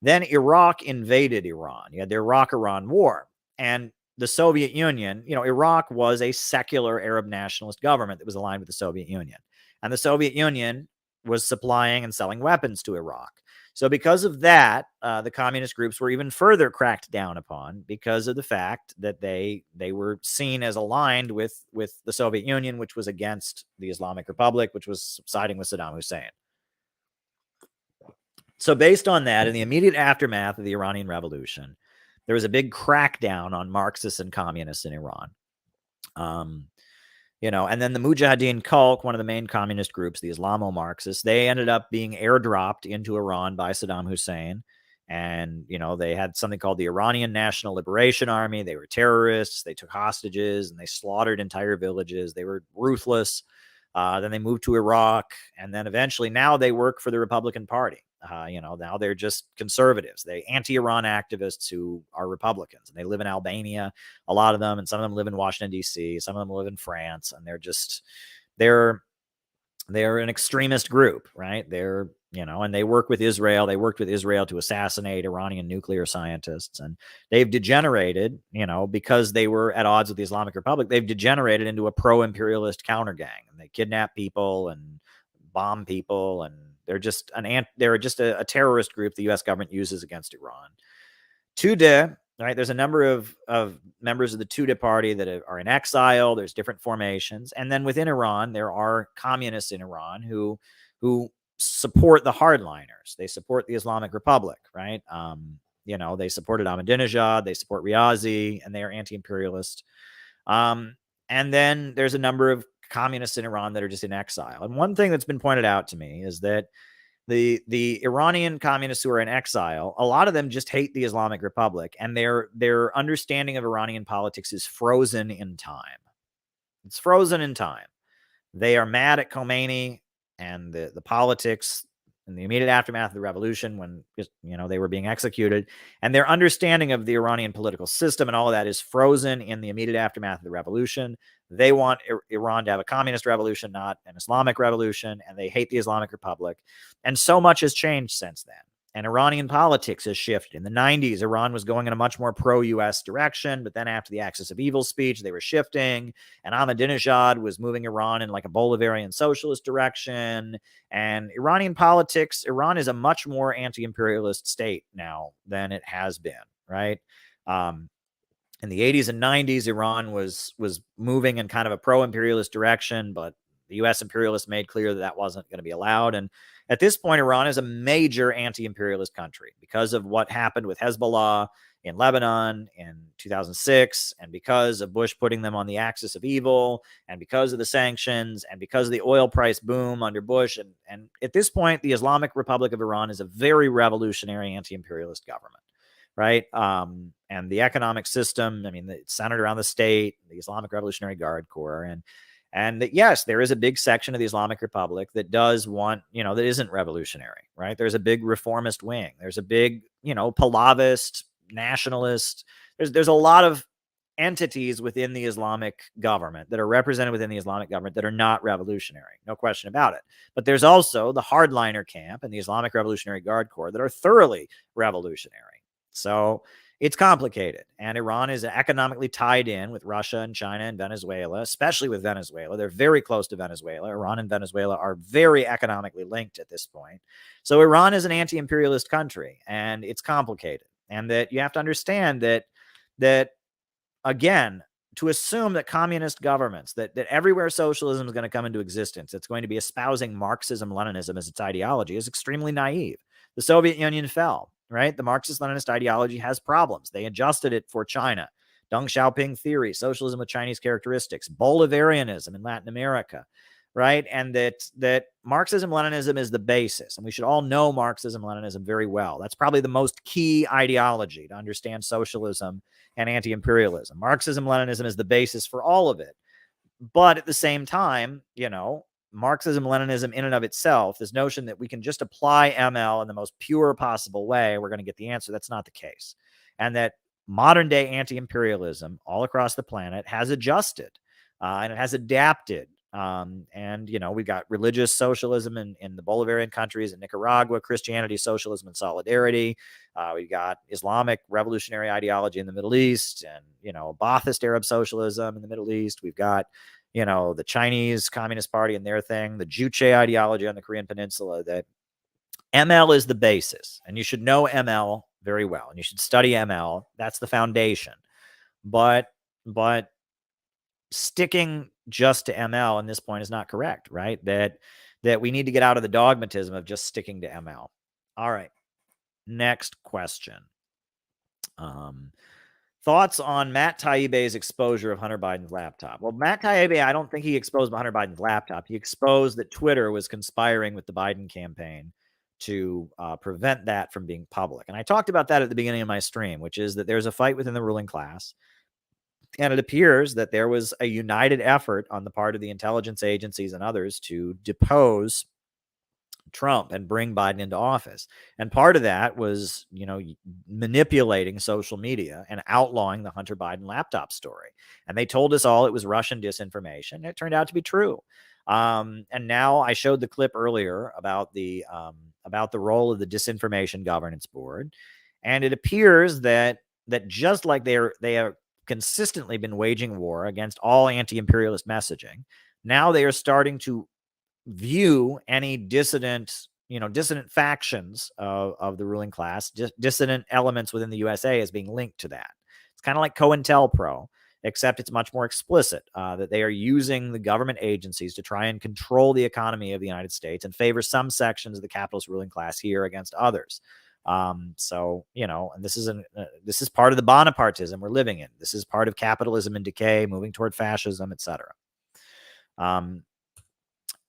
Then Iraq invaded Iran. You had the Iraq-Iran war. And the Soviet Union, Iraq was a secular Arab nationalist government that was aligned with the Soviet Union. And the Soviet Union was supplying and selling weapons to Iraq. So because of that, the communist groups were even further cracked down upon because of the fact that they were seen as aligned with the Soviet Union, which was against the Islamic Republic, which was siding with Saddam Hussein. So based on that, in the immediate aftermath of the Iranian Revolution, there was a big crackdown on Marxists and communists in Iran. And then the Mujahideen Khalq, one of the main communist groups, the Islamo-Marxists, they ended up being airdropped into Iran by Saddam Hussein. And, they had something called the Iranian National Liberation Army. They were terrorists. They took hostages and they slaughtered entire villages. They were ruthless. Then they moved to Iraq. And then eventually now they work for the Republican Party. Now they're just conservatives. They anti-Iran activists who are Republicans, and they live in Albania, a lot of them, and some of them live in Washington, D.C., some of them live in France, and they're an extremist group, right? And they work with Israel. They worked with Israel to assassinate Iranian nuclear scientists, and they've degenerated, because they were at odds with the Islamic Republic, they've degenerated into a pro-imperialist counter gang, and they kidnap people and bomb people, and they're just a terrorist group the U.S. government uses against Iran. Tudeh, right? There's a number of members of the Tudeh party that are in exile. There's different formations, and then within Iran, there are communists in Iran who support the hardliners. They support the Islamic Republic, right? They supported Ahmadinejad. They support Riazi, and they are anti-imperialist. And then there's a number of communists in Iran that are just in exile. And one thing that's been pointed out to me is that the Iranian communists who are in exile, a lot of them just hate the Islamic Republic, and their understanding of Iranian politics is frozen in time. It's frozen in time. They are mad at Khomeini and the politics in the immediate aftermath of the revolution, when they were being executed, and their understanding of the Iranian political system and all of that is frozen in the immediate aftermath of the revolution. They want Iran to have a communist revolution, not an Islamic revolution, and they hate the Islamic Republic. And so much has changed since then. And Iranian politics has shifted. In the 90s, Iran was going in a much more pro-U.S. direction, but then after the Axis of Evil speech, they were shifting, and Ahmadinejad was moving Iran in like a Bolivarian socialist direction. And Iranian politics, Iran is a much more anti-imperialist state now than it has been, right? In the 80s and 90s, Iran was moving in kind of a pro-imperialist direction, but the U.S. imperialists made clear that that wasn't going to be allowed. And at this point, Iran is a major anti-imperialist country because of what happened with Hezbollah in Lebanon in 2006, and because of Bush putting them on the axis of evil, and because of the sanctions, and because of the oil price boom under Bush. And at this point, the Islamic Republic of Iran is a very revolutionary anti-imperialist government, right? And the economic system, I mean, it's centered around the state, the Islamic Revolutionary Guard Corps, and that, yes, there is a big section of the Islamic Republic that does want, that isn't revolutionary, right? There's a big reformist wing. There's a big, Pahlavistic, nationalist. There's a lot of entities within the Islamic government that are represented within the Islamic government that are not revolutionary, no question about it. But there's also the hardliner camp and the Islamic Revolutionary Guard Corps that are thoroughly revolutionary. So it's complicated, and Iran is economically tied in with Russia and China and Venezuela, especially with Venezuela. They're very close to Venezuela. Iran and Venezuela are very economically linked at this point. So Iran is an anti-imperialist country, and it's complicated. And that you have to understand that again, to assume that communist governments, that everywhere socialism is going to come into existence, it's going to be espousing Marxism-Leninism as its ideology, is extremely naive. The Soviet Union fell, right? The Marxist-Leninist ideology has problems. They adjusted it for China. Deng Xiaoping theory, socialism with Chinese characteristics, Bolivarianism in Latin America, right? And that Marxism-Leninism is the basis. And we should all know Marxism-Leninism very well. That's probably the most key ideology to understand socialism and anti-imperialism. Marxism-Leninism is the basis for all of it. But at the same time, Marxism-Leninism in and of itself, this notion that we can just apply ML in the most pure possible way, we're going to get the answer. That's not the case. And that modern day anti-imperialism all across the planet has adjusted and it has adapted. We've got religious socialism in the Bolivarian countries, in Nicaragua, Christianity, socialism, and solidarity. We've got Islamic revolutionary ideology in the Middle East, and, Ba'athist Arab socialism in the Middle East. We've got, the Chinese Communist Party and their thing, the Juche ideology on the Korean Peninsula. That ML is the basis, and you should know ML very well, and you should study ML. That's the foundation. But sticking just to ML in this point is not correct, right? That we need to get out of the dogmatism of just sticking to ML. All right. Next question. Thoughts on Matt Taibbi's exposure of Hunter Biden's laptop? Well, Matt Taibbi, I don't think he exposed Hunter Biden's laptop. He exposed that Twitter was conspiring with the Biden campaign to prevent that from being public. And I talked about that at the beginning of my stream, which is that there's a fight within the ruling class. And it appears that there was a united effort on the part of the intelligence agencies and others to depose Trump and bring Biden into office. And part of that was, manipulating social media and outlawing the Hunter Biden laptop story. And they told us all it was Russian disinformation. It turned out to be true. And now I showed the clip earlier about the role of the Disinformation Governance Board. And it appears that just like they have consistently been waging war against all anti-imperialist messaging, now they are starting to view any dissident factions of the ruling class, dissident elements within the USA as being linked to that. It's kind of like COINTELPRO, except it's much more explicit that they are using the government agencies to try and control the economy of the United States and favor some sections of the capitalist ruling class here against others. And this is part of the Bonapartism we're living in. This is part of capitalism in decay, moving toward fascism, etc.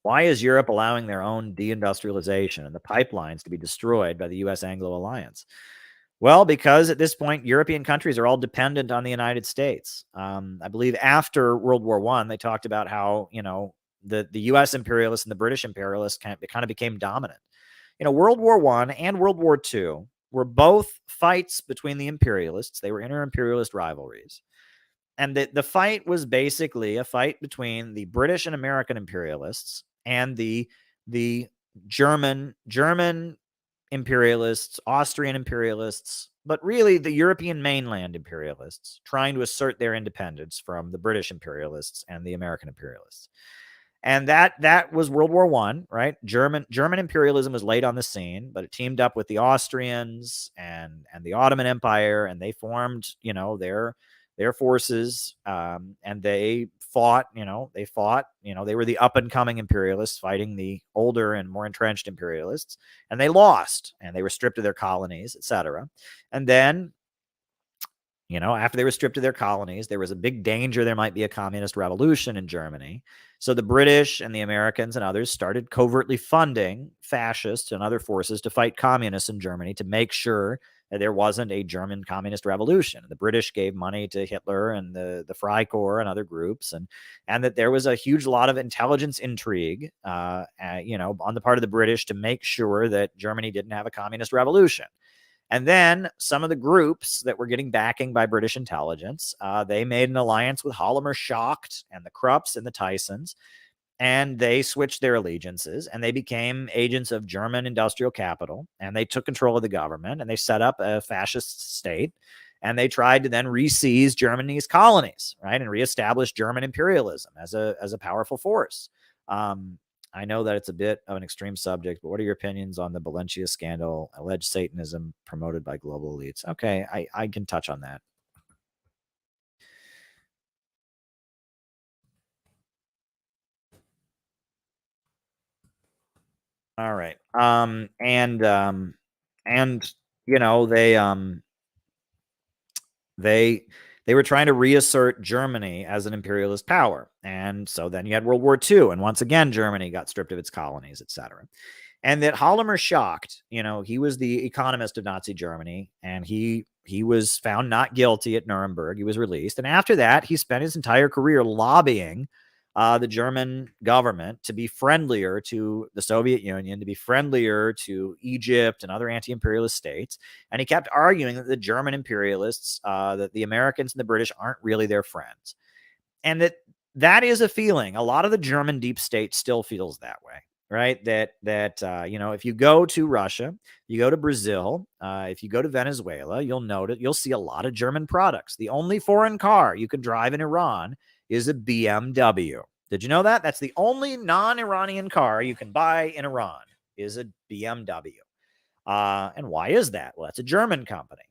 Why is Europe allowing their own deindustrialization and the pipelines to be destroyed by the U.S. Anglo Alliance? Well, because at this point, European countries are all dependent on the United States. I believe after World War I, they talked about how, the U.S. imperialists and the British imperialists kind of became dominant World War I and World War II were both fights between the imperialists. They were inter-imperialist rivalries. And the fight was basically a fight between the British and American imperialists and the German imperialists, Austrian imperialists, but really the European mainland imperialists trying to assert their independence from the British imperialists and the American imperialists. And that was World War I, right? German imperialism was laid on the scene, but it teamed up with the Austrians and the Ottoman Empire, and they formed, their forces, and they fought. They were the up and coming imperialists fighting the older and more entrenched imperialists, and they lost, and they were stripped of their colonies, etc. And then, after they were stripped of their colonies, there was a big danger there might be a communist revolution in Germany. So the British and the Americans and others started covertly funding fascists and other forces to fight communists in Germany to make sure that there wasn't a German communist revolution. The British gave money to Hitler and the Freikorps and other groups, and that there was a huge lot of intelligence intrigue, on the part of the British to make sure that Germany didn't have a communist revolution. And then some of the groups that were getting backing by British intelligence, they made an alliance with Hallomer-Schacht and the Krupps and the Tysons, and they switched their allegiances, and they became agents of German industrial capital, and they took control of the government, and they set up a fascist state, and they tried to then re-seize Germany's colonies, right, and reestablish German imperialism as a powerful force. I know that it's a bit of an extreme subject, but what are your opinions on the Valencia scandal, alleged Satanism promoted by global elites? Okay, I can touch on that. All right. They were trying to reassert Germany as an imperialist power. And so then you had World War II, and once again, Germany got stripped of its colonies, etc. And that Hallomer-Schacht, he was the economist of Nazi Germany, and he was found not guilty at Nuremberg. He was released. And after that, he spent his entire career lobbying the German government to be friendlier to the Soviet Union, to be friendlier to Egypt and other anti-imperialist states. And he kept arguing that the German imperialists, that the Americans and the British aren't really their friends. And that is a feeling. A lot of the German deep state still feels that way, right? That if you go to Russia, you go to Brazil, if you go to Venezuela, you'll see a lot of German products. The only foreign car you can drive in Iran is a BMW. Did you know that? That's the only non-Iranian car you can buy in Iran is a BMW. And why is that? Well, that's a German company.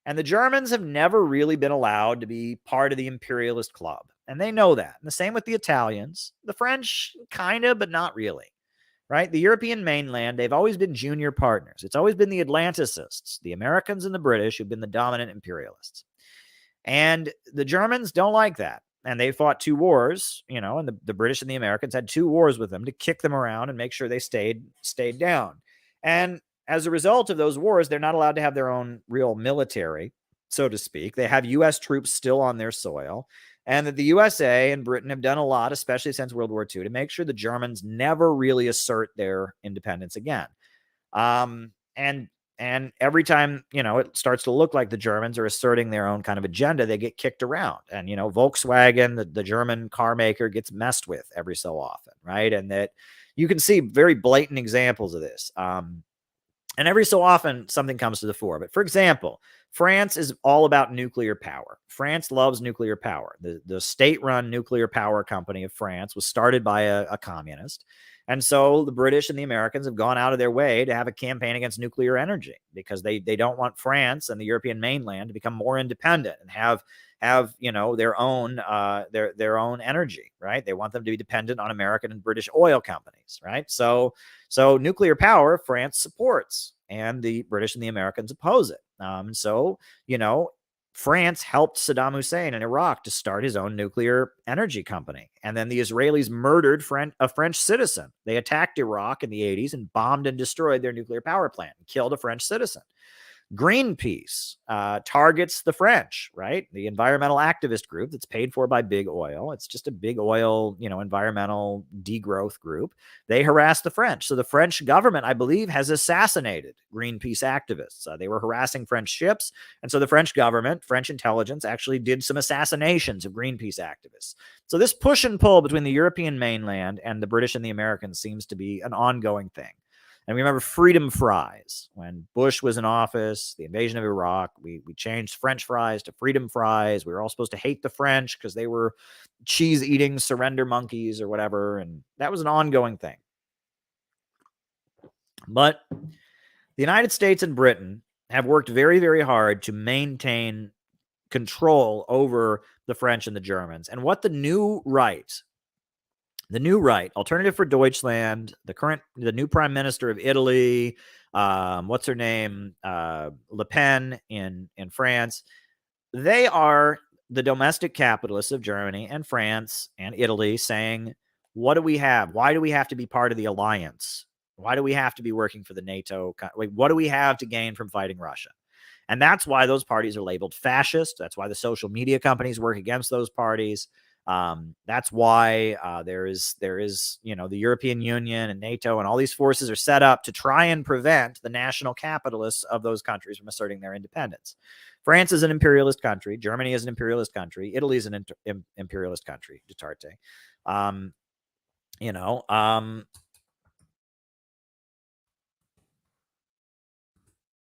And the Germans have never really been allowed to be part of the imperialist club. And they know that. And the same with the Italians. The French, kind of, but not really. Right? The European mainland, they've always been junior partners. It's always been the Atlanticists, the Americans and the British, who've been the dominant imperialists. And the Germans don't like that. And they fought 2 wars, and the British and the Americans had 2 wars with them to kick them around and make sure they stayed down. And as a result of those wars, they're not allowed to have their own real military, so to speak. They have U.S. troops still on their soil. And that the USA and Britain have done a lot, especially since World War II, to make sure the Germans never really assert their independence again. And every time, it starts to look like the Germans are asserting their own kind of agenda, they get kicked around. And, Volkswagen, the German car maker, gets messed with every so often, right? And that you can see very blatant examples of this. And every so often, something comes to the fore. But for example, France is all about nuclear power. France loves nuclear power. The state-run nuclear power company of France was started by a communist. And so the British and the Americans have gone out of their way to have a campaign against nuclear energy because they don't want France and the European mainland to become more independent and have their own energy, right? They want them to be dependent on American and British oil companies, right? So nuclear power France supports, and the British and the Americans oppose it. France helped Saddam Hussein in Iraq to start his own nuclear energy company. And then the Israelis murdered a French citizen. They attacked Iraq in the 80s and bombed and destroyed their nuclear power plant and killed a French citizen. Greenpeace targets the French, right? The environmental activist group that's paid for by big oil. It's just a big oil, environmental degrowth group. They harass the French. So the French government, I believe, has assassinated Greenpeace activists. They were harassing French ships. And so the French government, French intelligence, actually did some assassinations of Greenpeace activists. So this push and pull between the European mainland and the British and the Americans seems to be an ongoing thing. And we remember freedom fries. When Bush was in office, the invasion of Iraq, we changed French fries to freedom fries. We were all supposed to hate the French because they were cheese-eating surrender monkeys or whatever. And that was an ongoing thing. But the United States and Britain have worked very, very hard to maintain control over the French and the Germans. And what the new right, Alternative for Deutschland, the new prime minister of Italy, what's her name, Le Pen in France, they are the domestic capitalists of Germany and France and Italy saying, what do we have? Why do we have to be part of the alliance? Why do we have to be working for the NATO? What do we have to gain from fighting Russia? And that's why those parties are labeled fascist. That's why the social media companies work against those parties. That's why there is the European Union and NATO and all these forces are set up to try and prevent the national capitalists of those countries from asserting their independence. France is an imperialist country. Germany is an imperialist country. Italy is an imperialist country. Duterte.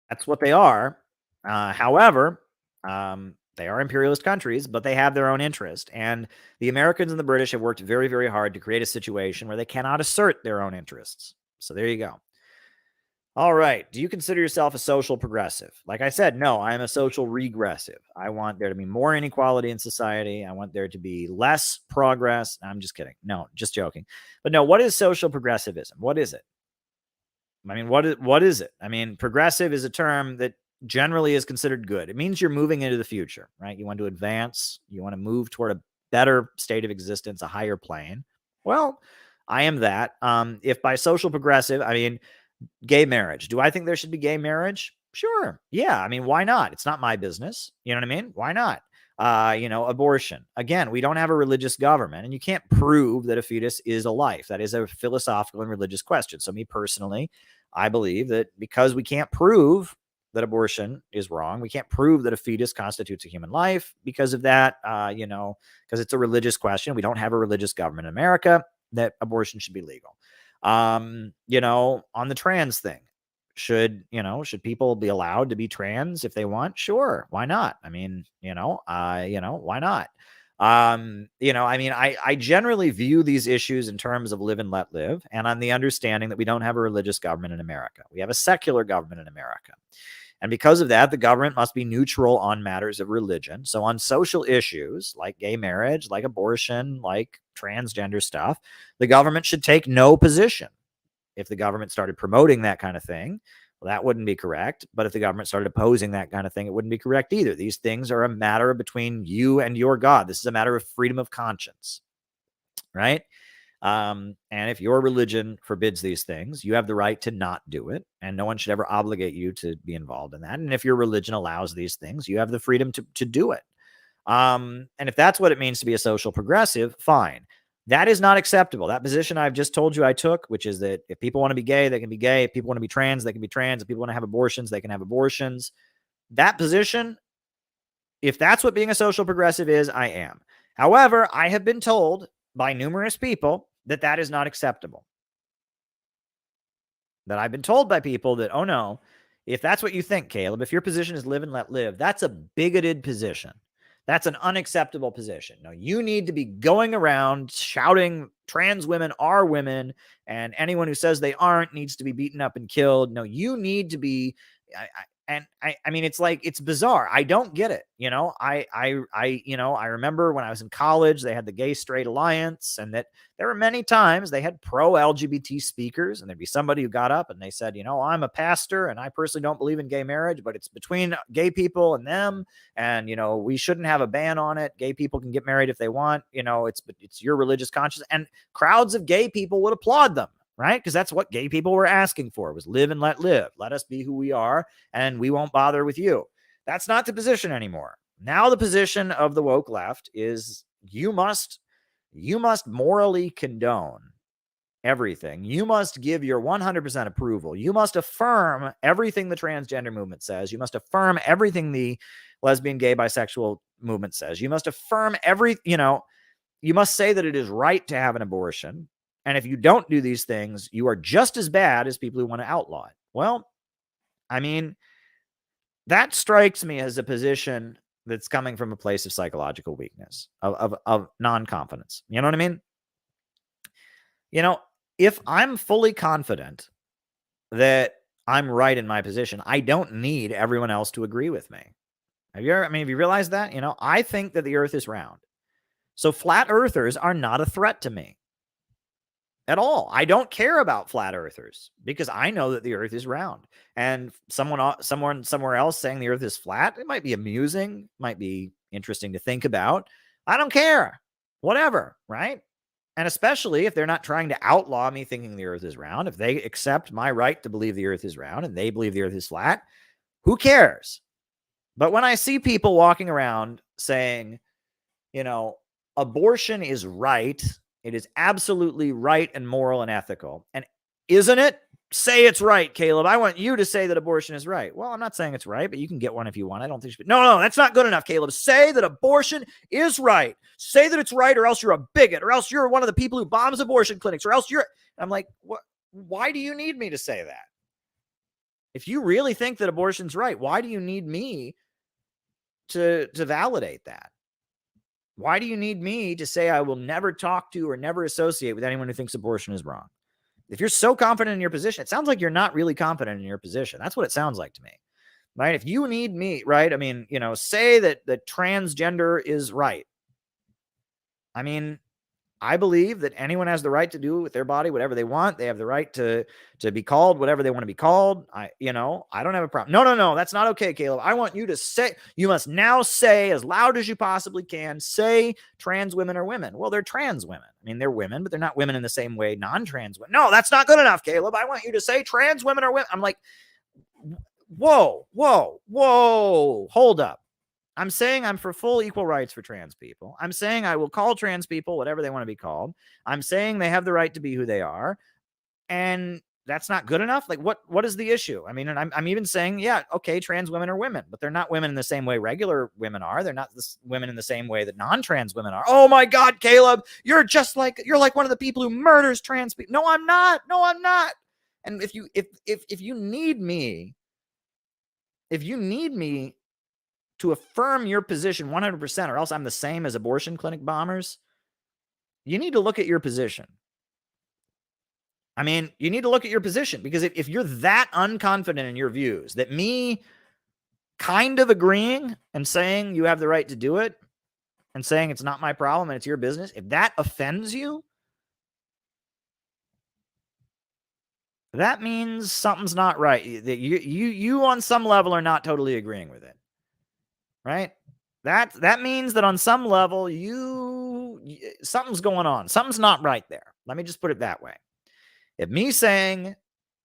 That's what they are. However, they are imperialist countries, but they have their own interest. And the Americans and the British have worked very, very hard to create a situation where they cannot assert their own interests. So there you go. All right. Do you consider yourself a social progressive? Like I said, no, I'm a social regressive. I want there to be more inequality in society. I want there to be less progress. I'm just kidding. No, just joking. But no, what is social progressivism? What is it? I mean, what is it? I mean, progressive is a term that generally is considered good. It means you're moving into the future, right? You want to advance. You want to move toward a better state of existence, a higher plane. Well, I am that. If by social progressive, I mean gay marriage. Do I think there should be gay marriage? Sure. Yeah. I mean, why not? It's not my business. You know what I mean? Why not? Abortion. Again, we don't have a religious government, and you can't prove that a fetus is a life. That is a philosophical and religious question. So me personally, I believe that because we can't prove that abortion is wrong, we can't prove that a fetus constitutes a human life because of that, because it's a religious question. We don't have a religious government in America, that abortion should be legal. On the trans thing, should people be allowed to be trans if they want? Sure. Why not? I mean, why not? I generally view these issues in terms of live and let live, and on the understanding that we don't have a religious government in America. We have a secular government in America. And because of that, the government must be neutral on matters of religion. So on social issues like gay marriage, like abortion, like transgender stuff, the government should take no position. If the government started promoting that kind of thing, well, that wouldn't be correct. But if the government started opposing that kind of thing, it wouldn't be correct either. These things are a matter between you and your God. This is a matter of freedom of conscience, right? And if your religion forbids these things, you have the right to not do it. And no one should ever obligate you to be involved in that. And if your religion allows these things, you have the freedom to do it. And if that's what it means to be a social progressive, fine. That is not acceptable. That position I've just told you I took, which is that if people want to be gay, they can be gay. If people want to be trans, they can be trans. If people want to have abortions, they can have abortions. That position, if that's what being a social progressive is, I am. However, I have been told by numerous people that that is not acceptable. That I've been told by people that, oh no, if that's what you think, Caleb, if your position is live and let live, that's a bigoted position. That's an unacceptable position. No, you need to be going around shouting trans women are women, and anyone who says they aren't needs to be beaten up and killed. No, you need to be. I mean, it's like, it's bizarre. I don't get it. I remember when I was in college, they had the Gay Straight Alliance, and that there were many times they had pro-LGBT speakers, and there'd be somebody who got up and they said, I'm a pastor and I personally don't believe in gay marriage, but it's between gay people and them. And, we shouldn't have a ban on it. Gay people can get married if they want, it's your religious conscience. And crowds of gay people would applaud them right? Because that's what gay people were asking for, was live and let live. Let us be who we are, and we won't bother with you. That's not the position anymore. Now the position of the woke left is you must morally condone everything. You must give your 100% approval. You must affirm everything the transgender movement says. You must affirm everything the lesbian, gay, bisexual movement says. You must affirm you must say that it is right to have an abortion. And if you don't do these things, you are just as bad as people who want to outlaw it. Well, I mean, that strikes me as a position that's coming from a place of psychological weakness, of non-confidence. You know what I mean? If I'm fully confident that I'm right in my position, I don't need everyone else to agree with me. Have you realized that? I think that the earth is round. So flat earthers are not a threat to me at all. I don't care about flat earthers because I know that the earth is round. And someone somewhere else saying the earth is flat, it might be amusing, might be interesting to think about. I don't care. Whatever, right? And especially if they're not trying to outlaw me thinking the earth is round, if they accept my right to believe the earth is round and they believe the earth is flat, who cares? But when I see people walking around saying, abortion is right, it is absolutely right and moral and ethical. And isn't it? Say it's right, Caleb. I want you to say that abortion is right. Well, I'm not saying it's right, but you can get one if you want. I don't think you should. No, that's not good enough, Caleb. Say that abortion is right. Say that it's right, or else you're a bigot, or else you're one of the people who bombs abortion clinics, or else you're. I'm like, what? Why do you need me to say that? If you really think that abortion's right, why do you need me to validate that? Why do you need me to say I will never talk to or never associate with anyone who thinks abortion is wrong? If you're so confident in your position, it sounds like you're not really confident in your position. That's what it sounds like to me, right? If you need me, right? I mean, say that transgender is right. I mean, I believe that anyone has the right to do with their body whatever they want. They have the right to be called whatever they want to be called. I don't have a problem. No, that's not okay, Caleb. I want you to say, you must now say as loud as you possibly can, say trans women are women. Well, they're trans women. I mean, they're women, but they're not women in the same way non-trans women. No, that's not good enough, Caleb. I want you to say trans women are women. I'm like, whoa, hold up. I'm saying I'm for full equal rights for trans people. I'm saying I will call trans people whatever they want to be called. I'm saying they have the right to be who they are. And that's not good enough. Like, what is the issue? I mean, and I'm even saying, yeah, okay, trans women are women, but they're not women in the same way regular women are. They're not women in the same way that non-trans women are. Oh my God, Caleb, you're like one of the people who murders trans people. No, I'm not. And if you need me to affirm your position 100%, or else I'm the same as abortion clinic bombers, you need to look at your position. I mean, you need to look at your position, because if you're that unconfident in your views, that me kind of agreeing and saying you have the right to do it and saying it's not my problem and it's your business, if that offends you, that means something's not right. That you on some level are not totally agreeing with it. Right? That means that on some level something's going on. Something's not right there. Let me just put it that way. If me saying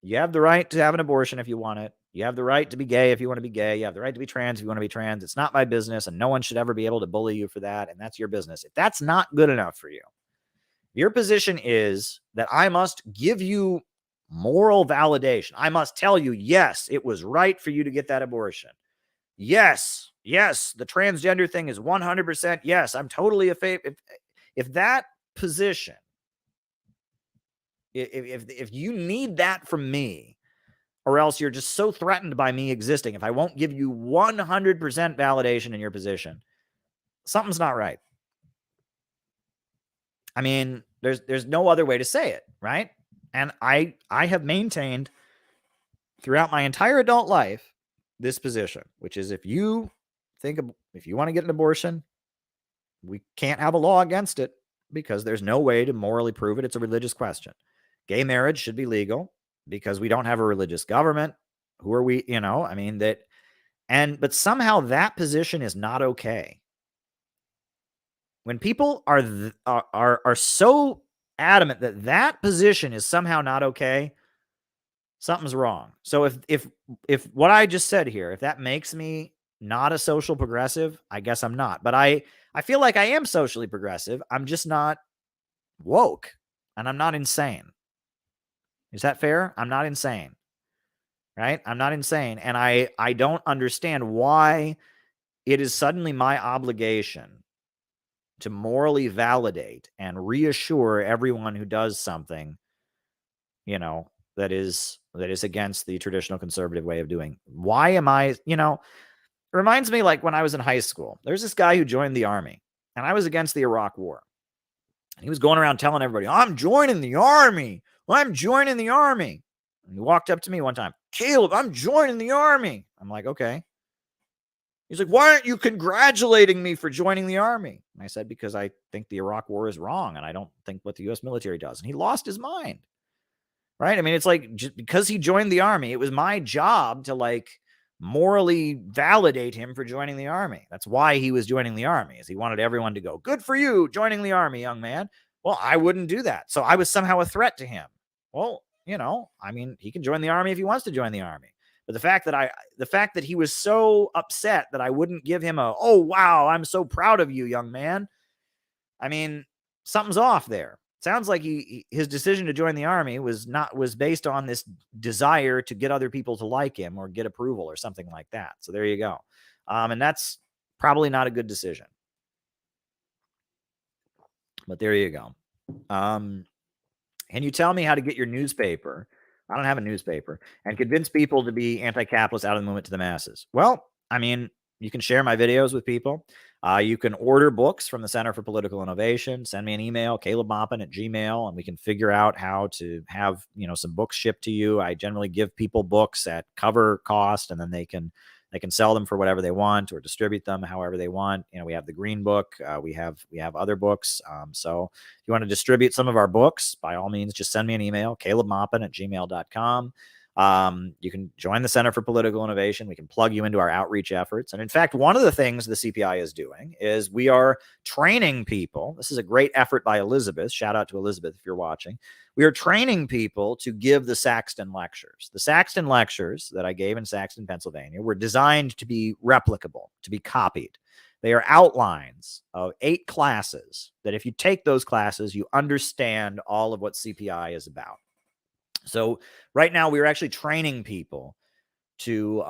you have the right to have an abortion if you want it, you have the right to be gay if you want to be gay, you have the right to be trans if you want to be trans, it's not my business, and no one should ever be able to bully you for that, and that's your business. If that's not good enough for you, your position is that I must give you moral validation. I must tell you, yes, it was right for you to get that abortion. Yes, the transgender thing is 100%. Yes, I'm totally a favor. If that position, if you need that from me, or else you're just so threatened by me existing, if I won't give you 100% validation in your position, something's not right. I mean, there's no other way to say it, right? And I have maintained throughout my entire adult life this position, which is if you want to get an abortion, we can't have a law against it because there's no way to morally prove it. It's a religious question. Gay marriage should be legal because we don't have a religious government. Who are we? But somehow that position is not okay. When people are so adamant that that position is somehow not okay, something's wrong. So if what I just said here, if that makes me not a social progressive, I guess I'm not. But I feel like I am socially progressive. I'm just not woke, and I'm not insane. Is that fair? I'm not insane, right? I'm not insane, and I don't understand why it is suddenly my obligation to morally validate and reassure everyone who does something, that is against the traditional conservative way of doing. Why am I, it reminds me like when I was in high school. There's this guy who joined the army, and I was against the Iraq War. And he was going around telling everybody, I'm joining the army. I'm joining the army. And he walked up to me one time, Caleb, I'm joining the army. I'm like, okay. He's like, why aren't you congratulating me for joining the army? And I said, because I think the Iraq War is wrong, and I don't think what the U.S. military does. And he lost his mind, right? I mean, it's like, just because he joined the army, it was my job to like morally validate him for joining the army. That's why he was joining the army, is he wanted everyone to go, good for you, joining the army, young man. Well, I wouldn't do that. So I was somehow a threat to him. Well, I mean, he can join the army if he wants to join the army. But the fact that he was so upset that I wouldn't give him a, oh, wow, I'm so proud of you, young man. I mean, something's off there. Sounds like his decision to join the army was based on this desire to get other people to like him or get approval or something like that. So there you go. And that's probably not a good decision. But there you go. Can you tell me how to get your newspaper? I don't have a newspaper. And convince people to be anti-capitalist out of the movement to the masses. Well, I mean, you can share my videos with people. You can order books from the Center for Political Innovation. Send me an email, calebmaupin@gmail.com, and we can figure out how to have, some books shipped to you. I generally give people books at cover cost, and then they can sell them for whatever they want or distribute them however they want. We have the Green Book. We have other books. So if you want to distribute some of our books, by all means, just send me an email, calebmaupin@gmail.com. You can join the Center for Political Innovation. We can plug you into our outreach efforts. And in fact, one of the things the CPI is doing is we are training people. This is a great effort by Elizabeth. Shout out to Elizabeth if you're watching. We are training people to give the Saxton lectures. The Saxton lectures that I gave in Saxton, Pennsylvania, were designed to be replicable, to be copied. They are outlines of 8 classes that if you take those classes, you understand all of what CPI is about. So right now we're actually training people to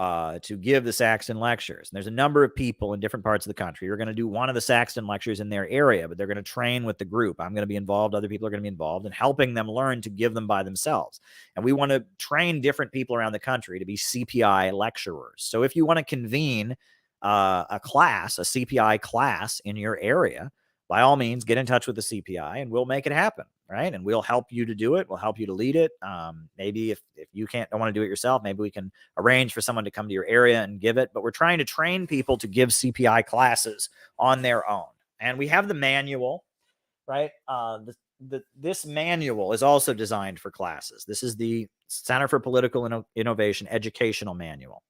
give the Saxton lectures. And there's a number of people in different parts of the country who are going to do one of the Saxton lectures in their area, but they're going to train with the group. I'm going to be involved. Other people are going to be involved in helping them learn to give them by themselves. And we want to train different people around the country to be CPI lecturers. So if you want to convene a class, a CPI class in your area, by all means, get in touch with the CPI and we'll make it happen, right? And we'll help you to do it. We'll help you to lead it. Maybe if you don't want to do it yourself, maybe we can arrange for someone to come to your area and give it. But we're trying to train people to give CPI classes on their own. And we have the manual, right? This manual is also designed for classes. This is the Center for Political Innovation Educational Manual,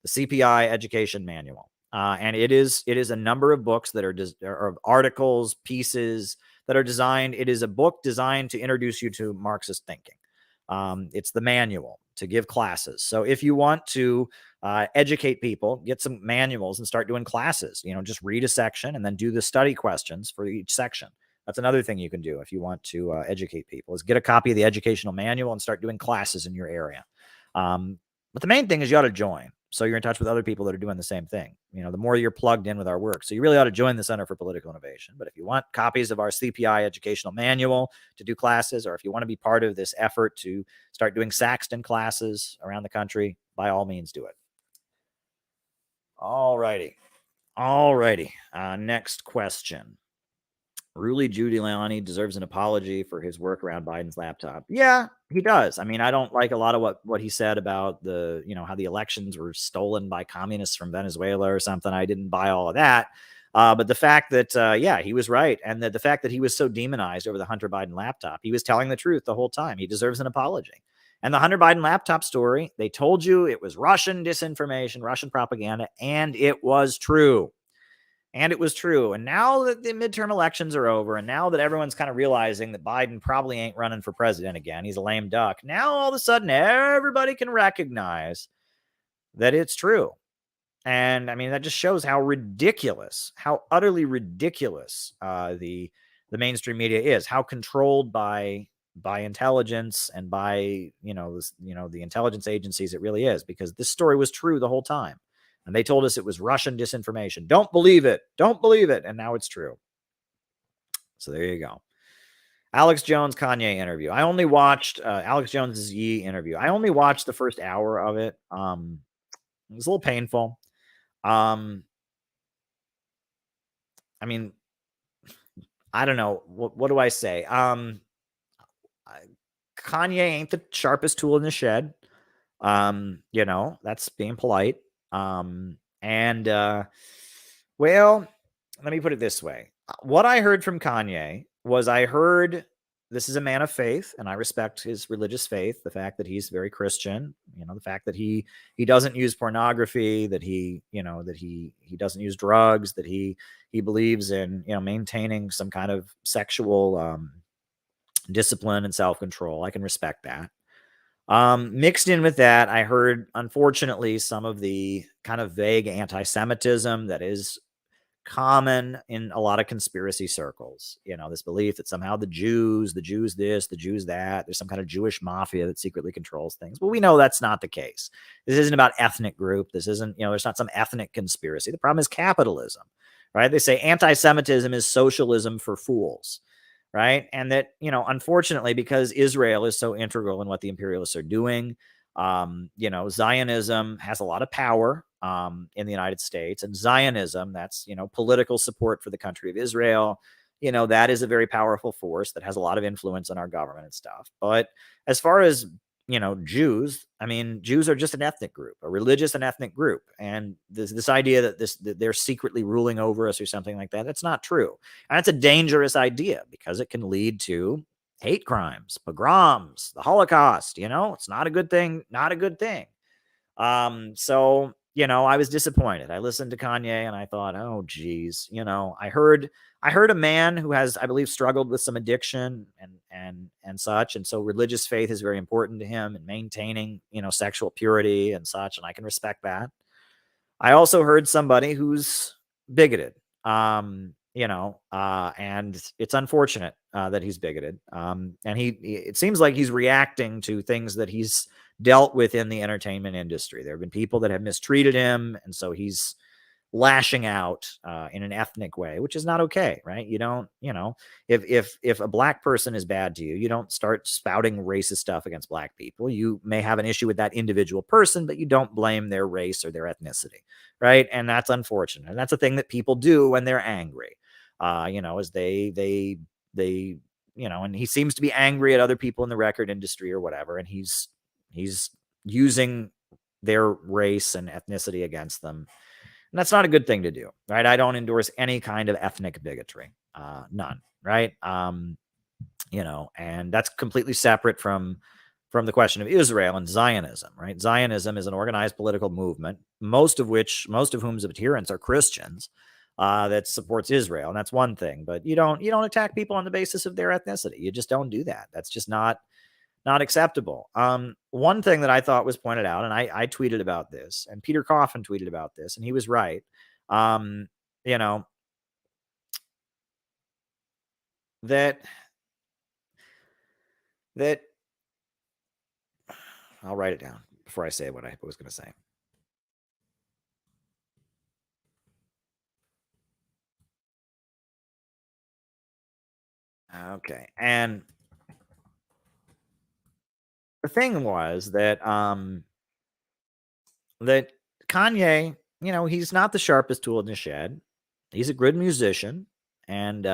the CPI Education Manual. And it is a number of books that are articles, pieces that are designed. It is a book designed to introduce you to Marxist thinking. It's the manual to give classes. So if you want to educate people, get some manuals and start doing classes. Just read a section and then do the study questions for each section. That's another thing you can do if you want to educate people, is get a copy of the educational manual and start doing classes in your area. But the main thing is you ought to join. So you're in touch with other people that are doing the same thing. The more you're plugged in with our work. So you really ought to join the Center for Political Innovation. But if you want copies of our CPI educational manual to do classes, or if you want to be part of this effort to start doing Saxton classes around the country, by all means do it. All righty. Next question. Rudy Giuliani deserves an apology for his work around Biden's laptop. Yeah, he does. I mean, I don't like a lot of what he said about the, how the elections were stolen by communists from Venezuela or something. I didn't buy all of that. But the fact that, he was right. And the fact that he was so demonized over the Hunter Biden laptop, he was telling the truth the whole time. He deserves an apology. And the Hunter Biden laptop story, they told you it was Russian disinformation, Russian propaganda, and it was true. And it was true. And now that the midterm elections are over, and now that everyone's kind of realizing that Biden probably ain't running for president again, he's a lame duck. Now all of a sudden, everybody can recognize that it's true. And I mean, that just shows how ridiculous, how utterly ridiculous the mainstream media is, how controlled by intelligence and by the intelligence agencies it really is, because this story was true the whole time. And they told us it was Russian disinformation. Don't believe it. Don't believe it. And now it's true. So there you go. Alex Jones Kanye interview. I only watched Alex Jones's Yee interview. I only watched the first hour of it. It was a little painful. I mean, I don't know. What do I say? Kanye ain't the sharpest tool in the shed. That's being polite. Well, let me put it this way. What I heard from Kanye was this is a man of faith, and I respect his religious faith, the fact that he's very Christian, the fact that he doesn't use pornography, that he doesn't use drugs, that he believes in, maintaining some kind of sexual discipline and self-control. I can respect that. Mixed in with that, I heard, unfortunately, some of the kind of vague anti-Semitism that is common in a lot of conspiracy circles. This belief that somehow the Jews this, the Jews that, there's some kind of Jewish mafia that secretly controls things. Well, we know that's not the case. This isn't about ethnic group. This isn't, there's not some ethnic conspiracy. The problem is capitalism, right? They say anti-Semitism is socialism for fools. Right. And that, unfortunately, because Israel is so integral in what the imperialists are doing, Zionism has a lot of power in the United States, and Zionism, that's, political support for the country of Israel. That is a very powerful force that has a lot of influence on our government and stuff. But as far as, Jews, I mean, Jews are just an ethnic group, a religious and ethnic group. And this idea that they're secretly ruling over us or something like that, that's not true. And it's a dangerous idea because it can lead to hate crimes, pogroms, the Holocaust. It's not a good thing, not a good thing. So, I was disappointed. I listened to Kanye and I thought, oh, geez, I heard a man who has, I believe, struggled with some addiction and such. And so religious faith is very important to him and maintaining, sexual purity and such. And I can respect that. I also heard somebody who's bigoted, and it's unfortunate that he's bigoted. And it seems like he's reacting to things that he's dealt with in the entertainment industry. There have been people that have mistreated him, and so he's lashing out in an ethnic way, which is not okay, right? You don't, if a black person is bad to you, you don't start spouting racist stuff against black people. You may have an issue with that individual person, but you don't blame their race or their ethnicity, right? And that's unfortunate. And that's a thing that people do when they're angry, as they and he seems to be angry at other people in the record industry or whatever, and he's using their race and ethnicity against them. And that's not a good thing to do, right? I don't endorse any kind of ethnic bigotry, none, right? And that's completely separate from the question of Israel and Zionism, right? Zionism is an organized political movement, most of whom's adherents are Christians, that supports Israel, and that's one thing. But you don't attack people on the basis of their ethnicity. You just don't do that. That's just not acceptable. One thing that I thought was pointed out, and I tweeted about this, and Peter Coffin tweeted about this, and he was right. That I'll write it down before I say what I was going to say. Okay. And the thing was that that Kanye, he's not the sharpest tool in the shed. He's a good musician, and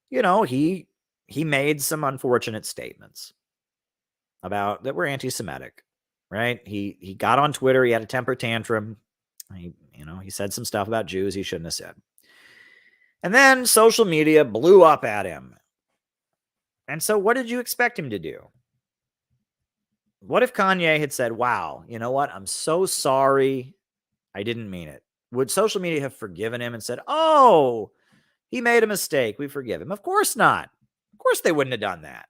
he made some unfortunate statements about that were anti-Semitic, right? He got on Twitter, he had a temper tantrum. He said some stuff about Jews he shouldn't have said. And then social media blew up at him. And so what did you expect him to do? What if Kanye had said, wow, you know what? I'm so sorry. I didn't mean it. would social media have forgiven him and said, oh, he made a mistake, we forgive him? Of course not. Of course they wouldn't have done that.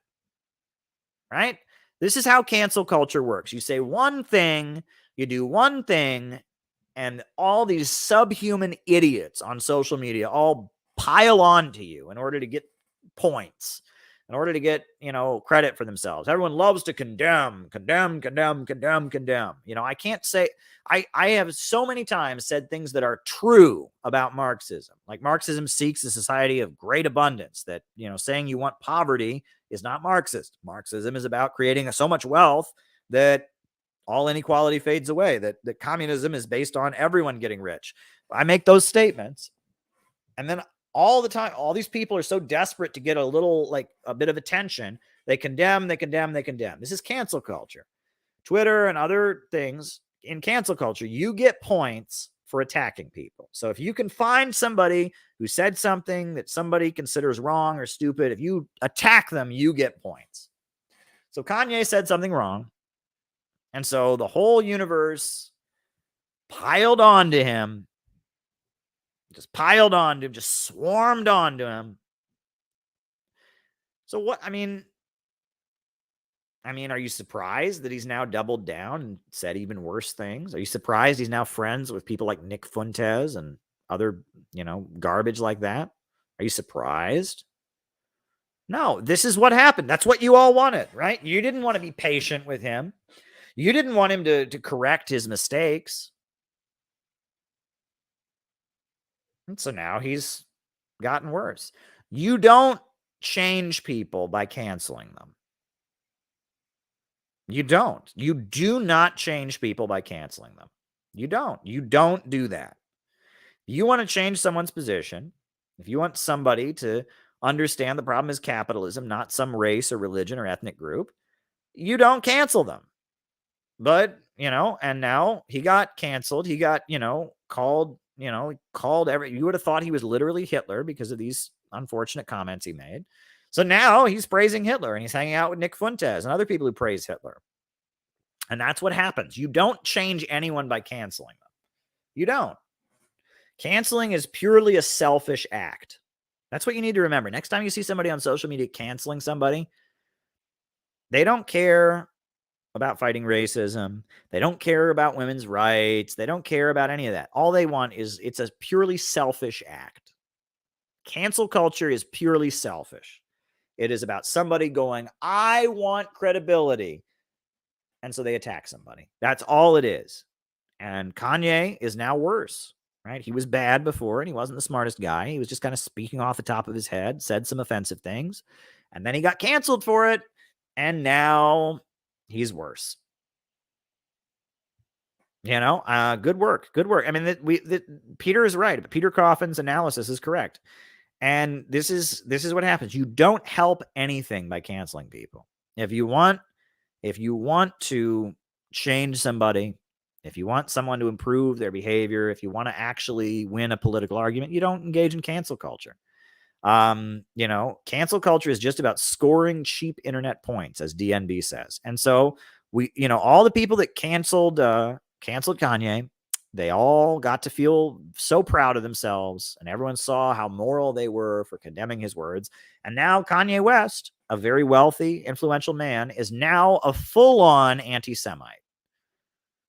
Right? This is how cancel culture works. You say one thing, you do one thing, and all these subhuman idiots on social media all pile on to you in order to get points, in order to get, credit for themselves. Everyone loves to condemn. I can't say, I have so many times said things that are true about Marxism. Like Marxism seeks a society of great abundance, that, saying you want poverty is not Marxist. Marxism is about creating so much wealth that all inequality fades away, that communism is based on everyone getting rich. I make those statements. And then all the time, all these people are so desperate to get a bit of attention. They condemn. This is cancel culture. Twitter and other things in cancel culture, you get points for attacking people. So if you can find somebody who said something that somebody considers wrong or stupid, if you attack them, you get points. So Kanye said something wrong. And so the whole universe piled onto him, just swarmed onto him. So what, I mean, are you surprised that he's now doubled down and said even worse things? Are you surprised he's now friends with people like Nick Fuentes and other, garbage like that? Are you surprised? No, this is what happened. That's what you all wanted, right? You didn't want to be patient with him. You didn't want him to correct his mistakes. And so now he's gotten worse. You don't change people by canceling them. You don't. You do not change people by canceling them. You don't. You don't do that. You want to change someone's position. If you want somebody to understand the problem is capitalism, not some race or religion or ethnic group, you don't cancel them. But, and now he got canceled. He got, called, you would have thought he was literally Hitler because of these unfortunate comments he made. So now he's praising Hitler and he's hanging out with Nick Fuentes and other people who praise Hitler. And that's what happens. You don't change anyone by canceling them. You don't. Canceling is purely a selfish act. That's what you need to remember. Next time you see somebody on social media canceling somebody, they don't care about fighting racism. They don't care about women's rights. They don't care about any of that. All they want is, it's a purely selfish act. Cancel culture is purely selfish. It is about somebody going, I want credibility. And so they attack somebody. That's all it is. And Kanye is now worse, right? He was bad before and he wasn't the smartest guy. He was just kind of speaking off the top of his head, said some offensive things, and then he got canceled for it. And now he's worse. Good work. I mean, Peter is right, but Peter Coffin's analysis is correct. And this is what happens. You don't help anything by canceling people. If you want to change somebody, if you want someone to improve their behavior, if you want to actually win a political argument, you don't engage in cancel culture. Cancel culture is just about scoring cheap internet points, as DNB says. And so all the people that canceled Kanye, they all got to feel so proud of themselves, and everyone saw how moral they were for condemning his words. And now Kanye West, a very wealthy, influential man, is now a full-on anti-Semite,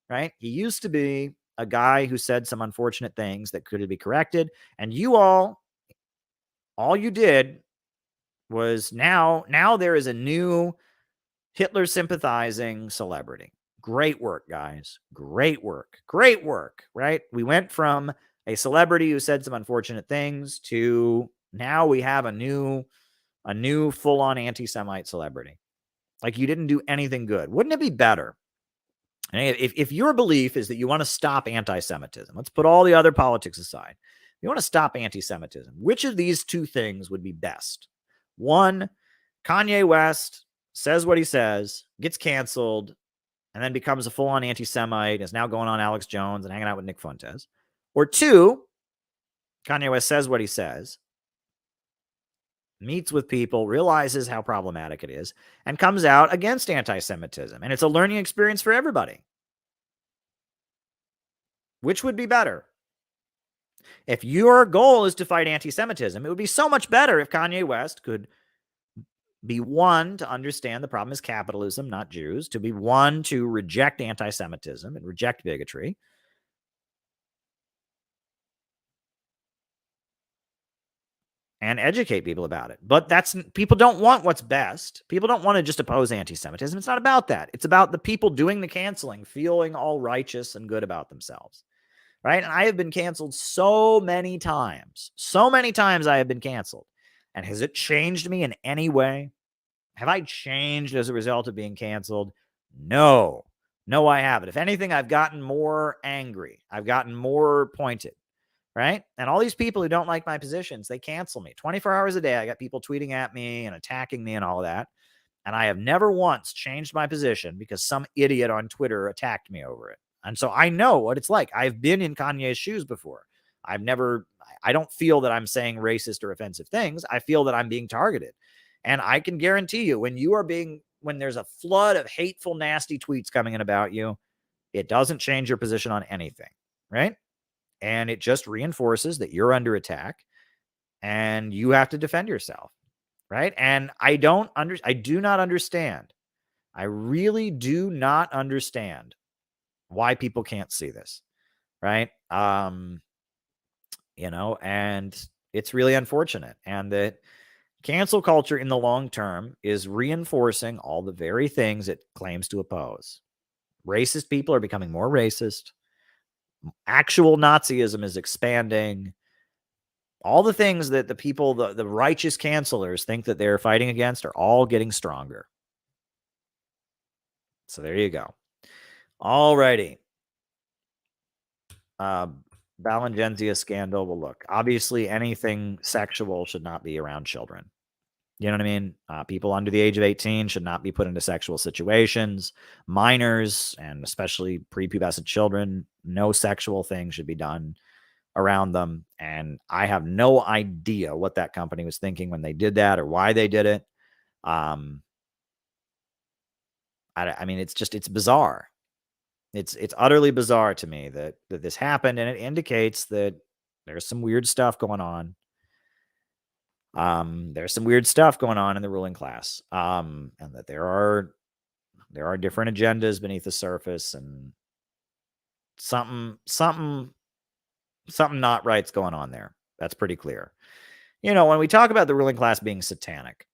right? He used to be a guy who said some unfortunate things that could be corrected. And you all you did was now there is a new Hitler sympathizing celebrity. Great work, guys. Great work, right? We went from a celebrity who said some unfortunate things to now we have a new full-on anti-Semite celebrity. Like, you didn't do anything good. Wouldn't it be better? And if your belief is that you want to stop anti-Semitism, let's put all the other politics aside. You want to stop anti-Semitism. Which of these two things would be best? One, Kanye West says what he says, gets canceled, and then becomes a full-on anti-Semite, is now going on Alex Jones and hanging out with Nick Fuentes. Or two, Kanye West says what he says, meets with people, realizes how problematic it is, and comes out against anti-Semitism. And it's a learning experience for everybody. Which would be better? If your goal is to fight anti-Semitism, it would be so much better if Kanye West could be one to understand the problem is capitalism, not Jews, to be one to reject anti-Semitism and reject bigotry, and educate people about it. But people don't want what's best. People don't want to just oppose anti-Semitism. It's not about that. It's about the people doing the canceling, feeling all righteous and good about themselves. Right? And I have been canceled so many times. So many times I have been canceled. And has it changed me in any way? Have I changed as a result of being canceled? No. No, I haven't. If anything, I've gotten more angry. I've gotten more pointed. Right? And all these people who don't like my positions, they cancel me. 24 hours a day, I got people tweeting at me and attacking me and all of that. And I have never once changed my position because some idiot on Twitter attacked me over it. And so I know what it's like. I've been in Kanye's shoes before. I don't feel that I'm saying racist or offensive things. I feel that I'm being targeted. And I can guarantee you, when there's a flood of hateful, nasty tweets coming in about you, it doesn't change your position on anything, right? And it just reinforces that you're under attack and you have to defend yourself, right? And I do not understand. I really do not understand why people can't see this, right? And it's really unfortunate. And that cancel culture in the long term is reinforcing all the very things it claims to oppose. Racist people are becoming more racist. Actual Nazism is expanding. All the things that the people, the righteous cancelers think that they're fighting against are all getting stronger. So there you go. All righty. Balangenzia scandal. Well, look, obviously anything sexual should not be around children. You know what I mean? People under the age of 18 should not be put into sexual situations. Minors, and especially prepubescent children, no sexual thing should be done around them. And I have no idea what that company was thinking when they did that or why they did it. I mean, it's bizarre. It's utterly bizarre to me that this happened, and it indicates that there's some weird stuff going on. There's some weird stuff going on in the ruling class, and that there are different agendas beneath the surface, and something not right's going on there. That's pretty clear. When we talk about the ruling class being satanic,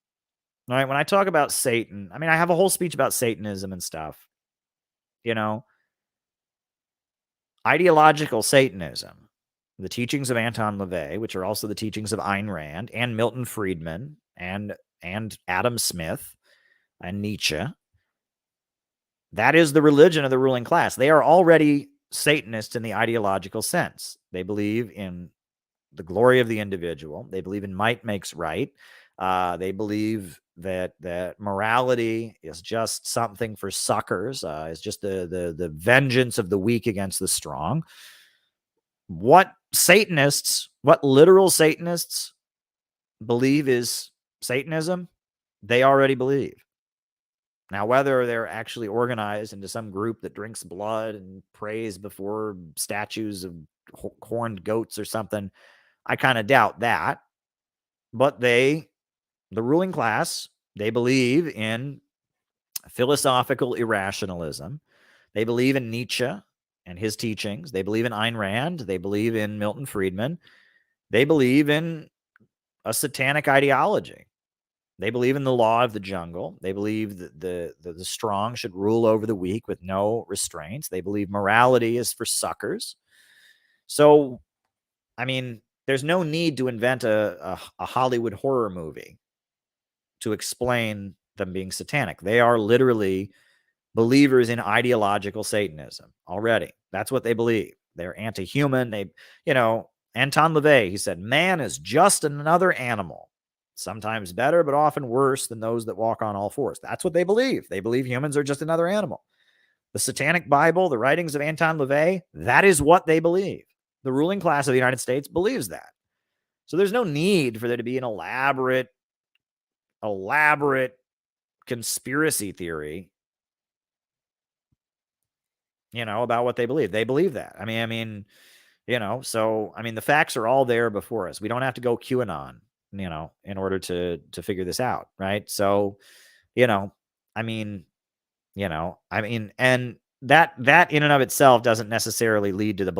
right? When I talk about Satan, I mean, I have a whole speech about Satanism and stuff. Ideological Satanism, the teachings of Anton LaVey, which are also the teachings of Ayn Rand and Milton Friedman and Adam Smith and Nietzsche. That is the religion of the ruling class. They are already Satanists in the ideological sense. They believe in the glory of the individual. They believe in might makes right. They believe that morality is just something for suckers. Is just the vengeance of the weak against the strong. What literal Satanists believe is Satanism, they already believe. Now, whether they're actually organized into some group that drinks blood and prays before statues of horned goats or something, I kind of doubt that. But the ruling class, they believe in philosophical irrationalism. They believe in Nietzsche and his teachings. They believe in Ayn Rand. They believe in Milton Friedman. They believe in a satanic ideology. They believe in the law of the jungle. They believe that the strong should rule over the weak with no restraints. They believe morality is for suckers. So, I mean, there's no need to invent a Hollywood horror movie to explain them being satanic. They are literally believers in ideological Satanism already. That's what they believe. They're anti-human. Anton LaVey, he said, man is just another animal, sometimes better, but often worse than those that walk on all fours. That's what they believe. They believe humans are just another animal. The Satanic Bible, the writings of Anton LaVey, that is what they believe. The ruling class of the United States believes that. So there's no need for there to be an elaborate conspiracy theory, about what they believe. They believe that. I mean, So, I mean, the facts are all there before us. We don't have to go QAnon, in order to figure this out, right? So, I mean, and that in and of itself doesn't necessarily lead to the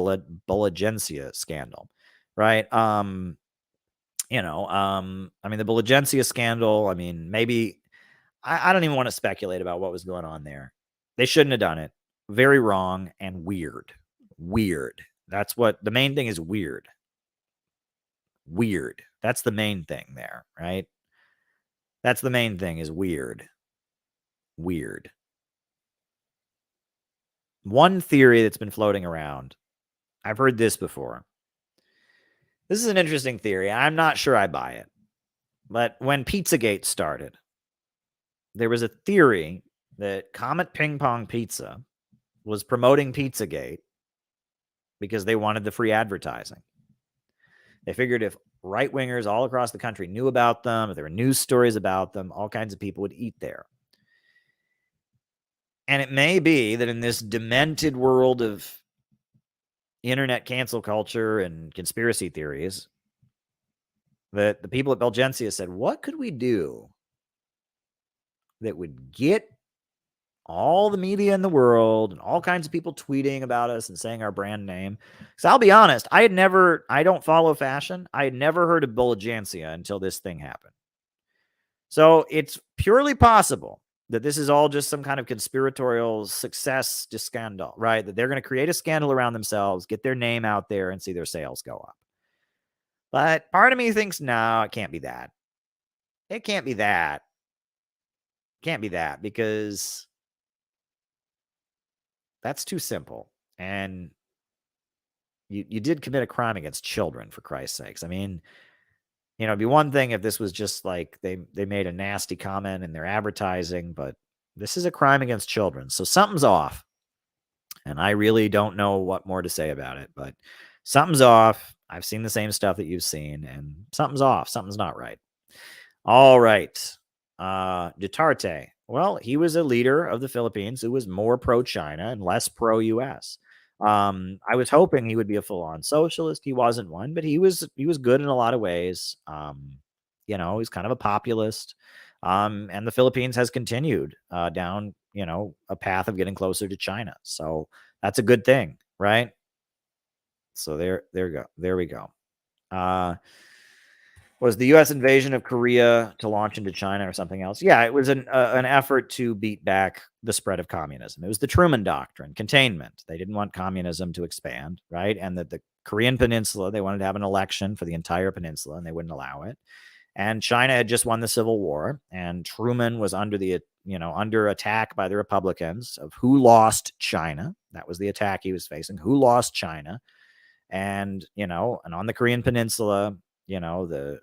Bulligencia scandal, right? I mean, the Bulligencia scandal, I mean, maybe I don't even want to speculate about what was going on there. They shouldn't have done it. Very wrong and weird. Weird. That's what the main thing is. Weird. Weird. That's the main thing there, right? That's the main thing is weird. Weird. One theory that's been floating around, I've heard this before. This is an interesting theory. I'm not sure I buy it. But when Pizzagate started, there was a theory that Comet Ping Pong Pizza was promoting Pizzagate because they wanted the free advertising. They figured if right-wingers all across the country knew about them, if there were news stories about them, all kinds of people would eat there. And it may be that in this demented world of internet cancel culture and conspiracy theories, that the people at Bulligencia said, what could we do that would get all the media in the world and all kinds of people tweeting about us and saying our brand name? Because I'll be honest, I don't follow fashion. I had never heard of Bulligencia until this thing happened. So it's purely possible that this is all just some kind of conspiratorial success scandal, right? That they're going to create a scandal around themselves, get their name out there, and see their sales go up. But part of me thinks, no, it can't be that. It can't be that. Can't be that, because that's too simple. And you did commit a crime against children, for Christ's sakes. I mean, it'd be one thing if this was just like they made a nasty comment in their advertising, but this is a crime against children. So something's off. And I really don't know what more to say about it, but something's off. I've seen the same stuff that you've seen, and something's off. Something's not right. All right. Duterte. Well, he was a leader of the Philippines who was more pro-China and less pro-US. I was hoping he would be a full-on socialist. He wasn't one, but he was good in a lot of ways. He's kind of a populist. And the Philippines has continued down, a path of getting closer to China. So that's a good thing, right? So there we go. Was the U.S. invasion of Korea to launch into China or something else? Yeah, it was an effort to beat back the spread of communism. It was the Truman Doctrine, containment. They didn't want communism to expand, right? And that the Korean Peninsula, they wanted to have an election for the entire peninsula, and they wouldn't allow it. And China had just won the Civil War, and Truman was under attack by the Republicans of who lost China. That was the attack he was facing. Who lost China? And and on the Korean Peninsula, the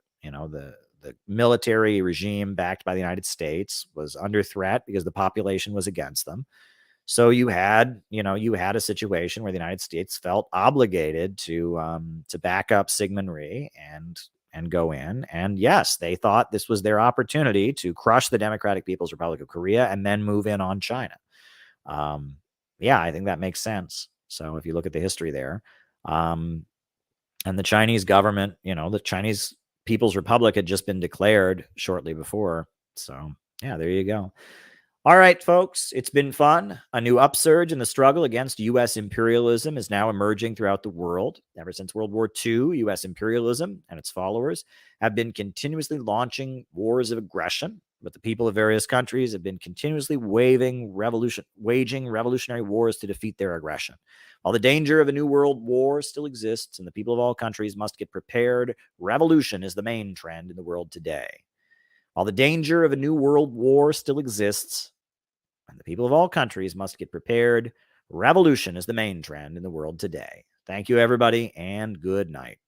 military regime backed by the United States was under threat because the population was against them. So you had a situation where the United States felt obligated to back up Syngman Rhee and go in. And yes, they thought this was their opportunity to crush the Democratic People's Republic of Korea and then move in on China. Yeah, I think that makes sense. So if you look at the history there, and the Chinese government, the Chinese People's Republic had just been declared shortly before. So yeah, there you go. All right, folks, it's been fun. A new upsurge in the struggle against U.S. imperialism is now emerging throughout the world. Ever since World War II, U.S. imperialism and its followers have been continuously launching wars of aggression, but the people of various countries have been continuously waging revolutionary wars to defeat their aggression. While the danger of a new world war still exists and the people of all countries must get prepared, revolution is the main trend in the world today. While the danger of a new world war still exists, and the people of all countries must get prepared, revolution is the main trend in the world today. Thank you, everybody, and good night.